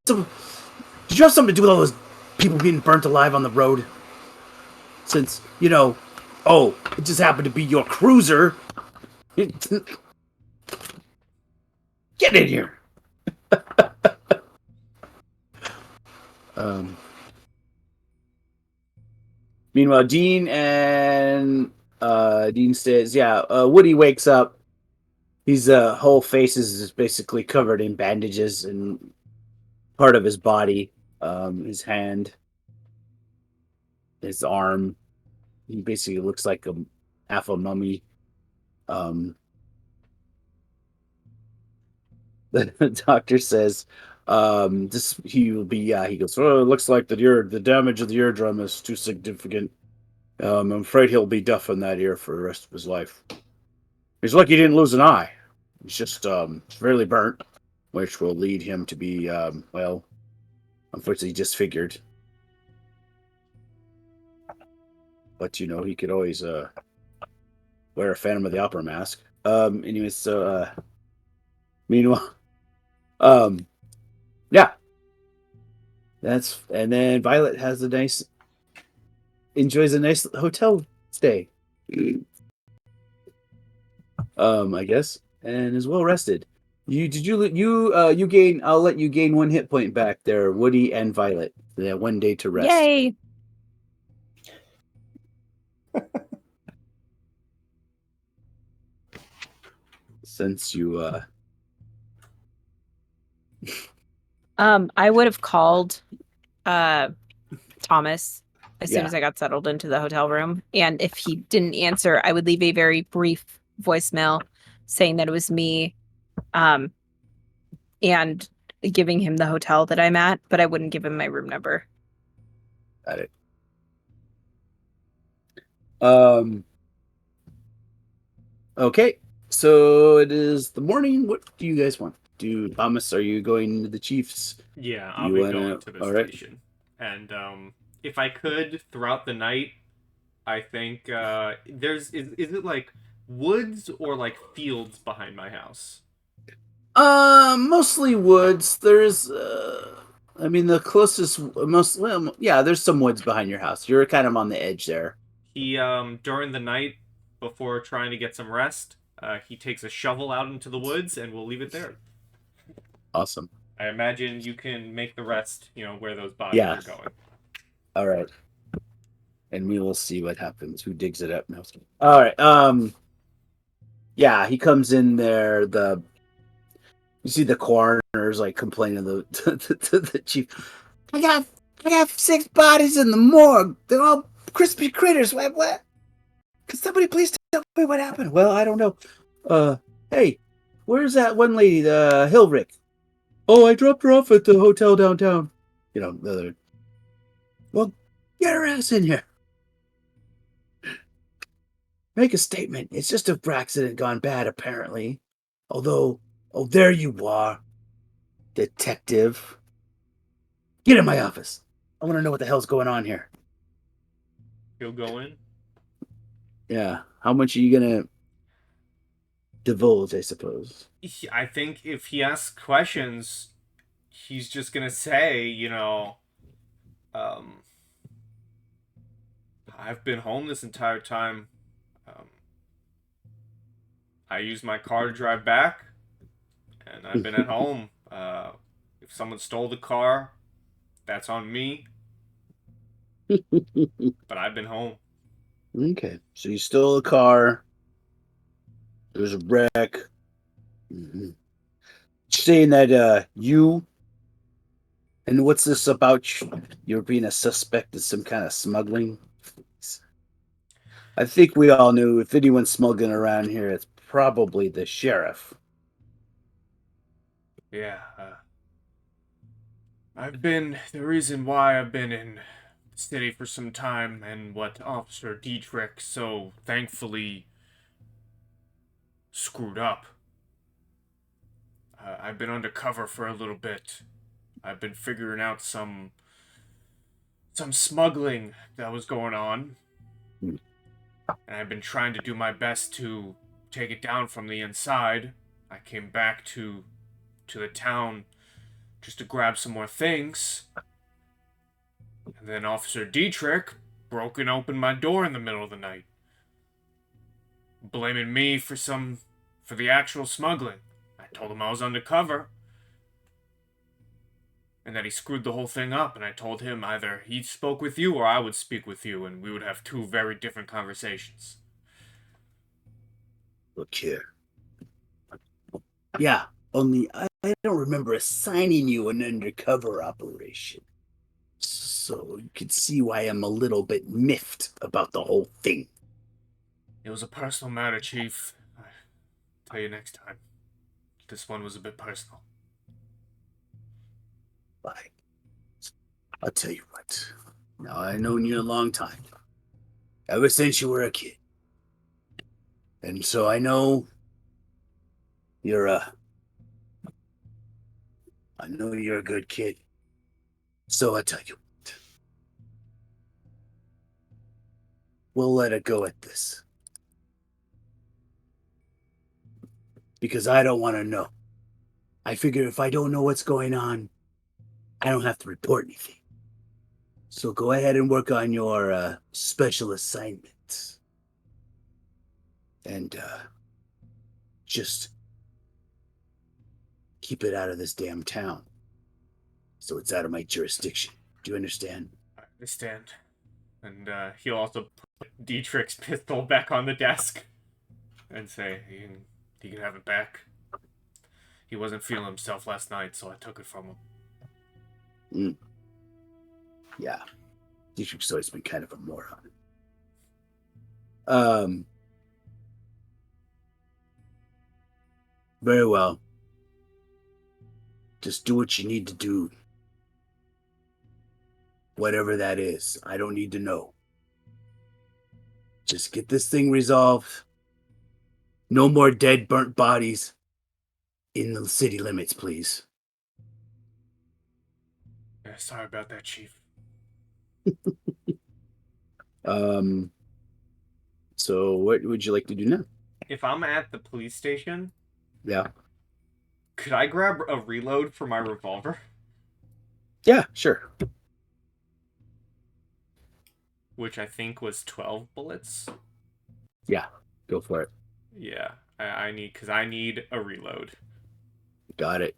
S1: Did you have something to do with all those people being burnt alive on the road? Since, oh, it just happened to be your cruiser. Get in here. Meanwhile, Dean says, yeah, Woody wakes up. His whole face is basically covered in bandages and part of his body, his hand, his arm. He basically looks like half a mummy. The doctor says, he will be, he goes, oh, it looks like the damage of the eardrum is too significant. I'm afraid he'll be deaf in that ear for the rest of his life. He's lucky he didn't lose an eye. He's just severely burnt, which will lead him to be, unfortunately disfigured. But, he could always wear a Phantom of the Opera mask. Anyways, so, meanwhile, yeah. And then Violet enjoys a nice hotel stay. I guess, and is well rested. You gain. I'll let you gain 1 hit point back there, Woody and Violet. They have 1 day to rest.
S5: Yay!
S1: Since you
S5: I would have called Thomas as soon
S1: Yeah.
S5: as I got settled into the hotel room. And if he didn't answer, I would leave a very brief voicemail saying that it was me. and giving him the hotel that I'm at, but I wouldn't give him my room number.
S1: Got it. Okay. So it is the morning. What do you guys want? Thomas, are you going to the Chiefs?
S3: Yeah, I'll
S1: You
S3: be
S1: wanna-
S3: going to the
S1: all right.
S3: station. And if I could throughout the night, I think is it like woods or like fields behind my house?
S1: Mostly woods. There's I mean the closest yeah, there's some woods behind your house. You're kind of on the edge there.
S3: He during the night before trying to get some rest, he takes a shovel out into the woods and we'll leave it there.
S1: Awesome.
S3: I imagine you can make the rest, where those bodies
S1: Yeah.
S3: are going.
S1: All right. And we will see what happens. Who digs it up now? All right. Yeah, he comes in there. You see the coroner's like complaining to the chief. I got 6 bodies in the morgue. They're all crispy critters. What? Can somebody please tell me what happened? Well, I don't know. Hey, where's that one lady, the Hilrick? Oh, I dropped her off at the hotel downtown. The other. Well, get her ass in here. Make a statement. It's just a accident gone bad, apparently. Although, oh, there you are, detective. Get in my office. I want to know what the hell's going on here.
S3: He'll go in.
S1: Yeah. How much are you going to divulge, I suppose?
S3: I think if he asks questions, he's just gonna say, I've been home this entire time. I used my car to drive back, and I've been at home. If someone stole the car, that's on me. But I've been home.
S1: Okay. So you stole a car. There's a wreck. Mm-hmm. Saying that you and what's this about? You're being a suspect of some kind of smuggling. I think we all knew if anyone's smuggling around here, it's probably the sheriff.
S3: Yeah. The reason why I've been in the city for some time, and what Officer Dietrich so thankfully screwed up. I've been undercover for a little bit. I've been figuring out some smuggling that was going on.
S1: Hmm.
S3: And I've been trying to do my best to take it down from the inside. I came back to the town just to grab some more things. And then Officer Dietrich broke and opened my door in the middle of the night, blaming me for the actual smuggling. I told him I was undercover, and that he screwed the whole thing up, and I told him either he spoke with you or I would speak with you, and we would have 2 very different conversations.
S1: Look here. Yeah, only I don't remember assigning you an undercover operation. So you can see why I'm a little bit miffed about the whole thing.
S3: It was a personal matter, Chief. I'll tell you next time. This one was a bit personal.
S1: Bye. I'll tell you what. Now, I've known you a long time. Ever since you were a kid. And so I know you're a good kid. So I tell you what. We'll let it go at this. Because I don't want to know. I figure if I don't know what's going on, I don't have to report anything. So go ahead and work on your special assignments. And just keep it out of this damn town. So it's out of my jurisdiction. Do you understand?
S3: I understand. And he'll also put Dietrich's pistol back on the desk and say, you can have it back. He wasn't feeling himself last night, so I took it from him.
S1: Yeah. Dietrich's always been kind of a moron. Very well. Just do what you need to do. Whatever that is, I don't need to know. Just get this thing resolved. No more dead, burnt bodies in the city limits, please.
S3: Yeah, sorry about that, Chief.
S1: So what would you like to do now?
S3: If I'm at the police station,
S1: Yeah.
S3: could I grab a reload for my revolver?
S1: Yeah, sure.
S3: Which I think was 12 bullets.
S1: Yeah, go for it.
S3: Yeah, I need a reload.
S1: Got it.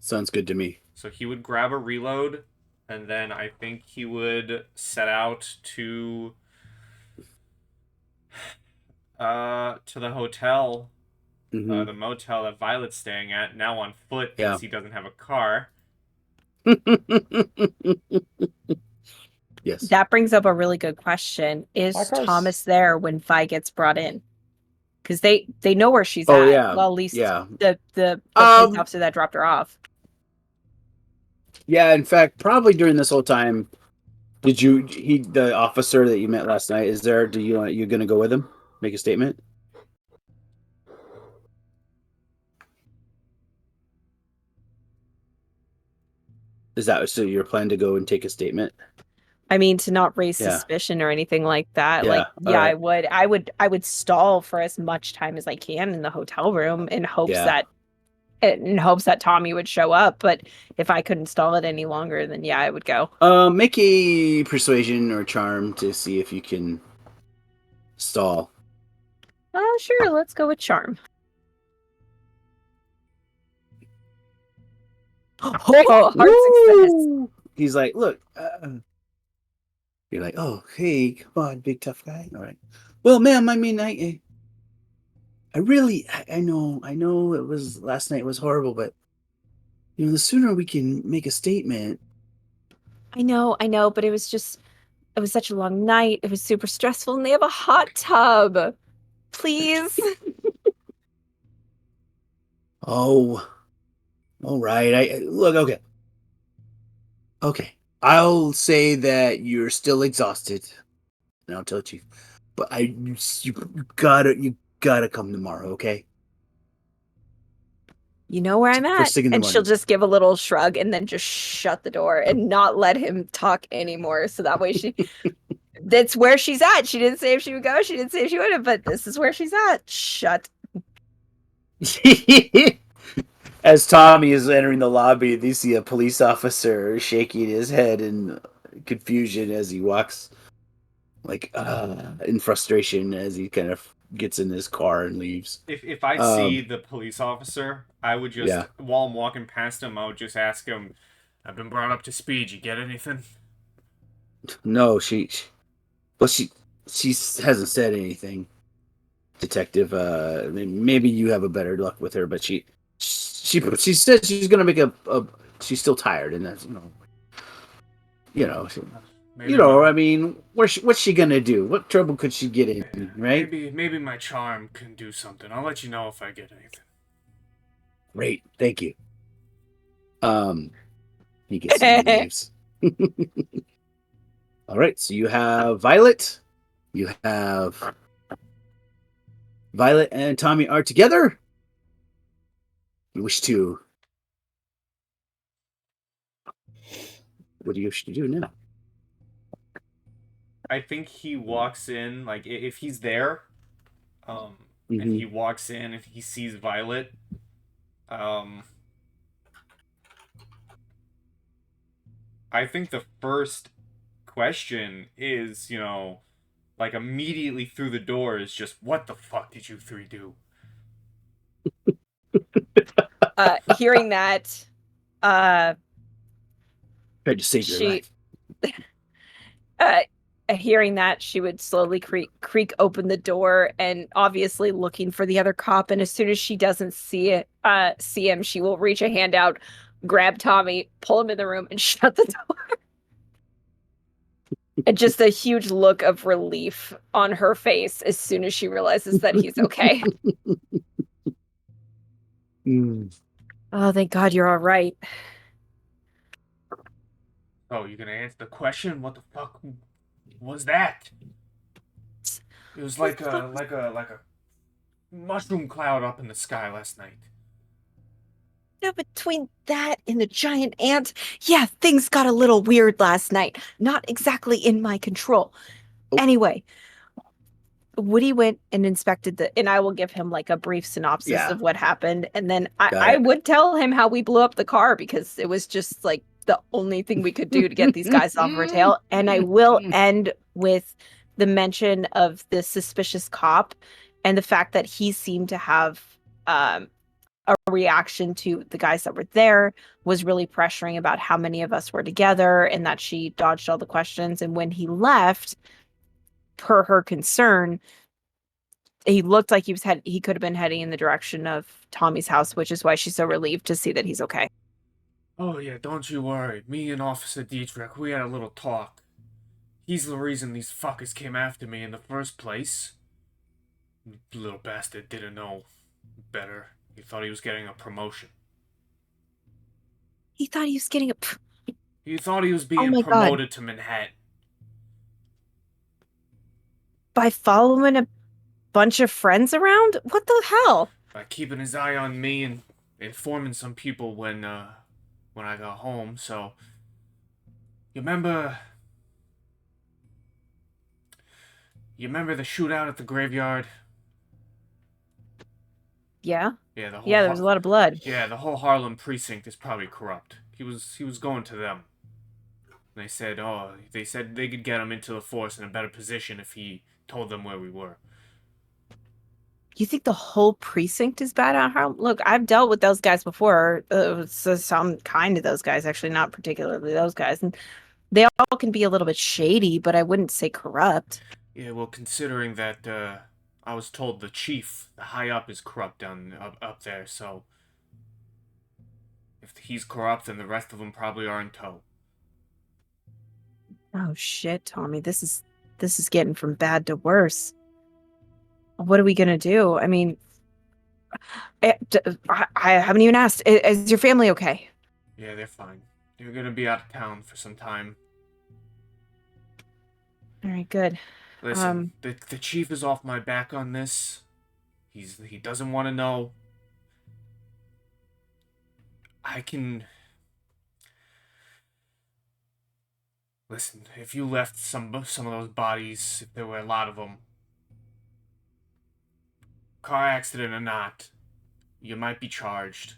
S1: Sounds good to me.
S3: So he would grab a reload, and then I think he would set out to the hotel,
S1: Mhm.
S3: the motel that Violet's staying at, now on foot because he doesn't have a car.
S1: Yes.
S5: That brings up a really good question. Is Thomas there when Vi gets brought in? Because they know where she's at.
S1: Yeah.
S5: Well, at least
S1: yeah.
S5: the police officer that dropped her off.
S1: Yeah, in fact, probably during this whole time, the officer that you met last night, is there? You gonna go with him? Make a statement? Is that so? Your plan to go and take a statement?
S5: I mean, to not raise suspicion or anything like that.
S1: Yeah,
S5: right. I would stall for as much time as I can in the hotel room in hopes that Tommy would show up. But if I couldn't stall it any longer, then I would go.
S1: Make a persuasion or charm to see if you can stall.
S5: Sure. Let's go with charm. Oh, hard success.
S1: He's like, look. You're like, oh, hey, come on, big tough guy. All right. Well, ma'am, I mean, I know it was last night was horrible, but the sooner we can make a statement.
S5: I know, but it was such a long night. It was super stressful, and they have a hot tub. Please.
S1: Oh, all right. Look, okay. I'll say that you're still exhausted, and I'll tell Chief. But you gotta come tomorrow, okay?
S5: You know where I'm at. And she'll just give a little shrug and then just shut the door and not let him talk anymore. So that way that's where she's at. She didn't say if she would go. She didn't say if she wouldn't, but this is where she's at. Shut.
S1: As Tommy is entering the lobby, they see a police officer shaking his head in confusion as he walks, in frustration as he kind of gets in his car and leaves.
S3: If I see the police officer, I would just, while I'm walking past him, I would just ask him, I've been brought up to speed. You get anything?
S1: No, she hasn't said anything, Detective. Maybe you have a better luck with her, but she said she's gonna make she's still tired, and that's I mean, what's she gonna do? What trouble could she get in, right?
S3: Maybe my charm can do something. I'll let you know if I get anything.
S1: Great, thank you. He gets some leaves. All right, so you have Violet. You have Violet and Tommy are together. You wish to. What do you wish to do now?
S3: I think he walks in, like, if he's there, and he walks in and he sees Violet, I think the first question is, like, immediately through the door is just, what the fuck did you three do?
S5: Hearing that,
S1: tried to save your life.
S5: Hearing that, she would slowly creak open the door, and obviously looking for the other cop. And as soon as she doesn't see him, she will reach a hand out, grab Tommy, pull him in the room, and shut the door. And just a huge look of relief on her face as soon as she realizes that he's okay. Oh, thank God you're all right.
S3: Oh, you gonna answer the question? What the fuck was that? It was
S5: What
S3: like
S5: the fuck?
S3: a mushroom cloud up in the sky last night.
S5: Yeah, between that and the giant ant, yeah, things got a little weird last night. Not exactly in my control.
S1: Oh.
S5: Anyway, Woody went and inspected and I will give him like a brief synopsis
S1: Yeah.
S5: of what happened. And then
S1: Got
S5: I
S1: it.
S5: would tell him how we blew up the car because it was just like the only thing we could do to get these guys off our tail. And I will end with the mention of the suspicious cop and the fact that he seemed to have a reaction to the guys that were there, was really pressuring about how many of us were together and that she dodged all the questions. And when he left, per her concern, he looked like he could have been heading in the direction of Tommy's house, which is why she's so relieved to see that he's okay.
S3: Oh yeah, don't you worry. Me and Officer Dietrich, we had a little talk. He's the reason these fuckers came after me in the first place. Little bastard didn't know better. He thought he was getting a promotion.
S5: He thought he was getting a.
S3: He thought he was
S5: Oh
S3: being
S5: my God.
S3: promoted to Manhattan.
S5: By following a bunch of friends around? What the hell?
S3: By keeping his eye on me and informing some people when I got home. So you remember the shootout at the graveyard?
S5: Yeah.
S3: Yeah,
S5: Yeah, there was a lot of blood.
S3: Yeah, the whole Harlem precinct is probably corrupt. He was going to them. And they said they could get him into the force in a better position if he told them where we were.
S5: You think the whole precinct is bad at Harlem? Look, I've dealt with those guys before. So some kind of those guys, actually, not particularly those guys. And they all can be a little bit shady, but I wouldn't say corrupt.
S3: Yeah, well, considering that I was told the chief, the high up, is corrupt up there, so if he's corrupt, then the rest of them probably are in tow.
S5: Oh shit, Tommy, this is getting from bad to worse. What are we gonna do? I mean, I haven't even asked. Is your family okay?
S3: Yeah, they're fine. They're gonna be out of town for some time.
S5: All right, good.
S3: Listen, the chief is off my back on this. He doesn't want to know. I can listen. If you left some of those bodies, if there were a lot of them, car accident or not, you might be charged.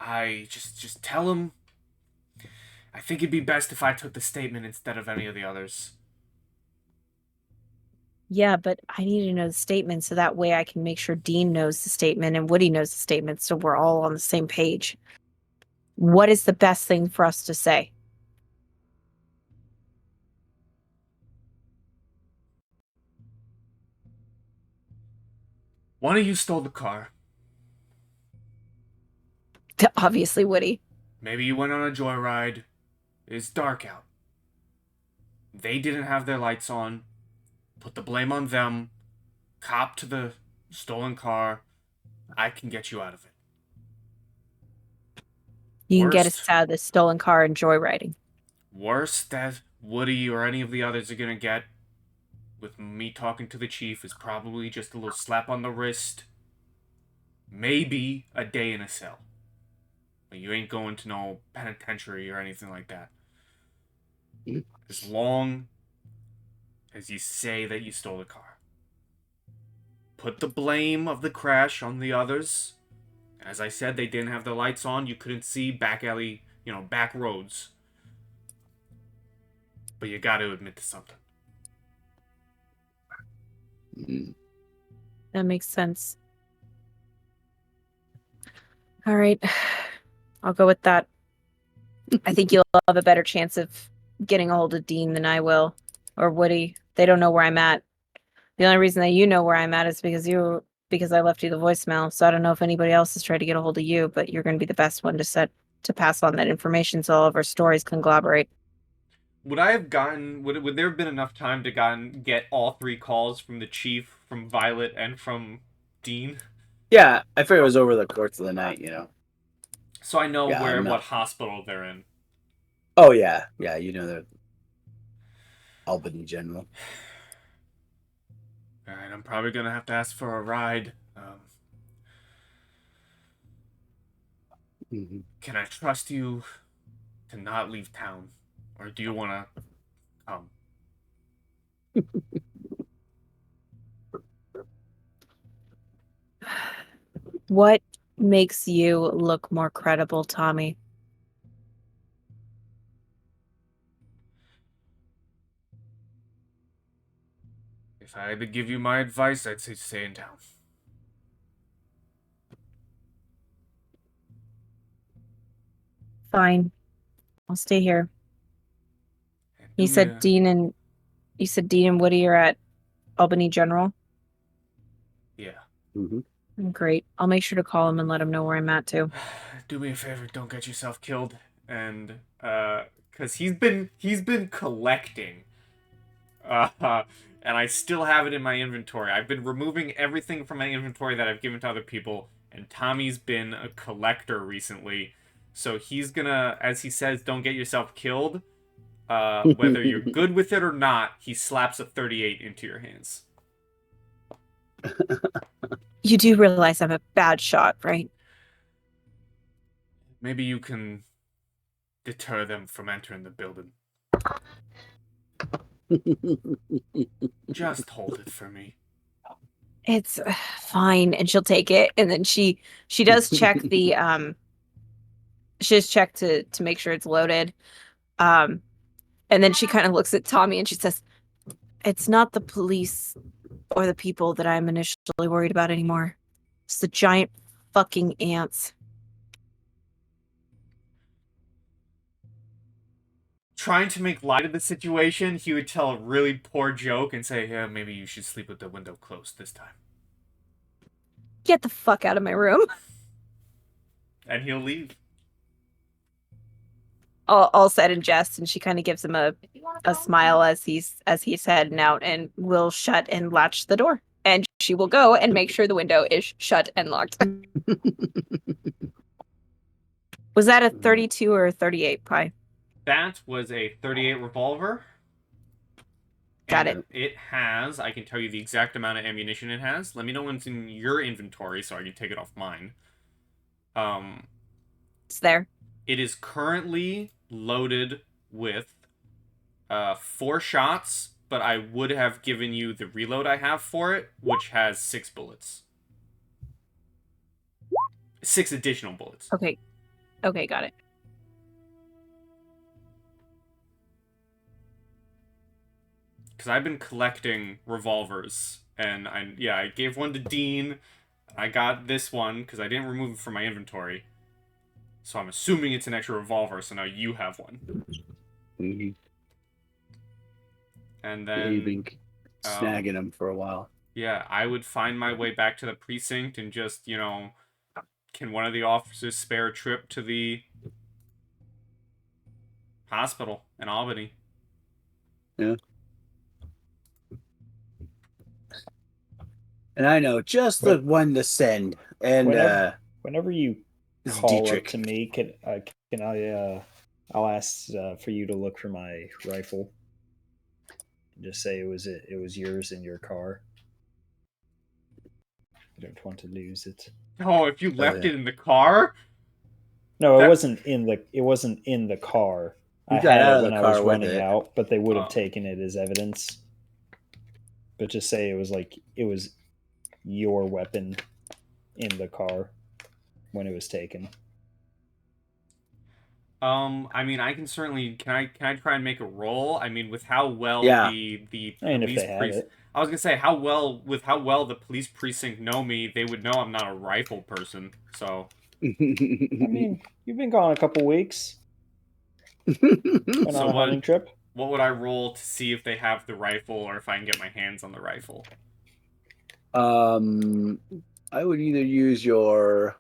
S3: I just tell him. I think it'd be best if I took the statement instead of any of the others.
S5: Yeah, but I need to know the statement so that way I can make sure Dean knows the statement and Woody knows the statement so we're all on the same page. What is the best thing for us to say?
S3: One of you stole the car.
S5: Obviously, Woody.
S3: Maybe you went on a joyride. It's dark out. They didn't have their lights on. Put the blame on them. Cop to the stolen car. I can get you out of it.
S5: You can get us out of this stolen car and joyriding.
S3: Worst that Woody or any of the others are gonna get with me talking to the chief is probably just a little slap on the wrist. Maybe a day in a cell. But you ain't going to no penitentiary or anything like that. As long as you say that you stole the car. Put the blame of the crash on the others. As I said, they didn't have the lights on. You couldn't see back alley, back roads. But you gotta admit to something.
S5: That makes sense. All right. I'll go with that. I think you'll have a better chance of getting a hold of Dean than I will. Or Woody. They don't know where I'm at. The only reason that you know where I'm at is because I left you the voicemail. So I don't know if anybody else has tried to get a hold of you, but you're gonna be the best one to pass on that information so all of our stories can collaborate.
S3: Would I have gotten? Would there have been enough time to get all three calls from the chief, from Violet, and from Dean?
S1: Yeah, I figured it was over the course of the night,
S3: So I know
S1: Yeah, I'm not-
S3: what hospital they're in.
S1: Oh, yeah. Yeah, the Albany General.
S3: Alright, I'm probably gonna have to ask for a ride. Can I trust you to not leave town? Or do you want to come?
S5: What makes you look more credible, Tommy?
S3: If I had to give you my advice, I'd say stay in town.
S5: Fine. I'll stay here.
S3: And
S5: You said Dean and Woody are at Albany General?
S3: Yeah.
S5: Great. I'll make sure to call him and let him know where I'm at too.
S3: Do me a favor, don't get yourself killed. And cuz he's been collecting. And I still have it in my inventory. I've been removing everything from my inventory that I've given to other people, and Tommy's been a collector recently. So he's gonna, as he says, don't get yourself killed. Whether you're good with it or not, he slaps a 38 into your hands.
S5: You do realize I'm a bad shot, right?
S3: Maybe you can deter them from entering the building. Just hold it for me.
S5: It's fine, and she'll take it, and then she does check the she just checked to make sure it's loaded, and then she kind of looks at Tommy and she says, "It's not the police or the people that I'm initially worried about anymore. It's the giant fucking ants."
S3: Trying to make light of the situation, he would tell a really poor joke and say, "Yeah, maybe you should sleep with the window closed this time."
S5: Get the fuck out of my room.
S3: And he'll leave.
S5: All said in jest, and she kind of gives him a smile as he's heading out, and will shut and latch the door. And she will go and make sure the window is shut and locked. Was that a 32 or a 38 pie?
S3: That was a 38 revolver.
S5: Got it.
S3: It has, I can tell you the exact amount of ammunition it has. Let me know when it's in your inventory so I can take it off mine.
S5: It's there.
S3: It is currently loaded with 4 shots, but I would have given you the reload I have for it, which has 6 bullets. 6 additional bullets.
S5: Okay, got it.
S3: Because I've been collecting revolvers, and I gave one to Dean. I got this one because I didn't remove it from my inventory. So I'm assuming it's an extra revolver, so now you have one.
S1: Mm-hmm.
S3: And then...
S1: You've been snagging them for a while.
S3: Yeah, I would find my way back to the precinct and just, can one of the officers spare a trip to the hospital in Albany?
S1: Yeah. And I know just the one to send. And
S4: whenever you call up to me, can I'll ask for you to look for my rifle. Just say it was yours in your car. I don't want to lose it.
S3: Oh, if you left it in the car?
S4: No, it wasn't in the car. I had it when I was running out, but they would have taken it as evidence. But just say it was your weapon in the car when it was taken.
S3: I mean, I can certainly can I try and make a roll? I mean, with how well the
S4: police precinct,
S3: I was gonna say how well the police precinct know me, they would know I'm not a rifle person. So
S4: I mean, you've been gone a couple weeks.
S3: On
S4: a hunting trip.
S3: What would I roll to see if they have the rifle or if I can get my hands on the rifle?
S1: I would either use your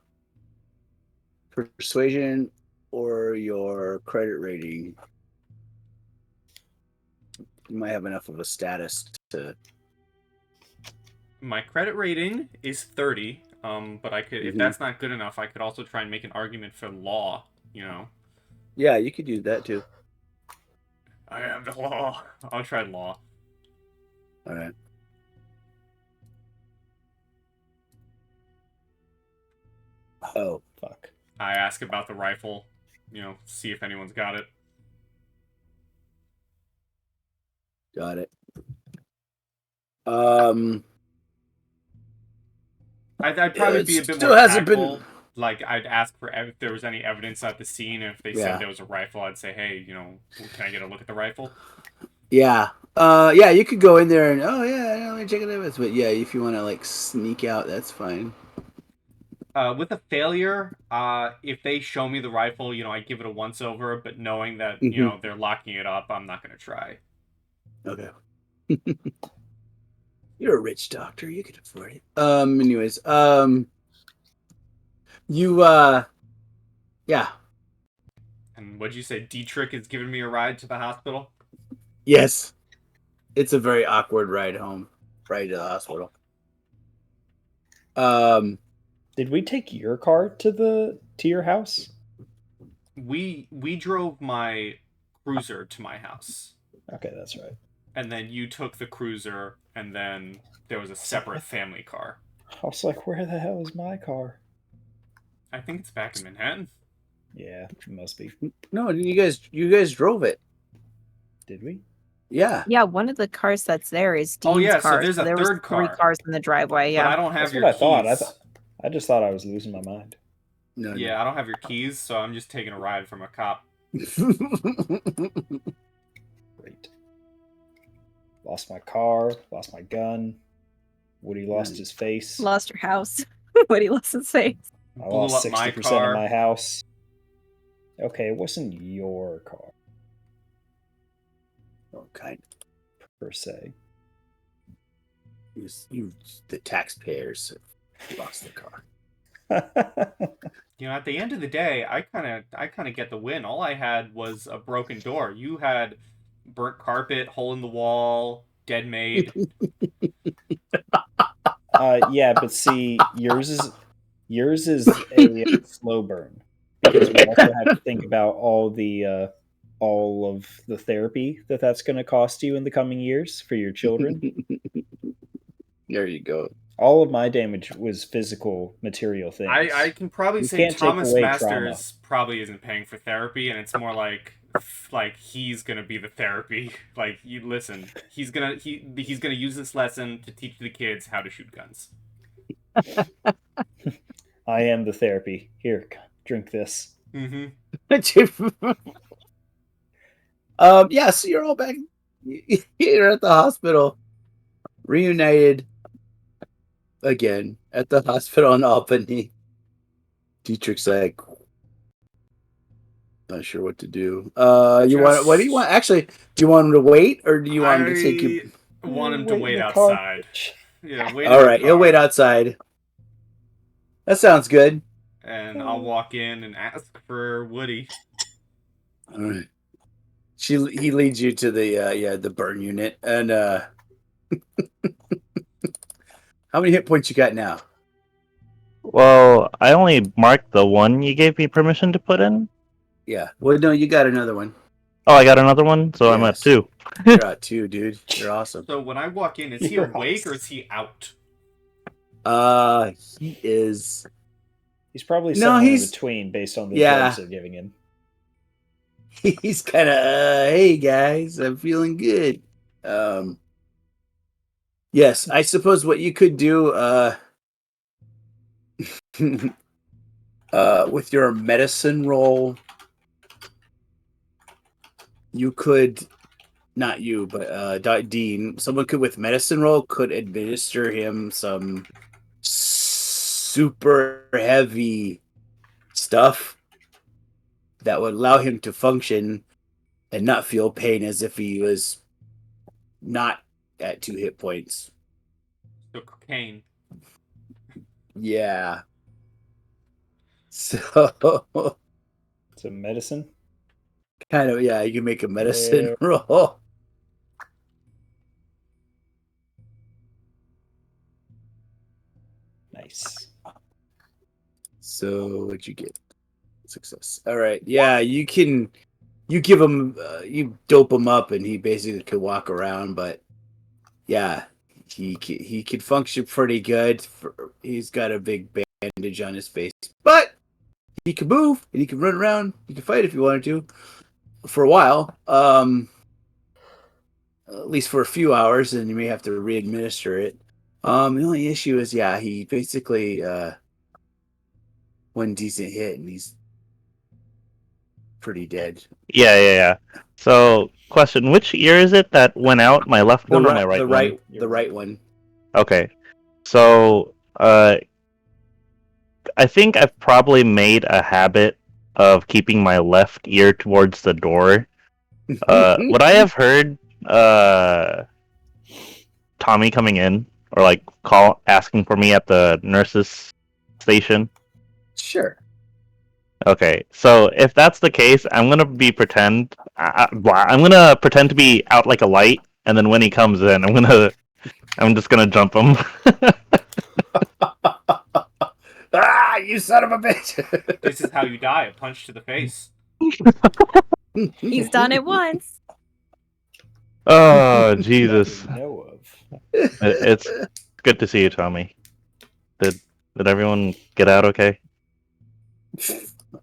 S1: persuasion or your credit rating. You might have enough of a status to
S3: My credit rating is 30. But I could, if that's not good enough, I could also try and make an argument for law. You know.
S1: Yeah, you could do that too.
S3: I am the law. I'll try law.
S1: All right. Oh,
S4: Fuck.
S3: I ask about the rifle. You know, see if anyone's got it.
S1: got it.
S3: I'd probably be a bit
S1: still
S3: more
S1: hasn't
S3: tactful.
S1: been.
S3: Like, I'd ask for if there was any evidence at the scene. And if they
S1: Yeah.
S3: said there was a rifle, I'd say, hey, you know, can I get a look at the rifle?
S1: Yeah. Yeah, you could go in there and let me check it out. But yeah, if you want to like sneak out, that's fine.
S3: With a failure, if they show me the rifle, you know, I give it a once over. But knowing that you know they're locking it up, I'm not gonna try.
S1: Okay. You're a rich doctor. You can afford it. Anyways, you yeah.
S3: And what'd you say? Dietrich is giving me a ride to the hospital?
S1: Yes. It's a very awkward ride home, right to the hospital.
S4: Did we take your car to your house?
S3: We drove my cruiser to my house.
S4: Okay, that's right.
S3: And then you took the cruiser, and then there was a separate family car.
S4: I was like, where the hell is my car?
S3: I think it's back in Manhattan.
S4: Yeah, it must be.
S1: No, you guys drove it.
S4: Did we?
S1: Yeah.
S5: Yeah, one of the cars that's there is Dean's
S3: Oh, yeah, so
S5: car.
S3: there's a
S5: there was
S3: third
S5: 3
S3: car.
S5: cars in the driveway.
S3: But
S5: Yeah,
S3: I don't have
S4: That's
S3: your
S4: what I
S3: keys.
S4: thought. I just thought I was losing my mind.
S1: No.
S3: Yeah, I don't have your keys, so I'm just taking a ride from a cop.
S4: Great. Lost my car. Lost my gun. Woody lost his face.
S5: lost your house. What he lost his face.
S4: I
S3: Blew
S4: lost
S3: up my
S4: 60%
S3: car.
S4: of my house. Okay, it wasn't your car
S1: Oh, kind
S4: per se.
S1: of. You, the taxpayers, lost the car.
S3: You know, at the end of the day, I kind of get the win. All I had was a broken door. You had burnt carpet, hole in the wall, dead maid.
S4: Yeah, but see, yours is a slow burn because we also have to think about all of the therapy that's going to cost you in the coming years for your children.
S1: There you go.
S4: All of my damage was physical, material things.
S3: I can probably
S4: You
S3: say
S4: can't take
S3: Thomas
S4: away
S3: Masters probably isn't paying for therapy, and it's more like he's gonna be the therapy. Like, you listen, he's gonna use this lesson to teach the kids how to shoot guns.
S4: I am the therapy. Here, drink this.
S3: Mm-hmm.
S1: Yeah, so you're all back. You're at the hospital, reunited again at the hospital in Albany. Dietrich's like, not sure what to do. What do you want? Actually, do you want him to wait, or do you want him to take you?
S3: I want him to
S4: Wait in
S3: wait
S4: the car.
S3: outside. Yeah, wait.
S1: All right, he'll wait outside. That sounds good.
S3: And I'll walk in and ask for Woody.
S1: All right. He leads you to the burn unit, and how many hit points you got now?
S2: Well, I only marked the one you gave me permission to put in.
S1: Yeah. Well, no, you got another one.
S2: Oh, I got another one, so I'm at
S1: Yes.
S2: 2.
S1: You're at 2, dude. You're awesome.
S3: So when I walk in, is he
S4: You're
S3: awake
S4: awesome.
S3: or is he out?
S1: He is.
S4: He's probably
S1: No,
S4: somewhere in
S1: he's-
S4: between based on the
S1: Yeah.
S4: drugs they're giving him.
S1: He's kind of, hey guys, I'm feeling good. Yes, I suppose what you could do, with your medicine roll, you could, not you, but Dean, someone could with medicine roll could administer him some super heavy stuff that would allow him to function and not feel pain as if he was not at 2 hit points.
S3: So cocaine.
S1: Yeah. So
S4: It's a medicine.
S1: kind of, yeah, you can make a medicine roll.
S4: Nice.
S1: So what'd you get? Success. All right. Yeah, you can. You give him. You dope him up, and he basically could walk around. But yeah, he could function pretty good. He's got a big bandage on his face, but he can move and he can run around. He can fight if he wanted to for a while. At least for a few hours, and you may have to re-administer it. The only issue is, yeah, he basically one decent hit, and he's pretty dead.
S2: Yeah. So, question: which ear is it that went out? My left one or my right one?
S1: The right one.
S2: Okay. So, I think I've probably made a habit of keeping my left ear towards the door. Would I have heard Tommy coming in or like asking for me at the nurse's station?
S1: Sure.
S2: Okay, so if that's the case, I'm gonna pretend to be out like a light, and then when he comes in, I'm just gonna jump him.
S1: Ah, you son of a bitch!
S3: This is how you die, a punch to the face.
S5: He's done it once.
S2: Oh Jesus!
S4: That we know of.
S2: It's good to see you, Tommy. Did everyone get out okay?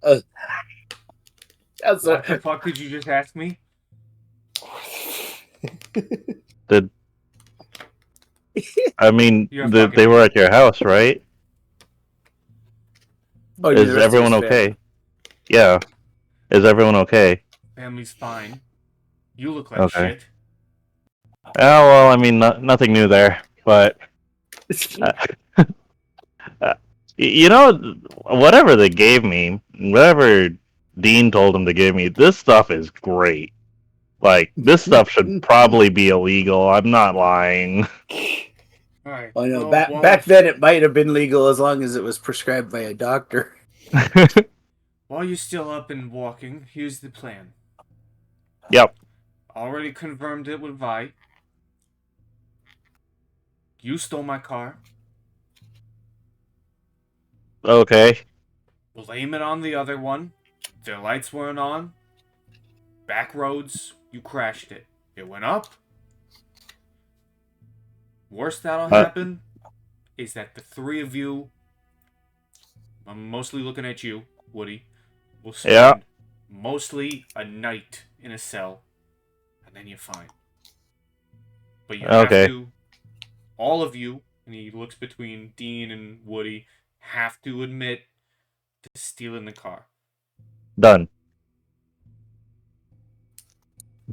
S3: What the fuck did you just ask me?
S2: I mean,
S3: You're
S2: they were at your house, right?
S1: Oh,
S2: Is everyone okay? Yeah. Is everyone okay?
S3: Family's fine. You look like
S2: Okay.
S3: shit.
S2: Oh, well, I mean, nothing new there, but... you know, whatever they gave me, whatever Dean told them to give me, this stuff is great. Like, this stuff should probably be illegal. I'm not lying.
S3: Alright.
S1: I know.
S3: well,
S1: Back then, it might have been legal as long as it was prescribed by a doctor.
S3: While you're still up and walking, here's the plan.
S2: Yep.
S3: Already confirmed it with Vi. You stole my car.
S2: Okay.
S3: We'll aim it on the other one. Their lights weren't on. Back roads, you crashed it. It went up. Worst that'll happen is that the three of you, I'm mostly looking at you, Woody, will spend mostly a night in a cell, and then you're fine. But you have to, all of you, and he looks between Dean and Woody, have to admit to stealing the car.
S2: Done.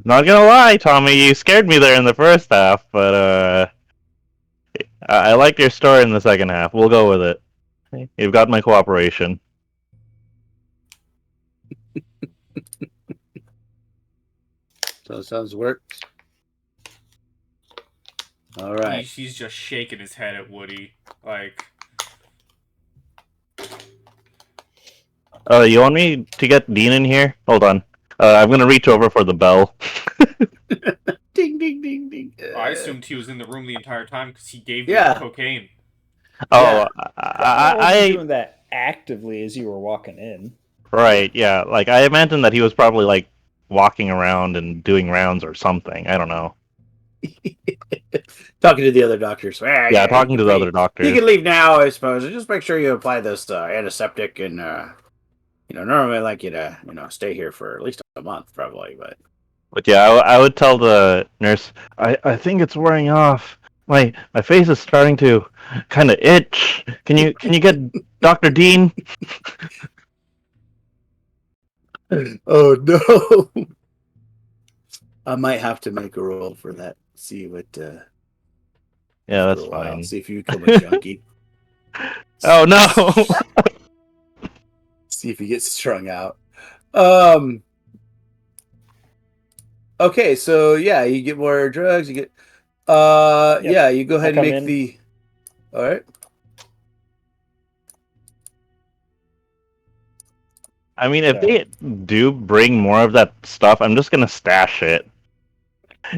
S2: Not gonna lie, Tommy, you scared me there in the first half, but I liked your story in the second half. We'll go with it. You've got my cooperation.
S1: So it sounds worked. All right.
S3: He's just shaking his head at Woody, like.
S2: You want me to get Dean in here? Hold on. I'm gonna reach over for the bell.
S1: Ding, ding, ding, ding.
S3: I assumed he was in the room the entire time because he gave you the cocaine.
S2: Oh,
S4: I wasn't doing that actively as you were walking in.
S2: Right, yeah. Like, I imagine that he was probably, like, walking around and doing rounds or something. I don't know.
S1: Talking to the other doctors.
S2: Yeah, talking to the other doctors.
S1: You can leave now, I suppose. Just make sure you apply this antiseptic and, normally I'd like you to, stay here for at least a month, probably, but...
S2: But yeah, I would tell the nurse, I think it's wearing off. My face is starting to kind of itch. Can you get Dr. Dean?
S1: Oh no! I might have to make a roll for that. See what.
S2: Yeah, that's fine.
S1: See if you become a junkie.
S2: Oh no!
S1: See if he gets strung out. Okay, so yeah, you get more drugs. You get. Yeah, you go ahead and make the. All right.
S2: I mean, if they do bring more of that stuff, I'm just gonna stash it.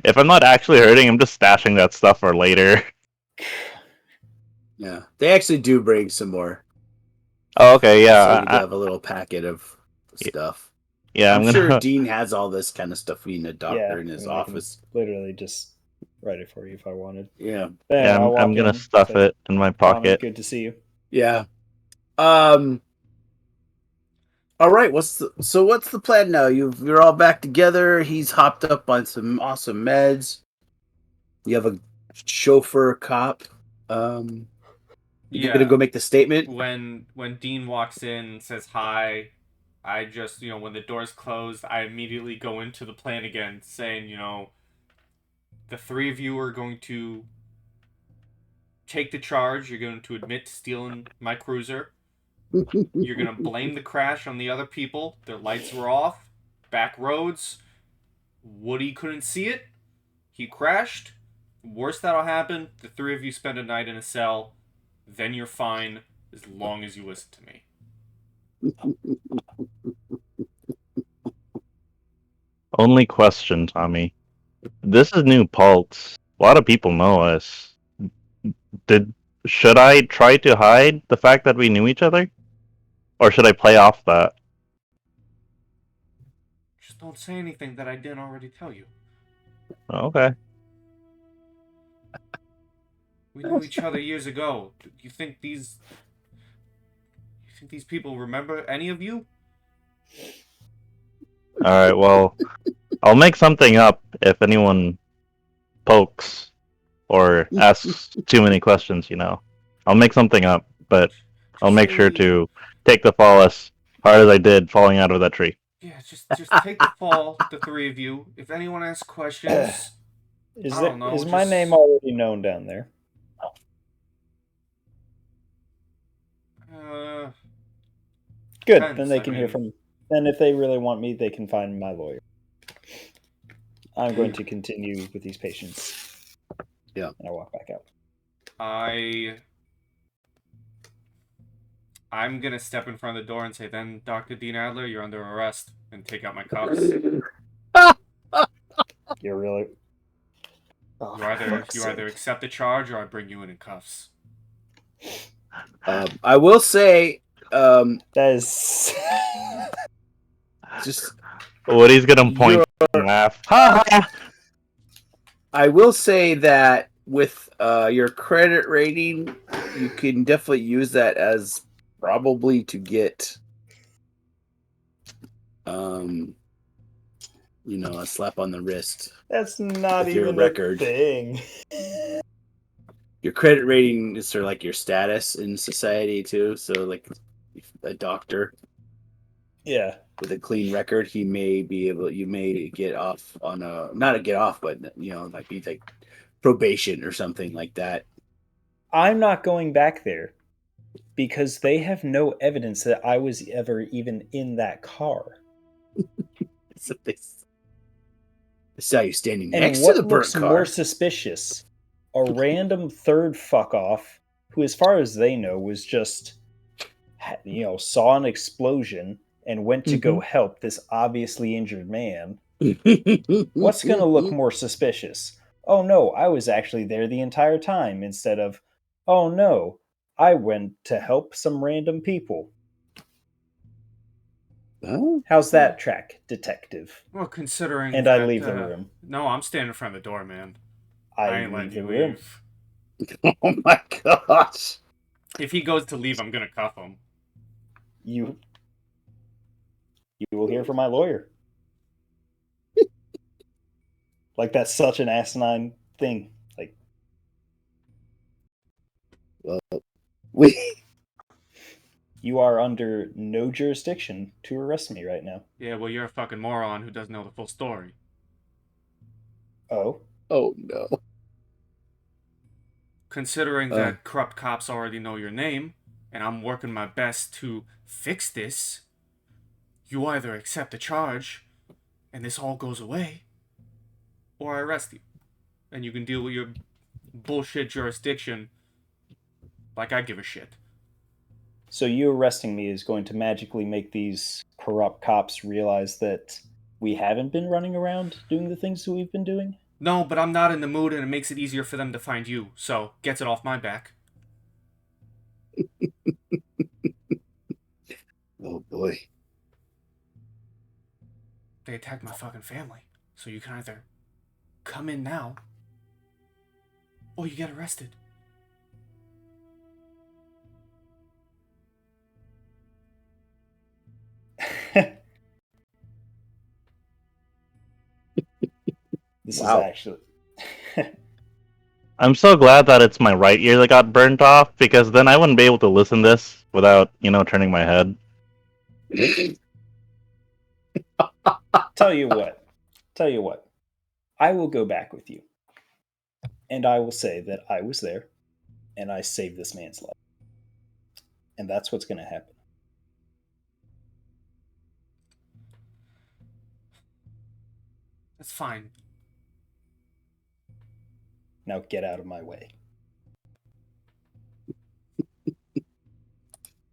S2: If I'm not actually hurting, I'm just stashing that stuff for later.
S1: Yeah, they actually do bring some more.
S2: Oh, okay, yeah.
S1: So you have a little packet of stuff.
S2: Yeah,
S1: I'm
S2: I'm
S1: sure
S2: gonna.
S1: Dean has all this kind of stuff being a doctor in his
S4: I can
S1: office.
S4: literally just write it for you if I wanted.
S1: Yeah.
S4: But anyway,
S2: Yeah,
S4: I'll walk
S2: I'm gonna
S4: in,
S2: stuff
S4: say,
S2: it in my
S4: Tommy,
S2: pocket.
S4: good to see you.
S1: Yeah. All right. What's the plan now? You're all back together. He's hopped up on some awesome meds. You have a chauffeur cop. You gonna go make the statement?
S3: When Dean walks in and says hi, I just, when the doors closed, I immediately go into the plan again, saying, the three of you are going to take the charge. You're going to admit to stealing my cruiser. You're going to blame the crash on the other people. Their lights were off. Back roads. Woody couldn't see it. He crashed. Worst that'll happen, the three of you spend a night in a cell. Then you're fine, as long as you listen to me.
S2: Only question, Tommy. This is new Pulse. A lot of people know us. Should I try to hide the fact that we knew each other? Or should I play off that?
S3: Just don't say anything that I didn't already tell you.
S2: Okay.
S3: We knew each other years ago. Do you think these people remember any of you?
S2: Alright, well, I'll make something up if anyone pokes or asks too many questions, I'll make something up, but I'll make sure to take the fall as hard as I did falling out of that tree.
S3: Yeah, just take the fall, the three of you. If anyone asks questions, I don't know.
S4: Is my name already known down there? Good.
S3: Depends,
S4: Then they can hear from. Then, if they really want me, they can find my lawyer. I'm going to continue with these patients.
S1: Yeah.
S4: And I walk back out.
S3: I'm gonna step in front of the door and say, "Then, Dr. Dean Adler, you're under arrest," and take out my cuffs.
S4: You're really.
S3: Oh, you either accept the charge or I bring you in cuffs.
S1: I will say,
S4: that is
S1: just
S2: Woody's gonna point and laugh. Ha ha!
S1: I will say that with your credit rating, you can definitely use that as probably to get a slap on the wrist.
S4: That's not even
S1: your record.
S4: a thing.
S1: Your credit rating is sort of like your status in society too. So like a doctor,
S4: yeah,
S1: with a clean record, you may get off on not get off, but like be like probation or something like that.
S4: I'm not going back there because they have no evidence that I was ever even in that car.
S1: So they saw you standing
S4: and
S1: next to the burnt car.
S4: What looks more suspicious? A random third fuck off who, as far as they know, was just saw an explosion and went to go help this obviously injured man. What's going to look more suspicious? Oh no, I was actually there the entire time, instead of, oh no, I went to help some random people.
S1: Oh.
S4: How's that track, detective?
S3: Well, considering
S4: and
S3: that,
S4: I leave the room.
S3: No, I'm standing in front of the door, man.
S4: I
S3: ain't letting
S4: leave the
S3: you
S4: room.
S3: leave.
S1: Oh my gosh.
S3: If he goes to leave, I'm gonna cuff him.
S4: You will hear from my lawyer. Like, that's such an asinine thing. Like,
S1: well,
S4: you are under no jurisdiction to arrest me right now.
S3: Yeah, well, you're a fucking moron who doesn't know the full story.
S4: Oh?
S1: Oh no.
S3: Considering that corrupt cops already know your name, and I'm working my best to fix this, you either accept the charge, and this all goes away, or I arrest you. And you can deal with your bullshit jurisdiction like I give a shit.
S4: So you arresting me is going to magically make these corrupt cops realize that we haven't been running around doing the things that we've been doing?
S3: No, but I'm not in the mood, and it makes it easier for them to find you, so gets it off my back.
S1: Oh boy.
S3: They attacked my fucking family. So you can either come in now, or you get arrested.
S4: This
S1: Wow.
S4: is actually.
S2: I'm so glad that it's my right ear that got burnt off, because then I wouldn't be able to listen to this without, turning my head.
S4: Tell you what. I will go back with you. And I will say that I was there and I saved this man's life. And that's what's going to happen.
S3: That's fine.
S4: Now get out of my way.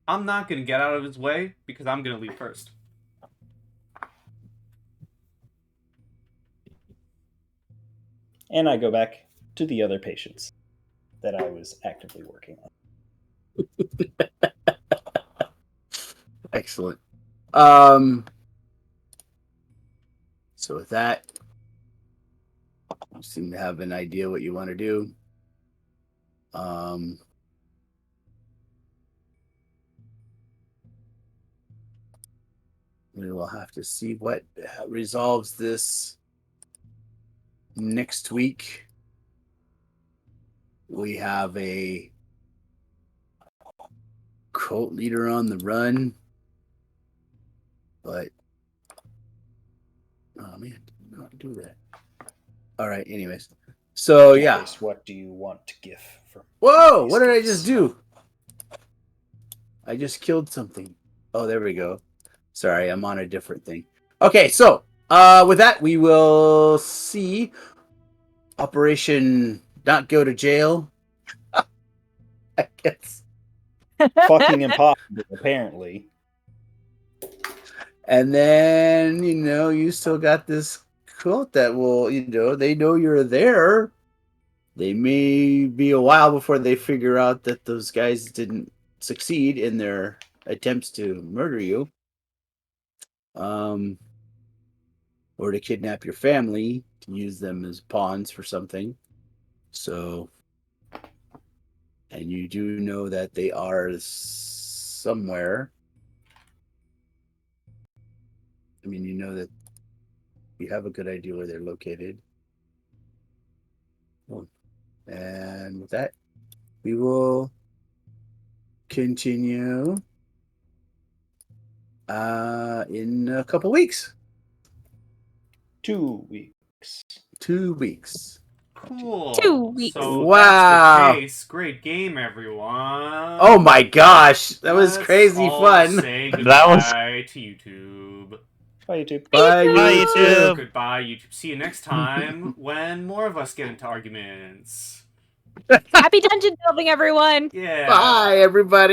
S3: I'm not gonna get out of his way because I'm gonna leave first.
S4: And I go back to the other patients that I was actively working on.
S1: Excellent. So with that, you seem to have an idea what you want to do. We will have to see what resolves this next week. We have a cult leader on the run, but oh man, did not do that. All right, anyways. So yeah.
S4: Case, what do you want to give from?
S1: Whoa, what did I just do? I just killed something. Oh, there we go. Sorry, I'm on a different thing. Okay, so with that, we will see Operation Not Go to Jail. I guess.
S4: Fucking impossible, apparently.
S1: And then, you still got this cult that will, they know you're there. They may be a while before they figure out that those guys didn't succeed in their attempts to murder you. Or to kidnap your family, to use them as pawns for something. So, and you do know that they are somewhere. I mean, you know that you have a good idea where they're located. And with that, we will continue in a couple weeks.
S4: 2 weeks.
S1: 2 weeks.
S3: Cool.
S5: 2 weeks.
S3: So
S1: Wow.
S3: that's the case. Great game, everyone.
S1: Oh my gosh, that was
S3: Let's
S1: crazy
S3: all
S1: fun.
S3: Say goodbye
S2: That was-
S3: to YouTube.
S4: Bye, YouTube.
S1: Bye,
S2: Bye,
S1: YouTube.
S2: YouTube.
S3: Goodbye, YouTube. See you next time when more of us get into arguments.
S5: Happy dungeon building, everyone.
S3: Yeah.
S1: Bye, everybody.